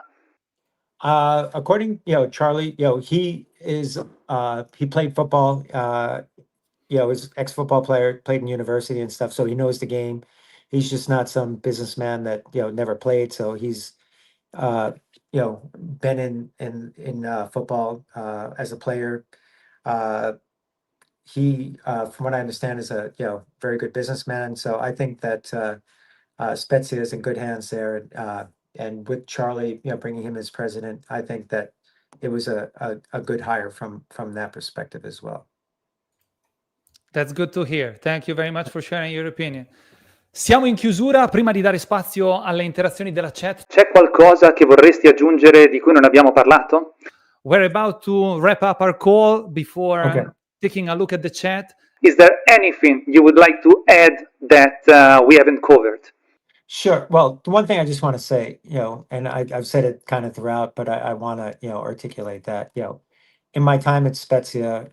According, Charlie, he is, he played football, was ex-football player, played in university and stuff. So he knows the game. He's just not some businessman that, never played. So he's, been in football, as a player. He, from what I understand, is a, very good businessman. So I think that, Spezia is in good hands there. And with Charlie, bringing him as president, I think that it was a good hire from that perspective as well. That's good to hear. Thank you very much for sharing your opinion. Siamo in chiusura. Prima di dare spazio alle interazioni della chat, c'è qualcosa che vorresti aggiungere di cui non abbiamo parlato? We're about to wrap up our call before taking a look at the chat. Is there anything you would like to add that we haven't covered? Sure. Well, the one thing I just want to say, and I've said it kind of throughout, but I want to, articulate that, in my time at Spezia,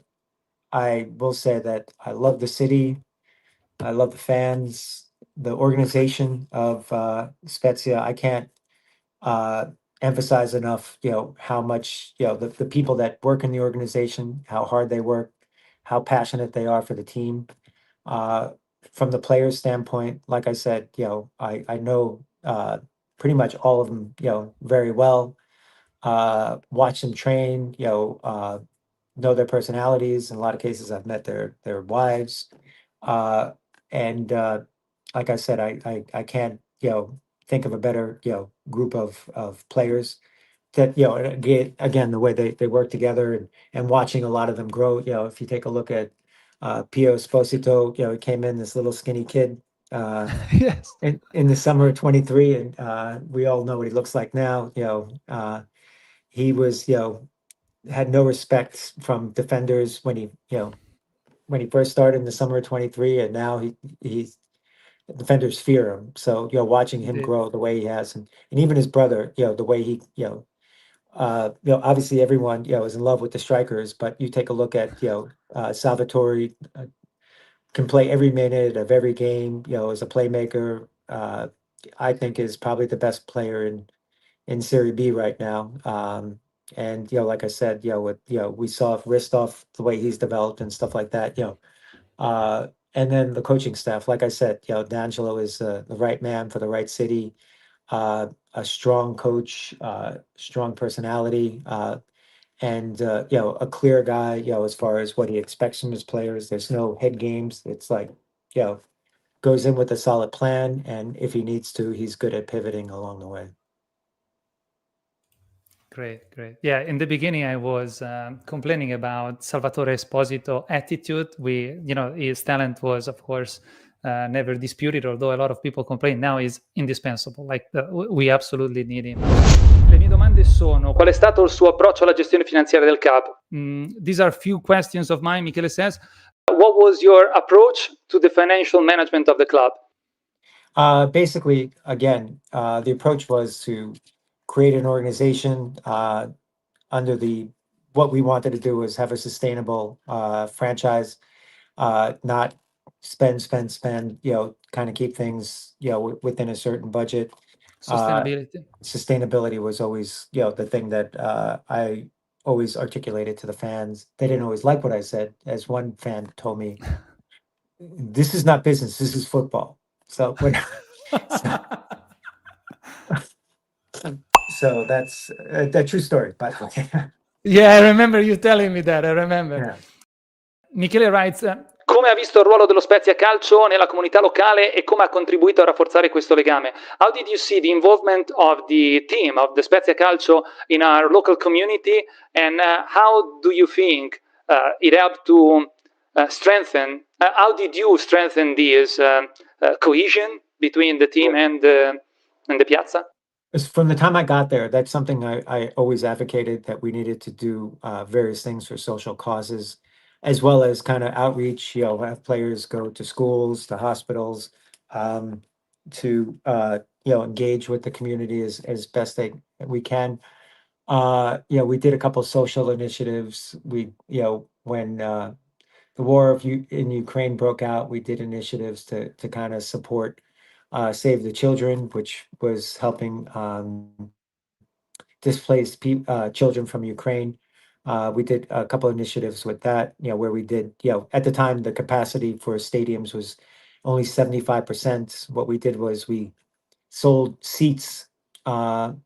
I will say that I love the city. I love the fans, the organization of Spezia. I can't emphasize enough, how much, the people that work in the organization, how hard they work, how passionate they are for the team. From the players' standpoint, like I said, I know pretty much all of them, very well. Watch them train, know their personalities. In a lot of cases, I've met their wives. And like I said, I can't, think of a better, group of players that, again, the way they work together and watching a lot of them grow. If you take a look at Pio Esposito, he came in this little skinny kid Yes. in the summer of 23, and we all know what he looks like now. He was, had no respect from defenders when he first started in the summer of 23, and now he's defenders fear him. So, watching him Indeed. grow the way he has, and even his brother, the way he, obviously everyone, is in love with the strikers, but you take a look at, Salvatore can play every minute of every game, as a playmaker. I think is probably the best player in Serie B right now. And, like I said, with, we saw Ristov, the way he's developed and stuff like that, and then the coaching staff, like I said, D'Angelo is the right man for the right city, a strong coach, strong personality, and, a clear guy, as far as what he expects from his players. There's no head games. It's like, goes in with a solid plan, and if he needs to, he's good at pivoting along the way. Great. Yeah, in the beginning, I was complaining about Salvatore Esposito attitude. His talent was, of course, never disputed, although a lot of people complain. Now he's indispensable. We absolutely need him. Le mie domande sono: qual è stato il suo approccio alla gestione finanziaria del club? These are few questions of mine, Michele says. What was your approach to the financial management of the club? Basically, again, the approach was to create an organization under what we wanted to do was have a sustainable franchise, not spend, kind of keep things, within a certain budget. Sustainability. Sustainability was always, the thing that I always articulated to the fans. They didn't always like what I said. As one fan told me, this is not business, this is football. So when so that's a true story, by the way. Yeah, I remember you telling me that. I remember. Yeah. Michele writes, come ha visto il ruolo dello Spezia Calcio nella comunità locale e come ha contribuito a rafforzare questo legame? How did you see the involvement of the team, of the Spezia Calcio in our local community, and how do you think it helped to strengthen, how did you strengthen this cohesion between the team and the piazza? From the time I got there, that's something I always advocated, that we needed to do various things for social causes, as well as kind of outreach, have players go to schools, to hospitals, to, engage with the community as best we can. We did a couple social initiatives. We, when the war in Ukraine broke out, we did initiatives to kind of support Save the Children, which was helping displaced children from Ukraine. We did a couple initiatives with that, where we did, at the time, the capacity for stadiums was only 75%. What we did was we sold seats for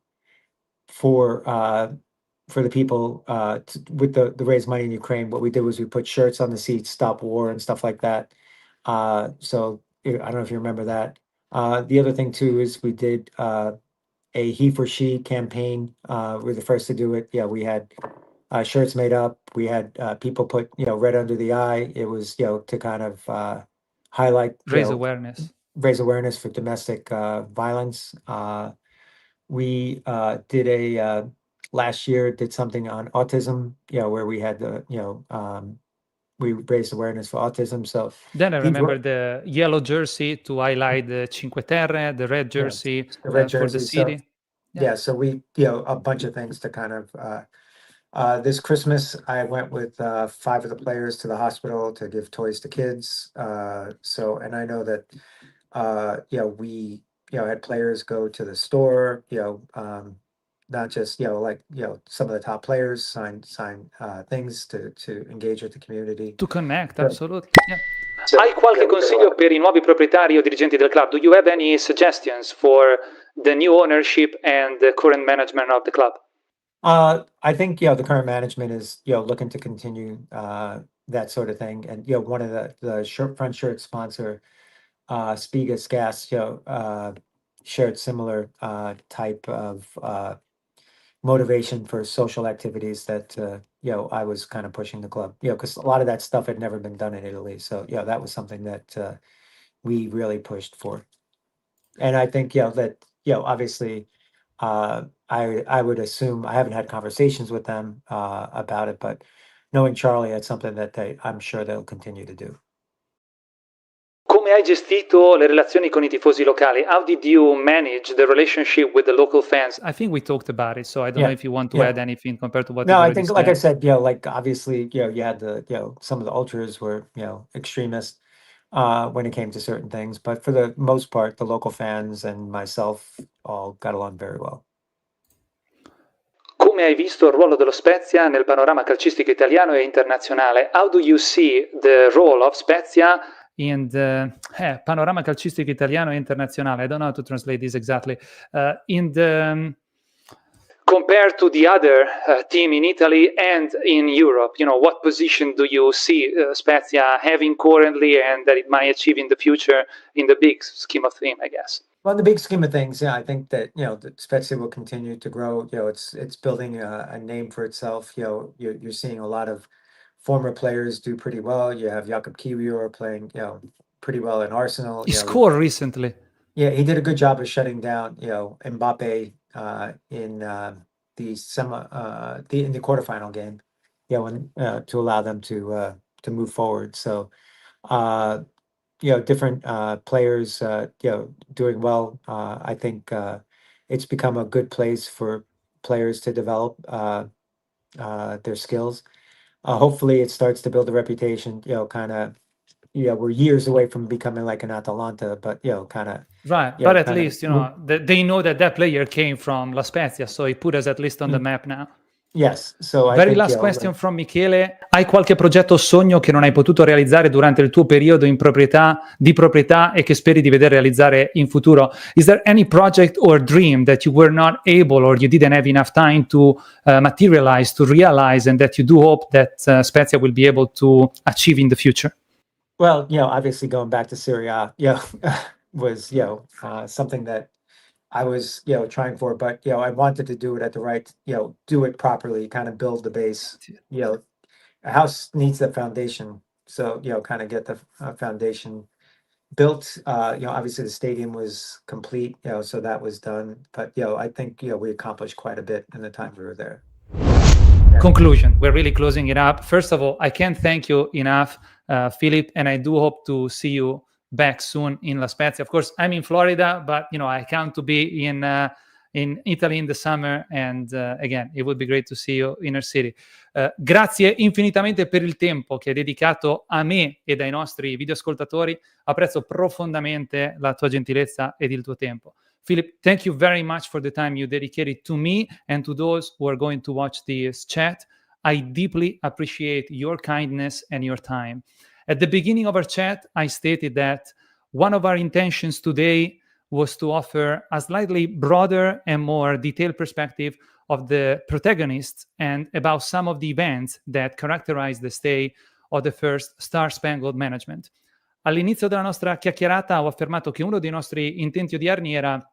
the people with the raise money in Ukraine. What we did was we put shirts on the seats, stop war and stuff like that. So I don't know if you remember that. The other thing too is we did a he for she campaign. We're the first to do it. Yeah, we had shirts made up. We had people put red under the eye. It was to kind of highlight, raise awareness for domestic violence. We did last year did something on autism. Where we had we raised awareness for autism. So then I remember the yellow jersey to highlight the Cinque Terre, the red jersey, for the city. So we, a bunch of things to kind of, this Christmas, I went with 5 of the players to the hospital to give toys to kids. And I know that, we, had players go to the store, not just, some of the top players sign things to engage with the community. To connect, absolutely. Yeah. Hai qualche consiglio per I nuovi proprietari o dirigenti del club? Do you have any suggestions for the new ownership and the current management of the club? I think, the current management is, looking to continue that sort of thing. And one of the front shirt sponsor, Spigas Gas, shared similar type of motivation for social activities that I was kind of pushing the club, because a lot of that stuff had never been done in Italy. So that was something that we really pushed for. And I think that obviously I would assume, I haven't had conversations with them about it, but knowing Charlie, it's something that I'm sure they'll continue to do. Come hai gestito le relazioni con I tifosi locali? How did you manage the relationship with the local fans? I think we talked about it, so I don't know if you want to add anything compared to what No, you I already think, said. like I said, like obviously, you had some of the ultras were, extremists when it came to certain things, but for the most part, the local fans and myself all got along very well. Come hai visto il ruolo dello Spezia nel panorama calcistico italiano e internazionale? How do you see the role of Spezia in the panorama calcistico italiano e internazionale? I don't know how to translate this exactly. In the compared to the other team in Italy and in Europe, what position do you see Spezia having currently and that it might achieve in the future in the big scheme of things, I guess? Well, in the big scheme of things, I think that that Spezia will continue to grow. It's building a name for itself. You're seeing a lot of former players do pretty well. You have Jakub Kiwior playing pretty well in Arsenal. He scored recently. Yeah, he did a good job of shutting down Mbappe in the quarterfinal game. When to allow them to move forward. So. Different players, doing well. I think it's become a good place for players to develop their skills. Hopefully, it starts to build a reputation. We're years away from becoming like an Atalanta, but kind of right. But at least they know that player came from La Spezia, so it put us at least on the map now. Yes, so Very last question from Michele. Hai qualche progetto o sogno che non hai potuto realizzare durante il tuo periodo di proprietà e che speri di vedere realizzare in futuro? Is there any project or dream that you were not able or you didn't have enough time to materialize, to realize, and that you do hope that Spezia will be able to achieve in the future? Well, obviously going back to Serie A, was something that I was, trying for, but, I wanted to do it at the right, do it properly, kind of build the base. A house needs the foundation. So, kind of get the foundation built. Obviously the stadium was complete, so that was done. But, I think, we accomplished quite a bit in the time we were there. Conclusion. We're really closing it up. First of all, I can't thank you enough, Philip, and I do hope to see you back soon in La Spezia. Of course, I'm in Florida, but I count to be in Italy in the summer, and again, it would be great to see you in our city. Grazie infinitamente per il tempo che hai dedicato a me ed ai nostri videoascoltatori. Apprezzo profondamente la tua gentilezza ed il tuo tempo. Philip, thank you very much for the time you dedicated to me and to those who are going to watch this chat. I deeply appreciate your kindness and your time. At the beginning of our chat, I stated that one of our intentions today was to offer a slightly broader and more detailed perspective of the protagonists and about some of the events that characterized the stay of the first Star-Spangled Management. All'inizio della nostra chiacchierata ho affermato che uno dei nostri intenti odierni era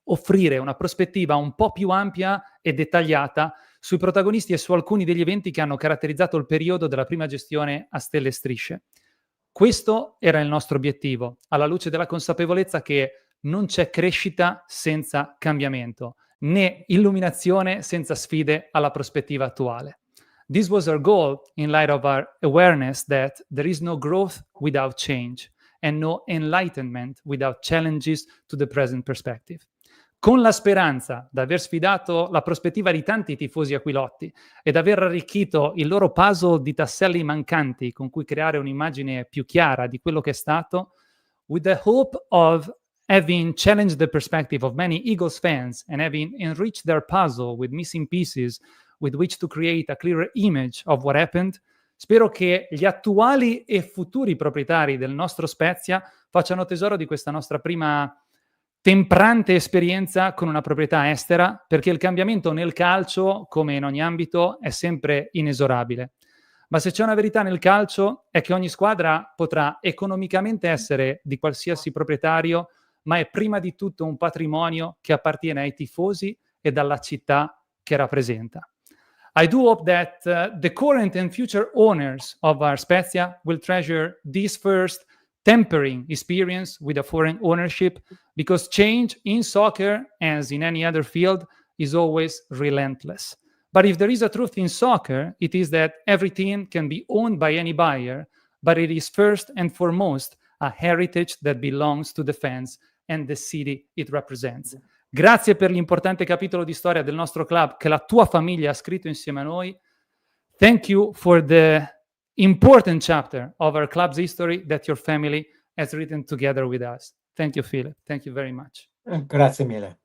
offrire una prospettiva un po' più ampia e dettagliata sui protagonisti e su alcuni degli eventi che hanno caratterizzato il periodo della prima gestione a stelle e strisce. Questo era il nostro obiettivo, alla luce della consapevolezza che non c'è crescita senza cambiamento, né illuminazione senza sfide alla prospettiva attuale. This was our goal in light of our awareness that there is no growth without change and no enlightenment without challenges to the present perspective. Con la speranza d'aver sfidato la prospettiva di tanti tifosi aquilotti ed aver arricchito il loro puzzle di tasselli mancanti con cui creare un'immagine più chiara di quello che è stato, with the hope of having challenged the perspective of many Eagles fans and having enriched their puzzle with missing pieces with which to create a clearer image of what happened, spero che gli attuali e futuri proprietari del nostro Spezia facciano tesoro di questa nostra prima temprante esperienza con una proprietà estera, perché il cambiamento nel calcio, come in ogni ambito, è sempre inesorabile. Ma se c'è una verità nel calcio è che ogni squadra potrà economicamente essere di qualsiasi proprietario, ma è prima di tutto un patrimonio che appartiene ai tifosi e alla città che rappresenta. I do hope that the current and future owners of our Spezia will treasure this first tempering experience with a foreign ownership, because change in soccer, as in any other field, is always relentless. But if there is a truth in soccer, it is that every team can be owned by any buyer, but it is first and foremost a heritage that belongs to the fans and the city it represents. Grazie per l'importante capitolo di storia del nostro club che la tua famiglia ha scritto insieme a noi. Thank you for the important chapter of our club's history that your family has written together with us. Thank you, Philip. Thank you very much. Grazie mille.